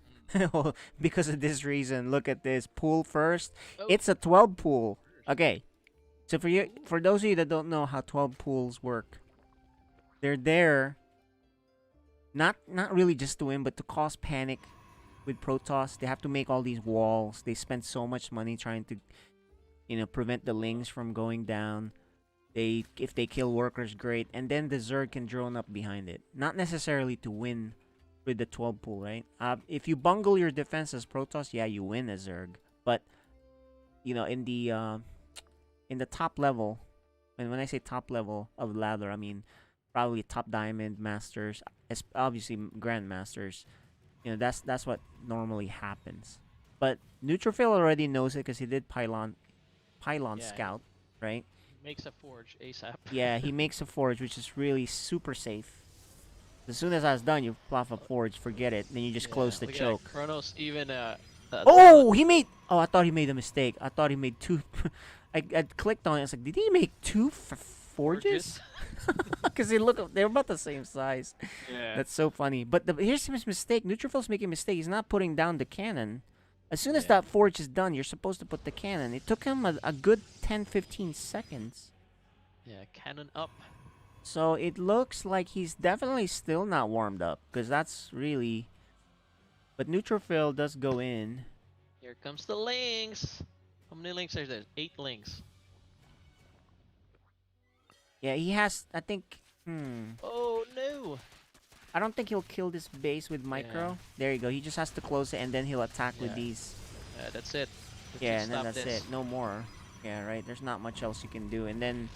A: because of this reason. Look at this pool first. It's a 12 pool. Okay. So for those of you that don't know how 12 pools work, they're there not really just to win, but to cause panic with Protoss. They have to make all these walls. They spend so much money trying to, prevent the Lings from going down. If they kill workers, great. And then the Zerg can drone up behind it. Not necessarily to win with the 12 pool, right? If you bungle your defense as Protoss, yeah, you win as Zerg. But, in the top level, and when I say top level of ladder, I mean probably top Diamond Masters, obviously Grandmasters. That's what normally happens. But Neutrophil already knows it because he did Pylon Scout, right?
N: He makes a forge ASAP.
A: Yeah, he makes a forge, which is really super safe. As soon as that's done, you plop a forge, forget it. Then you just close the
N: Look at
A: choke.
N: that. Kronos even
A: Oh, he made... Oh, I thought he made a mistake. I thought he made 2... I clicked on it. I was like, did he make 2 forges? Because they're about the same size.
N: Yeah.
A: That's so funny. But here's his mistake. Neutrophil's making a mistake. He's not putting down the cannon. As soon as that forge is done, you're supposed to put the cannon. It took him a good 10-15 seconds.
N: Yeah, cannon up.
A: So it looks like he's definitely still not warmed up. Because that's really... But Neutrophil does go in.
N: Here comes the links. How many links are there? 8 links.
A: Yeah, he has... I think...
N: Oh, no.
A: I don't think he'll kill this base with micro.
N: Yeah.
A: There you go. He just has to close it and then he'll attack with these.
N: That's it.
A: Yeah, and then that's it. No more. Yeah, right? There's not much else you can do. And then...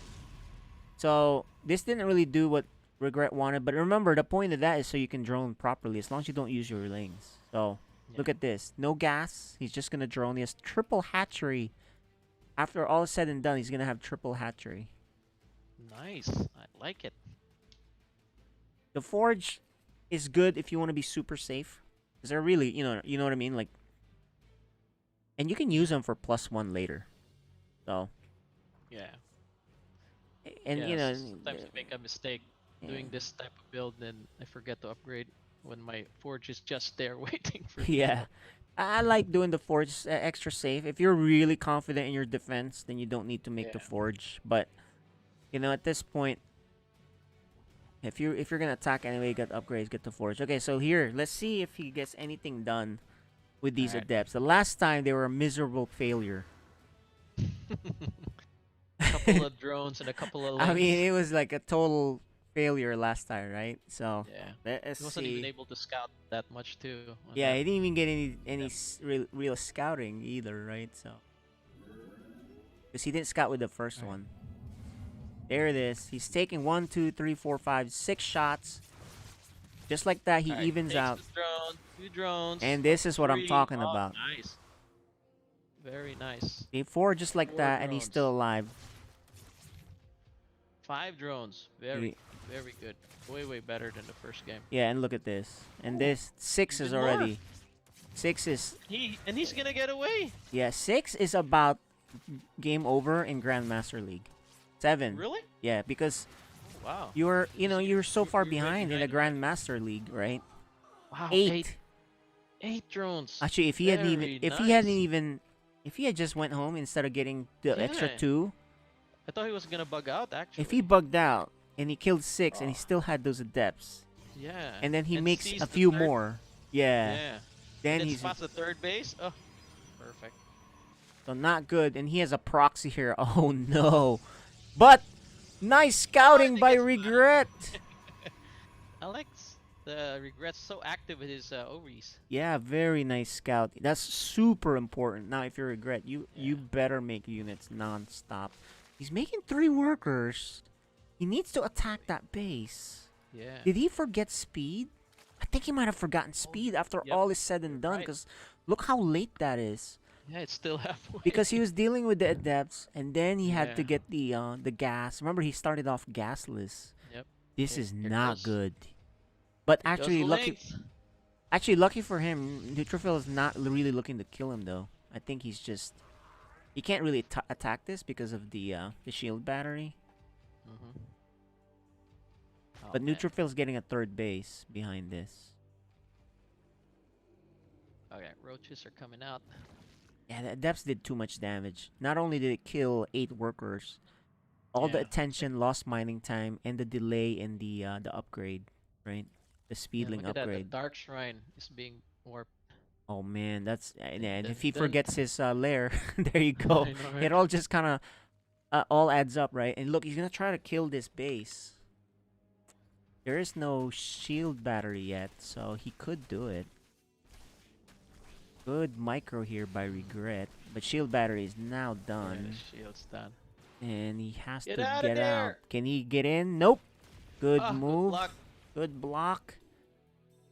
A: So, this didn't really do what Regret wanted. But remember, the point of that is so you can drone properly. As long as you don't use your lings. So, look at this. No gas. He's just going to drone. He has triple hatchery. After all is said and done, he's going to have triple hatchery.
N: Nice. I like it.
A: The forge is good if you want to be super safe. Because they're really, you know what I mean? Like, and you can use them for +1 later. So.
N: Yeah.
A: And,
N: sometimes you make a mistake doing this type of build, then I forget to upgrade when my forge is just there waiting for me.
A: Yeah. I like doing the forge extra safe. If you're really confident in your defense, then you don't need to make the forge. But, at this point, if you're gonna attack anyway, you got upgrades, get the forge. Okay, so here, let's see if he gets anything done with these adepts. The last time they were a miserable failure.
N: A couple of drones and a couple of links.
A: I mean, it was like a total failure last time, right? So let's
N: He wasn't
A: see.
N: even able to scout that much too.
A: Yeah, he didn't even get any real scouting either, right? So because he didn't scout with the first one. There it is. He's taking 1, 2, 3, 4, 5, 6 shots. Just like that, he evens out.
N: Drone, 2 drones.
A: And this is what I'm
N: 3.
A: talking
N: Oh,
A: about.
N: Nice. Very nice.
A: Day4 just like
N: 4
A: that, and he's
N: drones.
A: still alive.
N: 5 drones. Very good. Way better than the first game.
A: Yeah, and look at this. And this 6 is
N: Even more.
A: already. 6 is.
N: He's gonna get away.
A: Yeah, 6 is about game over in Grandmaster League. 7.
N: Really?
A: Yeah, because
N: Wow.
A: you're so far behind in the Grandmaster League, right?
N: Wow.
A: 8.
N: 8 drones.
A: Actually, if he had just went home instead of getting the extra 2,
N: I thought he was gonna bug out actually.
A: if he bugged out and he killed 6 and he still had those adepts,
N: Yeah.
A: and then he makes
N: sees
A: a
N: the
A: few
N: third-
A: more, yeah,
N: Yeah.
A: then
N: And
A: he's
N: spots the third base. Oh, perfect.
A: so not good, and he has a proxy here. Oh no, but nice scouting by Regret.
N: Alex, the Regret's so active with his ovaries.
A: Yeah, very nice scout. That's super important. Now, if you Regret, you better make units non-stop. He's making 3 workers. He needs to attack that base.
N: Yeah.
A: Did he forget speed? I think he might have forgotten speed after all is said and done. Because look how late that is.
N: Yeah, it's still halfway.
A: Because he was dealing with the adepts, and then he had to get the gas. Remember, he started off gasless.
N: Yep.
A: This is not
N: goes-
A: good. But
N: Here goes
A: actually,
N: the
A: lucky.
N: links.
A: Actually, lucky for him, Neutrophil is not really looking to kill him though. I think he's just. He can't really attack this because of the shield battery.
N: Mhm.
A: But
N: man.
A: Neutrophil's getting a 3rd base behind this.
N: Okay, roaches are coming out.
A: Yeah, the adepts did too much damage. Not only did it kill 8 workers, all the
N: Yeah.
A: attention, lost mining time, and the delay in the upgrade, right? The
N: Yeah,
A: speedling
N: look at that, the
A: upgrade.
N: Dark Shrine is being warped.
A: Oh man, that's and
N: dun,
A: if he
N: dun.
A: forgets his lair, there you go.
N: I know, right?
A: It all just kind of all adds up, right? And look, he's gonna try to kill this base. There is no shield battery yet, so he could do it. Good micro here by Regret, but shield battery is now
N: Yeah,
A: done,
N: the shield's done.
A: and he has
N: Get
A: to
N: outta
A: get out.
N: there!
A: Can he get in? Nope. Good
N: Ah, good
A: move.
N: block.
A: Good block.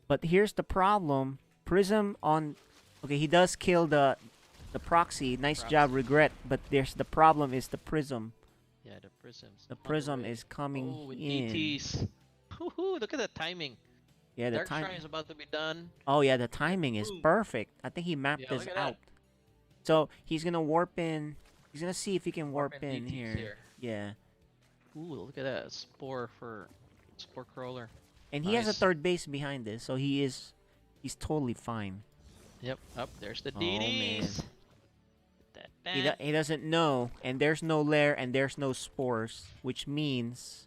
A: But here's the problem. Prism on. Okay, he does kill the proxy. Nice job, Regret. But the problem is the prism.
N: Yeah, the prisms.
A: The prism is coming
N: Oh, with
A: in.
N: DTs. Woohoo, look at the timing.
A: Yeah, the
N: Dark
A: time.
N: Shrine is about to be done.
A: Oh yeah, the timing is
N: Boom.
A: perfect. I think he mapped
N: Yeah,
A: this
N: look at that.
A: out. So he's gonna warp in. He's gonna see if he can warp,
N: in
A: in
N: DTs
A: here.
N: here.
A: Yeah.
N: Ooh, look at that spore for spore crawler.
A: And he has a
N: Nice.
A: third base behind this, so he's totally fine.
N: Yep, up there's the
A: Oh, man.
N: DDs.
A: He doesn't know, and there's no lair, and there's no spores, which means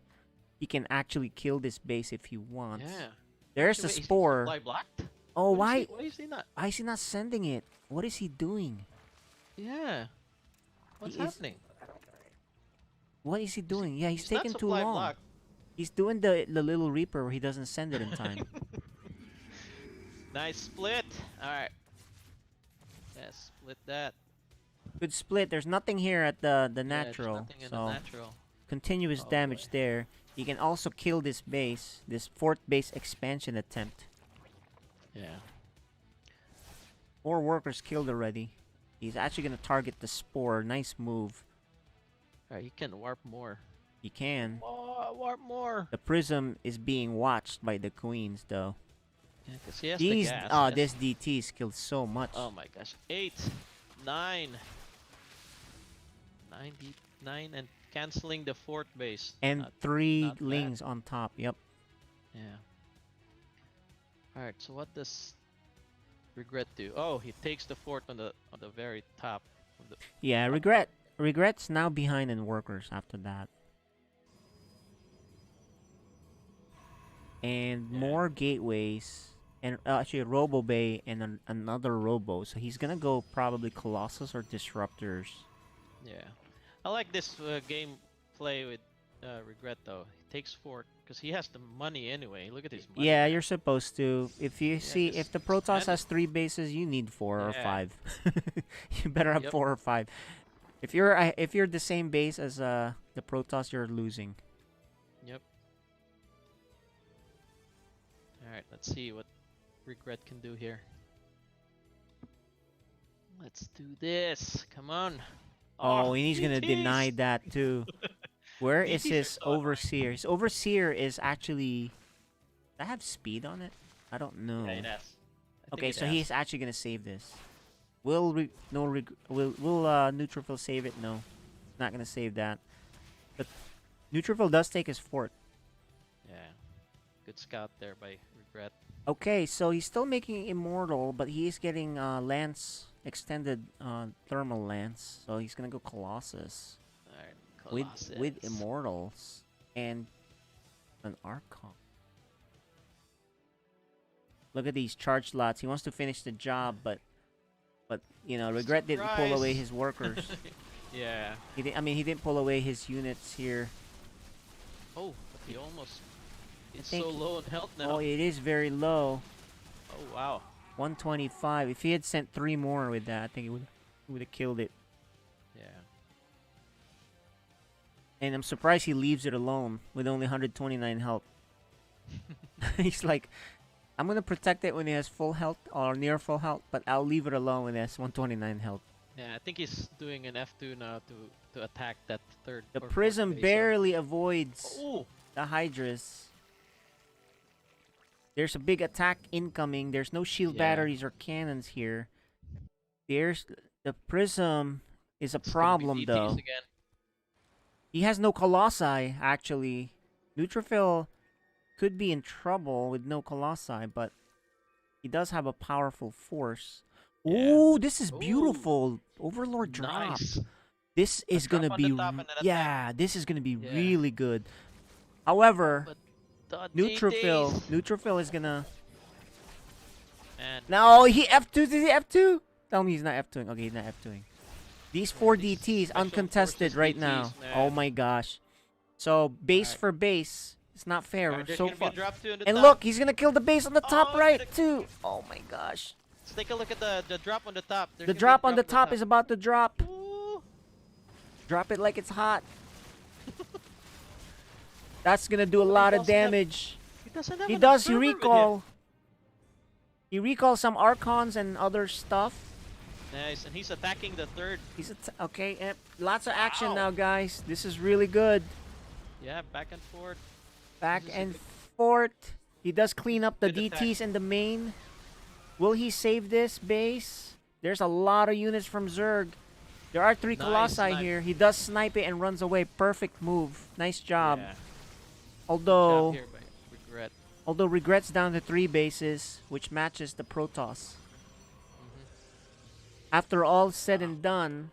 A: he can actually kill this base if he wants.
N: Yeah.
A: There's
N: Actually,
A: the
N: wait, is he
A: spore.
N: supply blocked?
A: Oh,
N: Why
A: why?
N: is he not?
A: Why is he not sending it? What is he doing?
N: Yeah. What's
A: He is-
N: happening?
A: What is he doing? Yeah, he's
N: he's not
A: taking too
N: supply
A: long.
N: blocked.
A: He's doing the LittleReaper where he doesn't send it in time.
N: Nice split. All right. Yeah, split that.
A: Good split. There's nothing here at the
N: there's
A: natural.
N: nothing in the
A: So
N: natural.
A: continuous
N: Oh,
A: damage there. He can also kill this base, this fourth base expansion attempt.
N: Yeah.
A: 4 workers killed already. He's actually gonna target the spore. Nice move.
N: Alright, you can warp more.
A: He can.
N: Oh, warp more.
A: The prism is being watched by the queens, though.
N: Yeah, 'cause he has
A: These,
N: the gas.
A: oh,
N: yes.
A: this DT killed so much.
N: Oh my gosh. 8, 9. 9 and canceling the fourth base.
A: And
N: Not-
A: 3
N: not bad.
A: lings on top. Yep.
N: Yeah. Alright, so what does regret do? Oh, he takes the fourth on the very top. Of the
A: Yeah, regret's now behind in workers after that. And more gateways, and actually a Robo Bay and another Robo. So he's gonna go probably Colossus or Disruptors.
N: Yeah. I like this game play with regret though. He takes fourth because he has the money anyway. Look at his money.
A: Yeah, you're supposed to. If you see,
N: just
A: if the Protoss
N: spend
A: has 3 bases, you need 4 or
N: Yeah.
A: 5. You better have
N: Yep.
A: 4 or 5. If you're the same base as the Protoss, you're losing.
N: Yep. Alright, let's see what regret can do here. Let's do this. Come on.
A: Oh, and he's gonna
N: DTs.
A: deny that too. Where is
N: DTs
A: his
N: are so annoying.
A: overseer? His overseer is actually. Does that have speed on it? I don't know.
N: Yeah, it has. I think
A: Okay,
N: it
A: so
N: has.
A: he's actually gonna save this. Will Neutrophil save it? No, not gonna save that. But Neutrophil does take his fort.
N: Yeah. Good scout there by regret.
A: Okay, so he's still making immortal, but he is getting lance extended thermal lance. So he's gonna go Colossus.
N: Alright,
A: With immortals and an Archon. Look at these charge slots. He wants to finish the job, but you know, regret didn't pull away
N: Surprise.
A: his workers.
N: Yeah.
A: He didn't pull away his units here.
N: Oh, but he almost. It's
A: think-
N: so low in health now.
A: Oh, it is very low.
N: Oh wow.
A: 125. If he had sent 3 more with that, I think he would have killed it.
N: Yeah.
A: And I'm surprised he leaves it alone with only 129 health. He's like, I'm gonna protect it when he has full health or near full health, but I'll leave it alone when it has 129 health.
N: Yeah, I think he's doing an F2 now to attack that third.
A: The
N: or fourth
A: prism
N: base.
A: barely avoids
N: Oh.
A: the Hydras. There's a big attack incoming. There's no shield
N: Yeah.
A: batteries or cannons here. There's the prism is a
N: It's gonna be
A: problem
N: DTs
A: though.
N: Again.
A: He has no Colossi actually. Neutrophil could be in trouble with no Colossi, but he does have a powerful force. Ooh, this is beautiful. Overlord drop.
N: Nice.
A: This is
N: drop
A: gonna
N: on the
A: be
N: top and then
A: yeah, this is gonna be
N: Yeah.
A: really good. However,
N: The
A: Neutrophil
N: DTs.
A: Neutrophil is gonna
N: Man.
A: No, he F2. Did he F2? Tell me he's not F2ing. Okay, he's not F2ing. These 4 DTs uncontested
N: forces
A: right
N: DTs,
A: now.
N: man.
A: Oh my gosh. So base for base. It's not fair.
N: Alright, there's
A: so
N: gonna be a
A: far.
N: drop two on the
A: And
N: top.
A: look, he's gonna kill the base on the top
N: Oh,
A: right
N: he's
A: too. Oh my gosh.
N: Let's take a look at the drop on the top. There's
A: The
N: gonna be a
A: drop on the top is about to drop.
N: Ooh.
A: Drop it like it's hot. That's gonna do a lot of
N: doesn't have-
A: damage.
N: He doesn't have
A: He
N: an
A: does. He
N: observer with him.
A: recall. He recalls some Archons and other stuff.
N: Nice, and he's attacking the third.
A: He's okay. Lots of action
N: Wow.
A: now, guys. This is really good.
N: Yeah, back and forth.
A: Back
N: This is a
A: and
N: good-
A: forth. He does clean up the
N: Good attack.
A: DTs in the main. Will he save this base? There's a lot of units from Zerg. There are 3
N: Nice
A: Colossi
N: snipe.
A: here. He does snipe it and runs away. Perfect move. Nice job.
N: Yeah.
A: Although,
N: Good job here by Regret.
A: Regret's down to 3 bases, which matches the Protoss. After all said and done,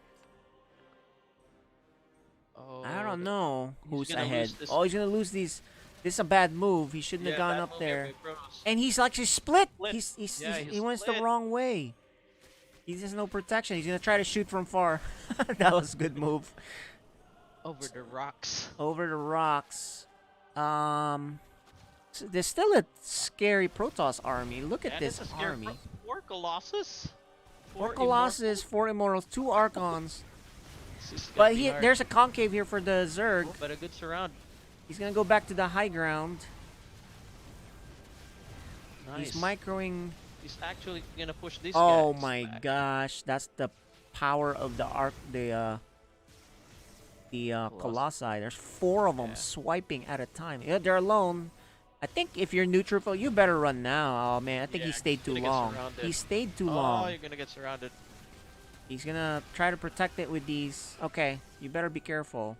A: I don't know who's
N: gonna lose
A: ahead.
N: this-
A: Oh, he's gonna lose these. This is a bad move. He shouldn't have gone
N: bad
A: up
N: move here
A: there.
N: by Protoss.
A: And he's actually split.
N: Split. Yeah,
A: He
N: he's
A: went the
N: split.
A: wrong way. He has no protection. He's gonna try to shoot from far. That was a good move.
N: Over the rocks.
A: Over the rocks. There's still a scary Protoss army. Look at
N: Yeah,
A: this
N: this is scary.
A: army.
N: 4 Colossus.
A: 4 Colossus, 4 Immortals, 2 Archons.
N: This is gonna
A: But
N: be hard.
A: there's a concave here for the Zerg.
N: Oh, but a good surround.
A: He's gonna go back to the high ground.
N: Nice.
A: He's microing.
N: He's actually gonna push this
A: Oh
N: guy.
A: my gosh, that's the power of the Colossi. There's 4 of them swiping at a time. Yeah, they're alone. I think if you're Neutrophil, you better run now. Oh man, I think he stayed too
N: gonna get
A: long.
N: surrounded.
A: He stayed too
N: Oh,
A: long.
N: you're gonna get surrounded.
A: He's gonna try to protect it with these. Okay, you better be careful.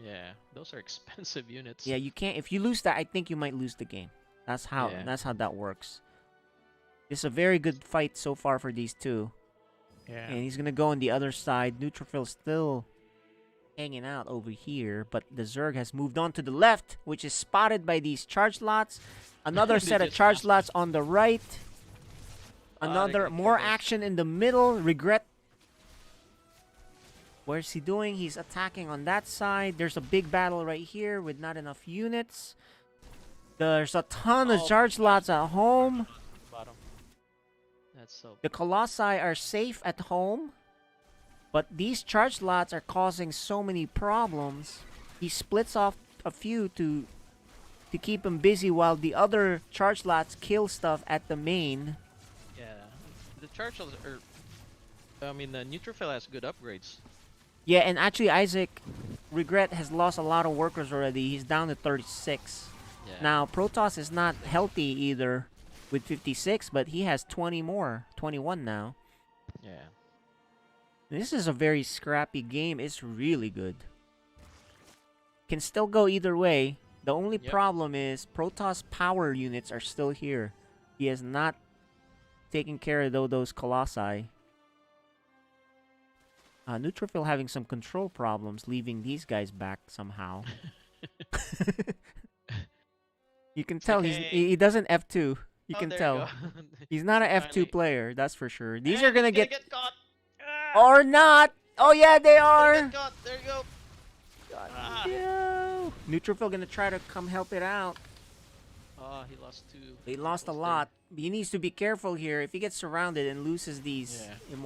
N: Yeah, those are expensive units.
A: Yeah, you can't. If you lose that, I think you might lose the game. That's how.
N: Yeah.
A: That's how that works. It's a very good fight so far for these two.
N: Yeah.
A: And he's gonna go on the other side. Neutrophil still hanging out over here, but the Zerg has moved on to the left, which is spotted by these charge lots. Another
N: They
A: set of
N: just
A: charge lots on the right.
N: they
A: Another
N: can
A: more
N: kill those.
A: action in the middle. Regret. Where's he doing? He's attacking on that side. There's a big battle right here with not enough units. There's a ton of charge lots at home.
N: Bottom. That's so.
A: The Colossi are safe at home, but these charge lots are causing so many problems. He splits off a few to keep him busy while the other charge lots kill stuff at the main.
N: Yeah. The Churchills are. I mean, the Neutrophil has good upgrades.
A: Yeah, and actually Isaac Regret has lost a lot of workers already. He's down to 36.
N: Yeah.
A: Now Protoss is not healthy either with 56, but he has 20 more, 21 now.
N: Yeah.
A: This is a very scrappy game. It's really good. Can still go either way. The only problem is Protoss power units are still here. He has not taken care of those Colossi. Neutrophil having some control problems, leaving these guys back somehow. You can tell he doesn't F2. You can
N: there you
A: tell.
N: go.
A: He's not an F2
N: Finally.
A: player, that's for sure. These
N: And
A: are gonna
N: he's
A: get
N: caught.
A: or not. Oh yeah, they are.
N: Get caught. There you go. Ah.
A: No. Neutrophil gonna try to come help it out.
N: Oh, he lost 2.
A: He lost a lot. He needs to be careful here. If he gets surrounded and loses these these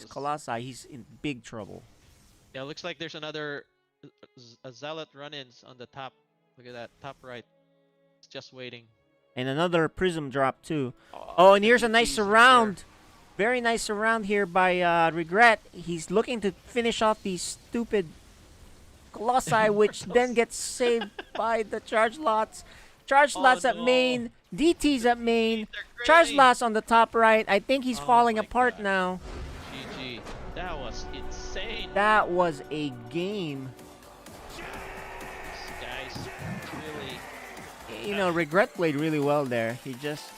N: Colossus.
A: Colossi, he's in big trouble.
N: Yeah, looks like there's another Zealot run-ins on the top. Look at that, top right. It's just waiting.
A: And another prism drop too. Oh, and here's a nice
N: DTs
A: surround. Very nice surround here by Regret. He's looking to finish off these stupid Colossi, which then gets saved by the charge lots. Charge lots at main, DTs at main, charge lots on the top right. I think he's falling apart now.
N: GG. That was insane.
A: That was a game.
N: These guys really.
A: You know, Regret played really well there. He just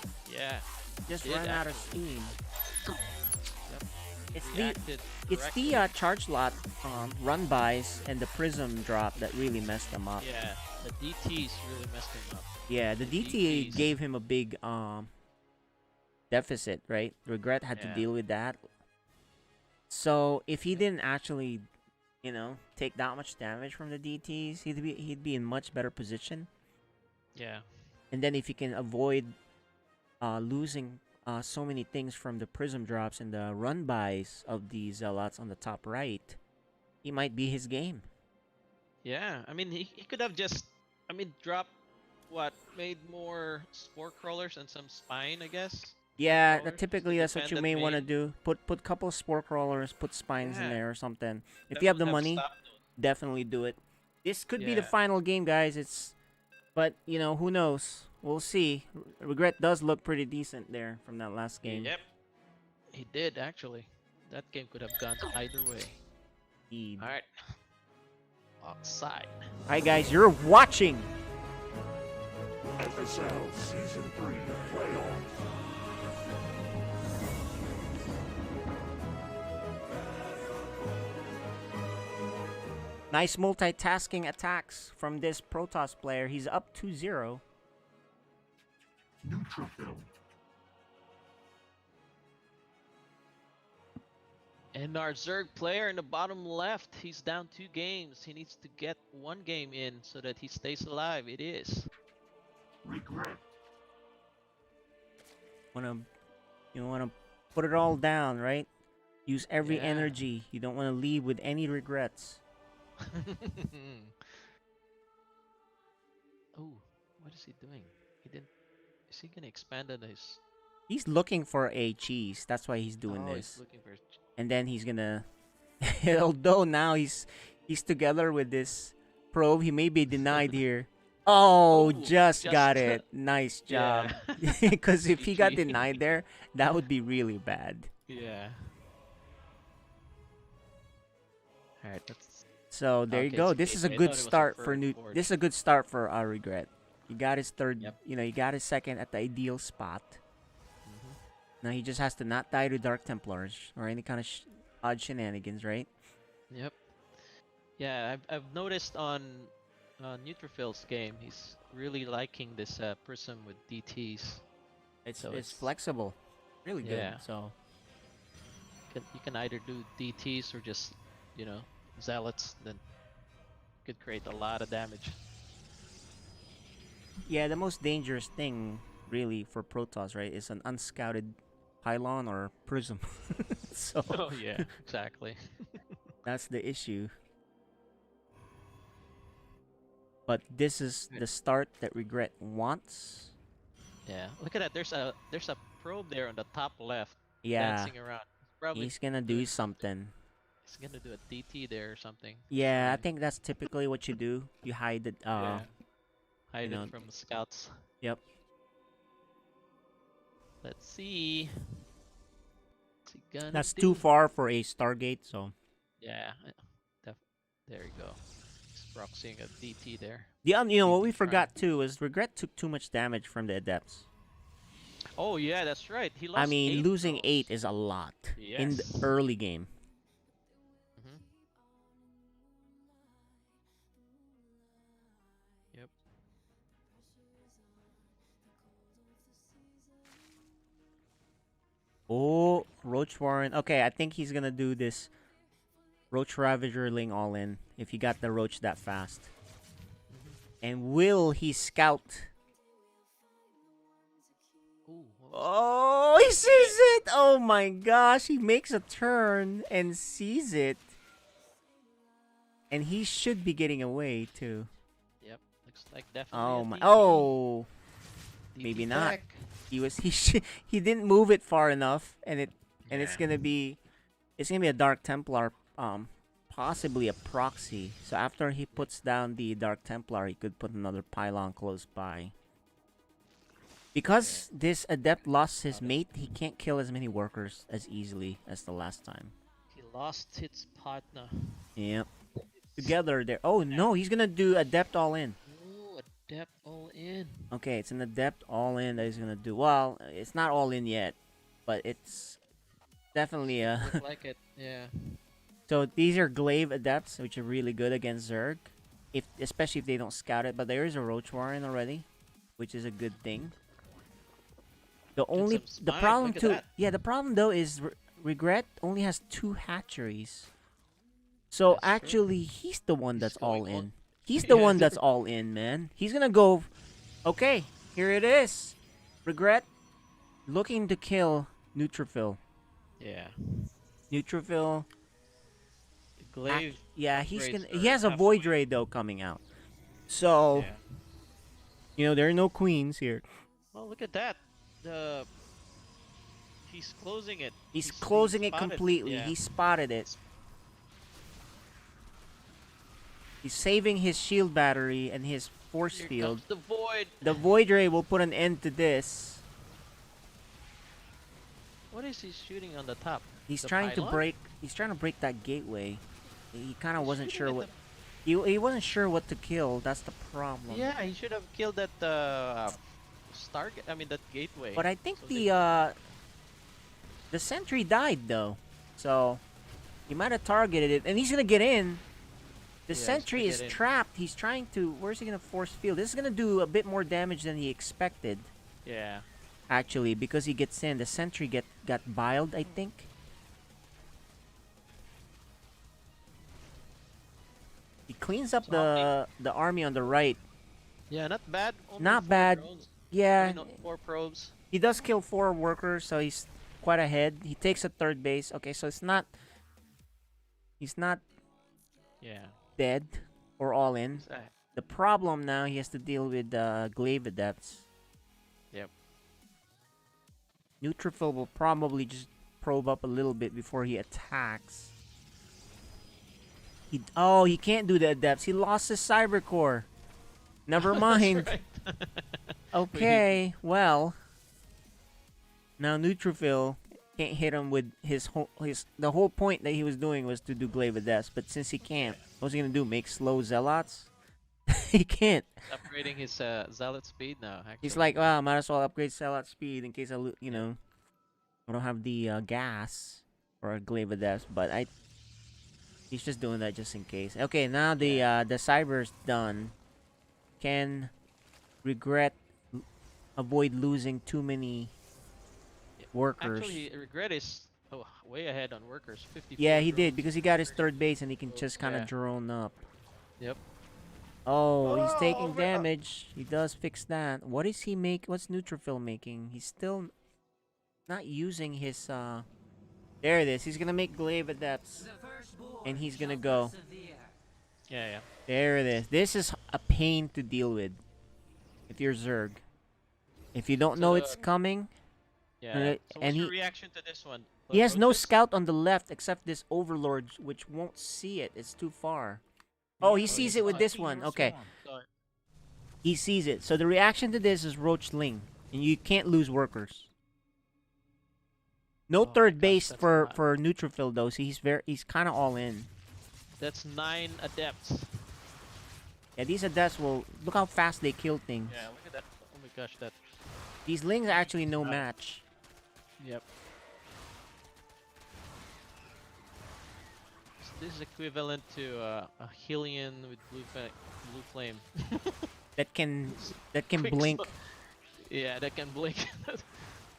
N: Did
A: ran out of
N: actually.
A: steam. It's
N: Reacted
A: the
N: correctly.
A: charge lot run bys and the prism drop that really messed him up.
N: Yeah, the DTs really messed him up.
A: Yeah, the DT gave him a big deficit, right? Regret had to
N: Yeah.
A: deal with that. So if he didn't actually, take that much damage from the DTs, he'd be in much better position.
N: Yeah.
A: And then if he can avoid losing so many things from the prism drops and the run bys of the zealots on the top right, he might be his game.
N: Yeah, I mean, he could have just, dropped made more spore crawlers and some spine, I guess.
A: Yeah,
N: Crawlers
A: typically
N: to
A: that's what
N: defend
A: you
N: the
A: may want to
N: main.
A: do. Put couple spore crawlers, put spines in
N: Yeah.
A: there or something. If
N: That
A: you have
N: would
A: the
N: have
A: money,
N: stopped
A: definitely do it. This could be the
N: Yeah.
A: final game, guys. But who knows? We'll see. Regret does look pretty decent there from that last game.
N: Yep. He did, actually. That game could have gone either way.
A: Indeed.
N: All right. Outside.
A: Alright, guys, you're watching
E: FSL Season 3 Playoffs.
A: nice multitasking attacks from this Protoss player. He's up 2-0.
E: Neutrophil.
N: And our Zerg player in the bottom left, he's down 2 games. He needs to get 1 game in so that he stays alive. It is.
E: Regret.
A: You wanna put it all down, right? Use every
N: Yeah.
A: energy. You don't want to leave with any regrets.
N: Oh, what is he doing? He didn't. Is he gonna expand on his?
A: He's looking for a cheese. That's why he's doing
N: Oh,
A: this.
N: he's looking for.
A: And then he's gonna. Although now he's together with this probe, he may be denied here. Oh, just got it. Nice job.
N: Yeah.
A: Because if he got
N: GG.
A: denied there, that would be really bad.
N: Yeah. All right, that's.
A: So there you
N: Okay,
A: go.
N: so
A: This is a
N: I
A: good
N: thought it was a
A: start for
N: third
A: New.
N: board.
A: This is a good start for Regret. He got his third.
N: Yep.
A: You know, he got his second at the ideal spot.
N: Mhm.
A: Now he just has to not die to Dark Templars or any kind of odd shenanigans, right?
N: Yep. Yeah, I've noticed on Neutrophil's game, he's really liking this prism with DTs.
A: It's
N: So
A: it's flexible, really good.
N: Yeah.
A: So
N: You can either do DTs or just, zealots. Then could create a lot of damage.
A: yeah, the most dangerous thing really for Protoss, right, is an unscouted pylon or prism. So
N: Oh yeah, exactly.
A: that's the issue. But this is the start that Regret wants.
N: Yeah, look at that. There's a probe there on the top left.
A: Yeah.
N: Dancing around. Probably
A: He's gonna do something.
N: He's gonna do a DT there or something.
A: Yeah, I think that's typically what you do. You hide it.
N: Yeah. Hide
A: know,
N: it from the scouts.
A: Yep.
N: Let's see. What's he gonna
A: That's
N: do?
A: too far for a Stargate, so.
N: Yeah. There you go. He's proxying a DT there.
A: What we
N: DT
A: forgot too is Regret took too much damage from the Adepts.
N: Oh yeah, that's right. He lost.
A: I mean,
N: 8
A: losing
N: throws.
A: 8 is a lot in the
N: Yes.
A: early game.
N: Mhm. Yep.
A: Oh, Roach Warren. Okay, I think he's gonna do this Roach Ravager Ling all in if he got the Roach that fast. And will he scout?
N: Ooh,
A: Oh, he sees it! Oh my gosh, he makes a turn and sees it. And he should be getting away too.
N: Yep. Looks like definitely.
A: Oh
N: a
A: my!
N: DT.
A: Oh,
N: DT
A: maybe not.
N: tech.
A: He didn't move it far enough, and it's gonna be a Dark Templar, possibly a proxy. So after he puts down the Dark Templar, he could put another pylon close by. Because this Adept lost his mate, he can't kill as many workers as easily as the last time.
N: He lost his partner.
A: Yep. Together there. Oh no, he's gonna do Adept all in.
N: Ooh, Adept all in.
A: Okay, it's an Adept all in that he's gonna do. Well, it's not all in yet, but it's definitely a.
N: Look like it. Yeah.
A: So these are Glaive Adepts, which are really good against Zerg, especially if they don't scout it. But there is a Roach Warren already, which is a good thing. The problem
N: Look at
A: too,
N: that.
A: yeah, the problem though is Regret only has 2 hatcheries. So
N: That's true.
A: actually, he's the one that's all
N: going all-
A: in. He's the
N: Yeah.
A: one that's all in, man. He's gonna go. Okay, here it is. Regret looking to kill Neutrophil.
N: Yeah.
A: Neutrophil.
N: Glaive.
A: Yeah, he's
N: upgrades
A: gonna. He has a
N: are
A: Void Ray though coming out. So
N: Yeah.
A: there are no queens here.
N: Well, look at that. He's closing it.
A: He's closing it
N: spotted.
A: completely.
N: Yeah.
A: He spotted it. He's saving his shield battery and his force
N: Here
A: field.
N: comes the void.
A: The Void Ray will put an end to this.
N: What is he shooting on the top?
A: He's
N: The
A: trying to
N: pylon?
A: break. He's trying to break that gateway. He kind of
N: He's
A: wasn't
N: shooting
A: sure
N: at
A: what. He wasn't sure what to kill. That's the problem.
N: Yeah, he should have killed that I mean that gateway.
A: But I think
N: So
A: the sentry died though, so he might have targeted it, and he's gonna get in. The
N: Yeah, he's
A: sentry
N: gonna
A: is
N: get in.
A: trapped. He's trying to. Where's he gonna force field? This is gonna do a bit more damage than he expected.
N: Yeah.
A: Actually, because he gets in, the sentry got biled, I think. He cleans up the army on the right.
N: Yeah, not bad. Only
A: Not
N: 4
A: bad.
N: drones.
A: Yeah.
N: I mean, no, 4 probes.
A: He does kill 4 workers, so he's quite ahead. He takes a third base. Okay, so it's not. He's not
N: Yeah.
A: dead or all in.
N: Exactly.
A: The problem now, he has to deal with glaive adepts.
N: Yep.
A: Neutrophil will probably just probe up a little bit before he attacks. He can't do the adepts. He lost his cyber core. Never mind.
N: That's right.
A: Okay, well. Now Neutrophil can't hit him with the whole point that he was doing was to do glaive adepts, but since he can't, what's he gonna do? Make slow zealots? He can't.
N: He's upgrading his zealot speed now. Actually.
A: He's like, well, might as well upgrade zealot speed in case I don't have the gas for a glaive adepts, but he's just doing that just in case. Okay, now the cyber's done. Can regret avoid losing too many workers.
N: Actually, regret is way ahead on workers. 54.
A: Yeah, he did
N: drones.
A: because he got his third base and he can just kind of
N: Yeah.
A: drone up.
N: Yep.
A: Oh, he's taking damage. He does fix that. What is he make? What's Neutrophil making? He's still not using his There it is. He's gonna make glaive adepts, and he's gonna go.
N: Yeah.
A: There it is. This is a pain to deal with if you're Zerg. If you don't
N: So
A: know
N: the-
A: it's coming,
N: Yeah.
A: and
N: So what's your reaction to this one?
A: he has no
N: Roaches?
A: scout on the left except this overlord, which won't see it. It's too far. Oh, he sees it with this one. Okay.
N: Sorry.
A: He sees it. So the reaction to this is Roachling, and you can't lose workers. No third base for Neutrophil though. So he's kind of all in.
N: That's 9 adepts.
A: Yeah, these adepts will look how fast they kill things.
N: Yeah, look at that. Oh my gosh, that.
A: These lings are actually no match.
N: Yep. So this is equivalent to a Hylian with blue flame.
A: That can
N: Quick
A: blink.
N: Yeah, that can blink.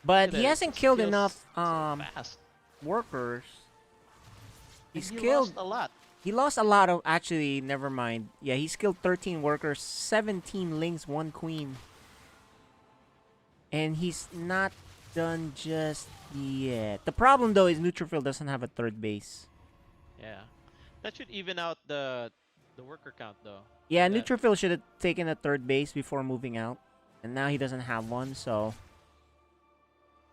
A: But
N: Look at
A: he
N: that,
A: hasn't
N: it
A: killed
N: kills
A: enough
N: so fast.
A: workers.
N: And
A: He's
N: he
A: killed
N: lost a lot.
A: He lost a lot of actually, never mind. Yeah, he's killed 13 workers, 17 lings, 1 queen. And he's not done just yet. The problem though is Neutrophil doesn't have a third base.
N: Yeah, that should even out the worker count though.
A: Yeah,
N: That-
A: Neutrophil should have taken a third base before moving out. And now he doesn't have one, so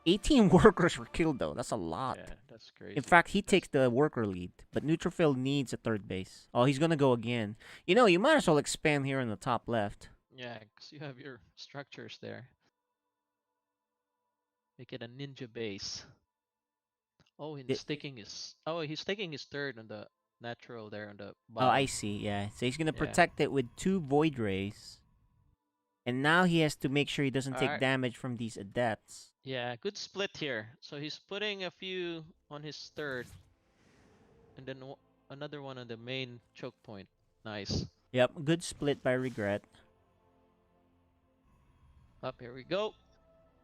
A: 18 workers were killed though. That's a lot.
N: Yeah, that's crazy.
A: In fact, he takes the worker lead, but Neutrophil needs a third base. Oh, he's gonna go again. You know, you might as well expand here in the top left.
N: Yeah, because you have your structures there. Make it a ninja base. Oh, he's taking his. Oh, he's taking his third on the natural there on the
A: Oh,
N: bottom.
A: I see. Yeah, so he's gonna
N: Yeah.
A: protect it with 2 void rays, and now he has to make sure he doesn't take
N: Alright.
A: damage from these adepts.
N: Yeah, good split here. So he's putting a few on his third, and then another one on the main choke point. Nice.
A: Yep, good split by Regret.
N: Up here we go.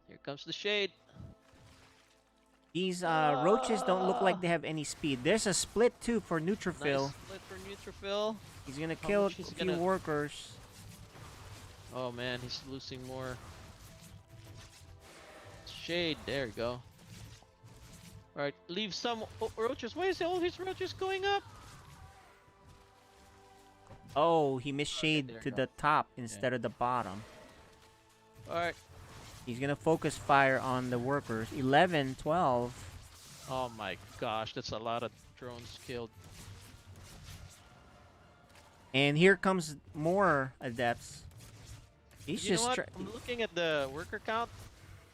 N: Here comes the shade.
A: These roaches don't look like they have any speed. There's a split too for Neutrophil.
N: Nice split for Neutrophil.
A: He's gonna
N: How
A: kill a
N: much he's
A: few
N: gonna-
A: workers.
N: Oh man, he's losing more. Shade, there we go. Alright, leave some roaches. Why is all his roaches going up?
A: Oh, he missed shade
N: there
A: to
N: you
A: the top instead of the bottom.
N: Alright.
A: He's gonna focus fire on the workers. 11, 12.
N: Oh my gosh, that's a lot of drones killed.
A: And here comes more adepts. He's
N: You know
A: just
N: what? I'm looking at the worker count.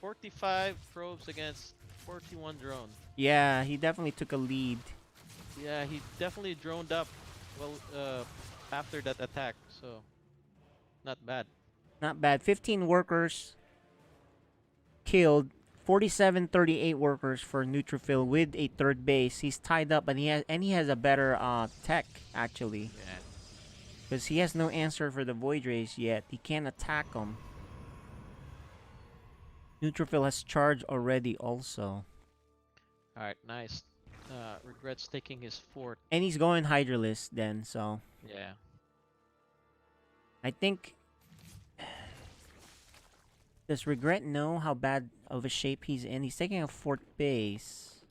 N: 45 probes against 41 drone.
A: Yeah, he definitely took a lead.
N: Yeah, he definitely droned up well after that attack, so not bad.
A: Not bad. 15 workers killed. 47-38 workers for Neutrophil with a third base. He's tied up, but he has a better tech actually.
N: Yeah.
A: Because he has no answer for the Void Rays yet. He can't attack them. Neutrophil has charged already also.
N: Alright, nice. Regrets taking his fort.
A: And he's going Hydralisk then, so...
N: Yeah.
A: I think... Does Regret know how bad of a shape he's in? He's taking a fourth base.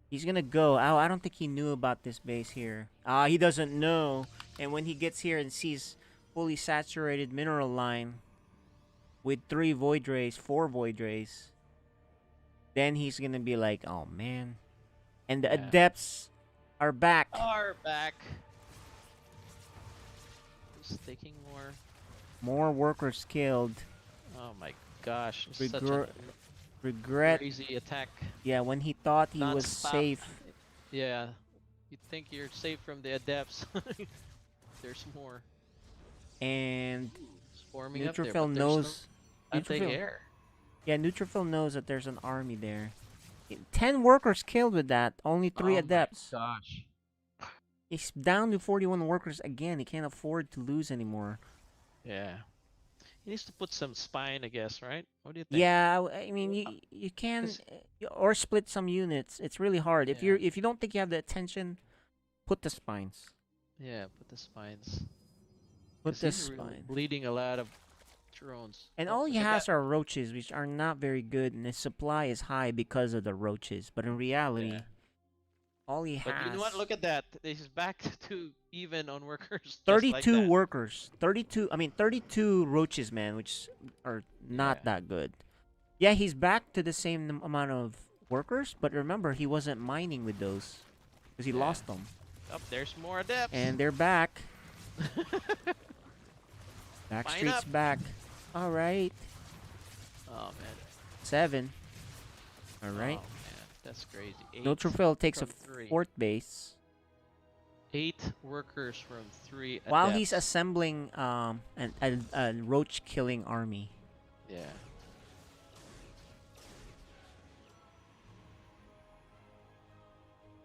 A: He's gonna go. Oh, I don't think he knew about this base here. He doesn't know. And when he gets here and sees fully saturated mineral line with 3 Void Rays, 4 Void Rays, then he's gonna be like, oh man. And the Adepts are back.
N: Are back. Who's taking more?
A: More workers killed.
N: Oh my gosh. Such a
A: Regret.
N: crazy attack.
A: Yeah, when he thought he was
N: Non-stop.
A: safe.
N: Yeah. You think you're safe from the Adepts. There's more.
A: And
N: Swarming up there,
A: Neutrophil
N: but there's
A: knows.
N: no air.
A: Yeah, Neutrophil knows that there's an army there. 10 workers killed with that. Only 3 Adepts.
N: Oh my gosh.
A: He's down to 41 workers again. He can't afford to lose anymore.
N: Yeah. He needs to put some spine, I guess, right? What do you think?
A: Yeah, I mean, you can or split some units. It's really hard. If you don't think you have the attention, put the spines.
N: Yeah, put the spines.
A: Put
N: 'Cause
A: the
N: he's really
A: spine.
N: bleeding a lot of drones.
A: And all he has are roaches, which are not very good, and his supply is high because of the roaches. But in reality, all he
N: But
A: has...
N: you know what? Look at that. He's back to even on workers. just
A: 32
N: like that.
A: workers. 32 roaches, man, which are not that good. Yeah, he's back to the same amount of workers, but remember, he wasn't mining with those because he lost them.
N: Oh, there's more Adepts.
A: And they're back.
N: Mine
A: Backstreet's
N: up.
A: back. All right.
N: Oh, man.
A: 7. All right.
N: Oh, man. That's crazy. 8
A: Neutrophil takes a
N: from 3.
A: 4th base.
N: 8 workers from 3 Adepts.
A: While he's assembling a roach killing army.
N: Yeah.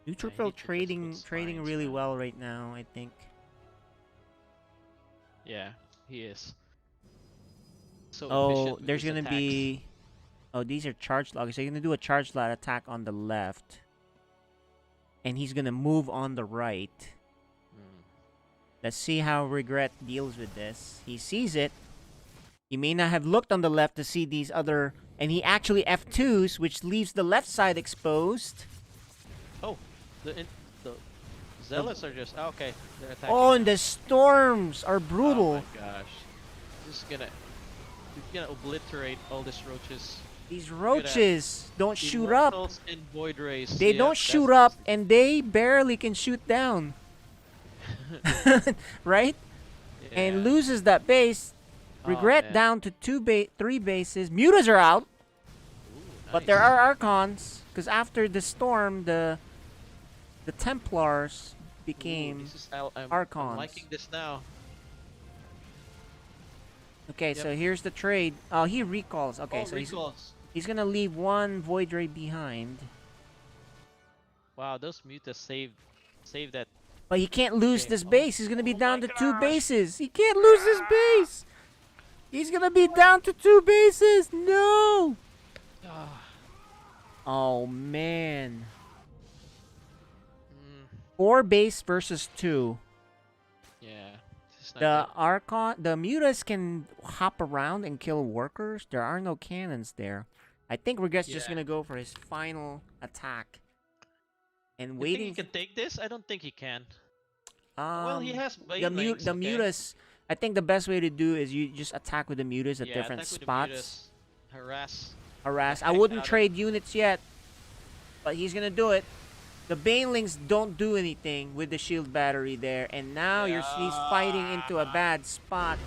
A: Neutrophil trading really well right now, I think.
N: Yeah, he is. So
A: Oh,
N: efficient with
A: there's
N: his
A: gonna
N: attacks.
A: be... Oh, these are charge logs. So you're gonna do a charge log attack on the left. And he's gonna move on the right. Let's see how Regret deals with this. He sees it. He may not have looked on the left to see these other... And he actually F2s, which leaves the left side exposed.
N: Oh, the Zealots are just... Oh, okay, they're attacking.
A: Oh, and the storms are brutal.
N: Oh my gosh. This is gonna... He's gonna obliterate all these roaches.
A: These roaches don't shoot up.
N: Immortals and Void Rays.
A: They
N: Yeah,
A: don't
N: that's-
A: shoot up, and they barely can shoot down. Right? And loses that base. Regret
N: man.
A: down to 3 bases. Mutas are out. But there are Archons. Because after the storm, the Templars became
N: This is,
A: Archons.
N: I'm liking this now.
A: Okay, so here's the trade. Oh, he recalls. Okay,
N: Oh,
A: so
N: recalls.
A: he's gonna leave 1 Void Ray behind.
N: Wow, those mutas saved that.
A: But he can't lose
N: Okay.
A: this base. He's gonna be down to 2 bases. He can't lose this base. He's gonna be down to 2 bases. No. Oh man. 4 base versus 2.
N: Yeah. This is not
A: The
N: good.
A: Archon, the Mutas can hop around and kill workers. There are no cannons there. I think Regret's just
N: Yeah.
A: gonna go for his final attack. And
N: You
A: waiting.
N: think he can take this? I don't think he can. Well, he has
A: the
N: Bane Lanes, okay.
A: Mutas. I think the best way to do is you just attack with the Mutas at
N: Yeah,
A: different
N: attack with the
A: spots.
N: mutas. Harass.
A: Harass. I
N: Heck
A: wouldn't
N: out of-
A: trade units yet, but he's gonna do it. The Banelings don't do anything with the shield battery there, and now he's fighting into a bad spot.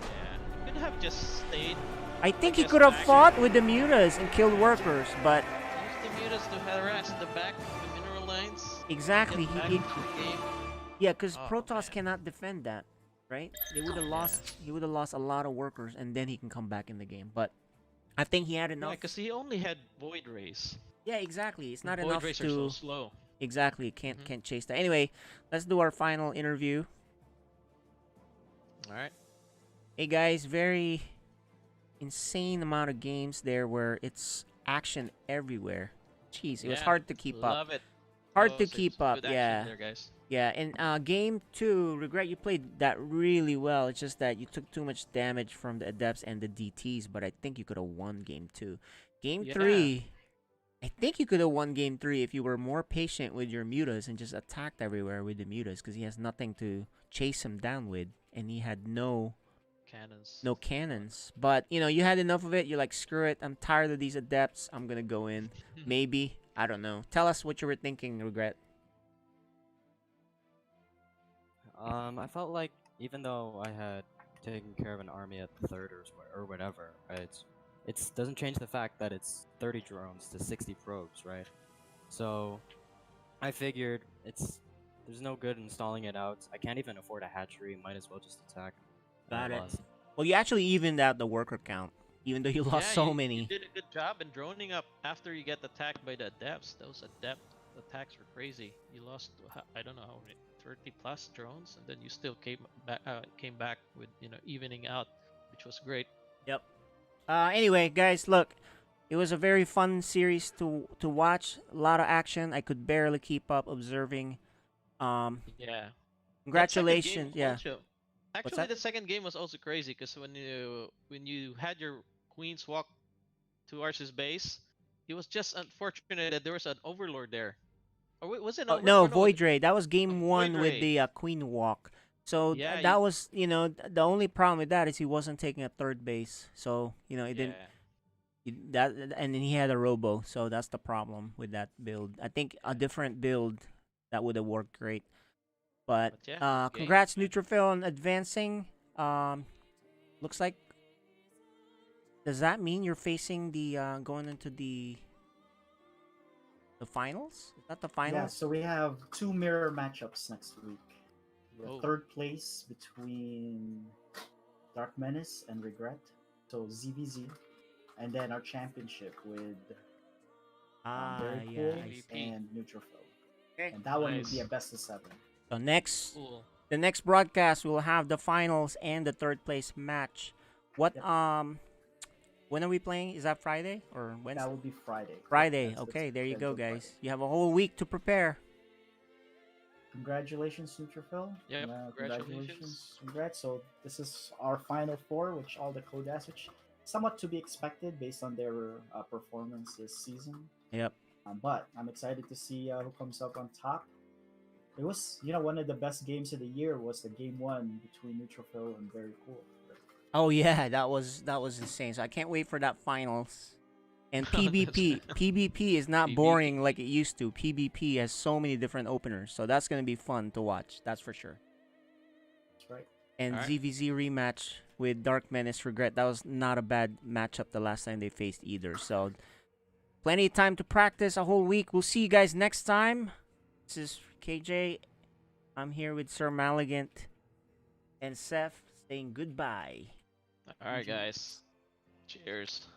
N: Yeah. You can have have just stayed.
A: I think he
N: guess
A: could have
N: back.
A: fought with the mutas and killed workers, but
N: Use the mutas to harass the back of the mineral lines.
A: exactly,
N: Get back
A: he
N: into the game.
A: yeah, because
N: Oh,
A: Protoss cannot defend that, right? They would have lost. He would have lost a lot of workers, and then he can come back in the game. But I think he had
N: Yeah,
A: enough.
N: because he only had Void Rays.
A: Yeah, exactly. It's not
N: Void
A: enough
N: Rays
A: to.
N: are so slow.
A: Exactly, can't chase that. Anyway, let's do our final interview.
N: All right.
A: Hey guys, very insane amount of games there where it's action everywhere. Jeez, it was hard to keep up.
N: Love it.
A: Hard to
N: Some
A: keep up,
N: good action
A: yeah.
N: there, guys.
A: Yeah, and game 2, Regret, you played that really well. It's just that you took too much damage from the Adepts and the DTs, but I think you could have won game 2. Game 3, I think you could have won game 3 if you were more patient with your mutas and just attacked everywhere with the mutas, because he has nothing to chase him down with, and he had no cannons. But, you know, you had enough of it. You're like, screw it. I'm tired of these Adepts. I'm going to go in. Maybe. I don't know. Tell us what you were thinking, Regret.
M: I felt like even though I had taken care of an army at the third or whatever, it doesn't change the fact that it's 30 drones to 60 probes, right? So I figured there's no good installing it out. I can't even afford a hatchery. Might as well just attack.
A: Got it.
M: Lost.
A: Well, you actually evened out the worker count, even though you lost so many.
N: You did a good job in droning up after you get attacked by the Adepts. Those Adept attacks were crazy. You lost, I don't know how many, 30 plus drones, and then you still came back with, you know, evening out, which was great.
A: Yep. Anyway, guys, look, it was a very fun series to watch. A lot of action. I could barely keep up observing.
N: Yeah.
A: Congratulations. Yeah.
N: Also, actually, the second game was also crazy because when you had your queens walk towards his base, it was just unfortunate that there was an overlord there. Or was it?
A: No, Void Ray. That was game 1 with
N: Ray.
A: the Queen Walk. So
N: Yeah,
A: that was, you know, the only problem with that is he wasn't taking a third base. So, you know, it didn't. And then he had a robo, so that's the problem with that build. I think a different build that would have worked great. But
N: yeah,
A: congrats, Neutrophil, on advancing. Looks like. Does that mean you're facing the going into the finals? Is that the finals?
B: Yeah, so we have 2 mirror matchups next week. We have third place between Dark Menace and Regret, so ZVZ, and then our championship with Very Cool and Neutrophil. And that one would be a best of 7.
A: So the next broadcast we'll have the finals and the third place match. What when are we playing? Is that Friday or Wednesday?
B: That would be Friday.
A: Friday.
B: That's
A: Okay, there you go,
B: scheduled
A: guys. You have a whole week to prepare.
B: Congratulations, Neutrophil.
N: Yep,
B: Congratulations. Congrats. So this is our final 4, which all the Kodas, which somewhat to be expected based on their performance this season.
A: Yep.
B: But I'm excited to see who comes up on top. It was, you know, one of the best games of the year was the game 1 between Neutrophil and Very Cool.
A: Oh yeah, that was insane. So I can't wait for that finals. And PvP is not boring like it used to. PvP has so many different openers, so that's gonna be fun to watch. That's for sure.
B: That's right.
A: And ZVZ rematch with Dark Menace Regret. That was not a bad matchup the last time they faced either. So plenty of time to practice. A whole week. We'll see you guys next time. This is KJ. I'm here with Sir Maligant and Seth saying goodbye.
N: All right, guys. Cheers.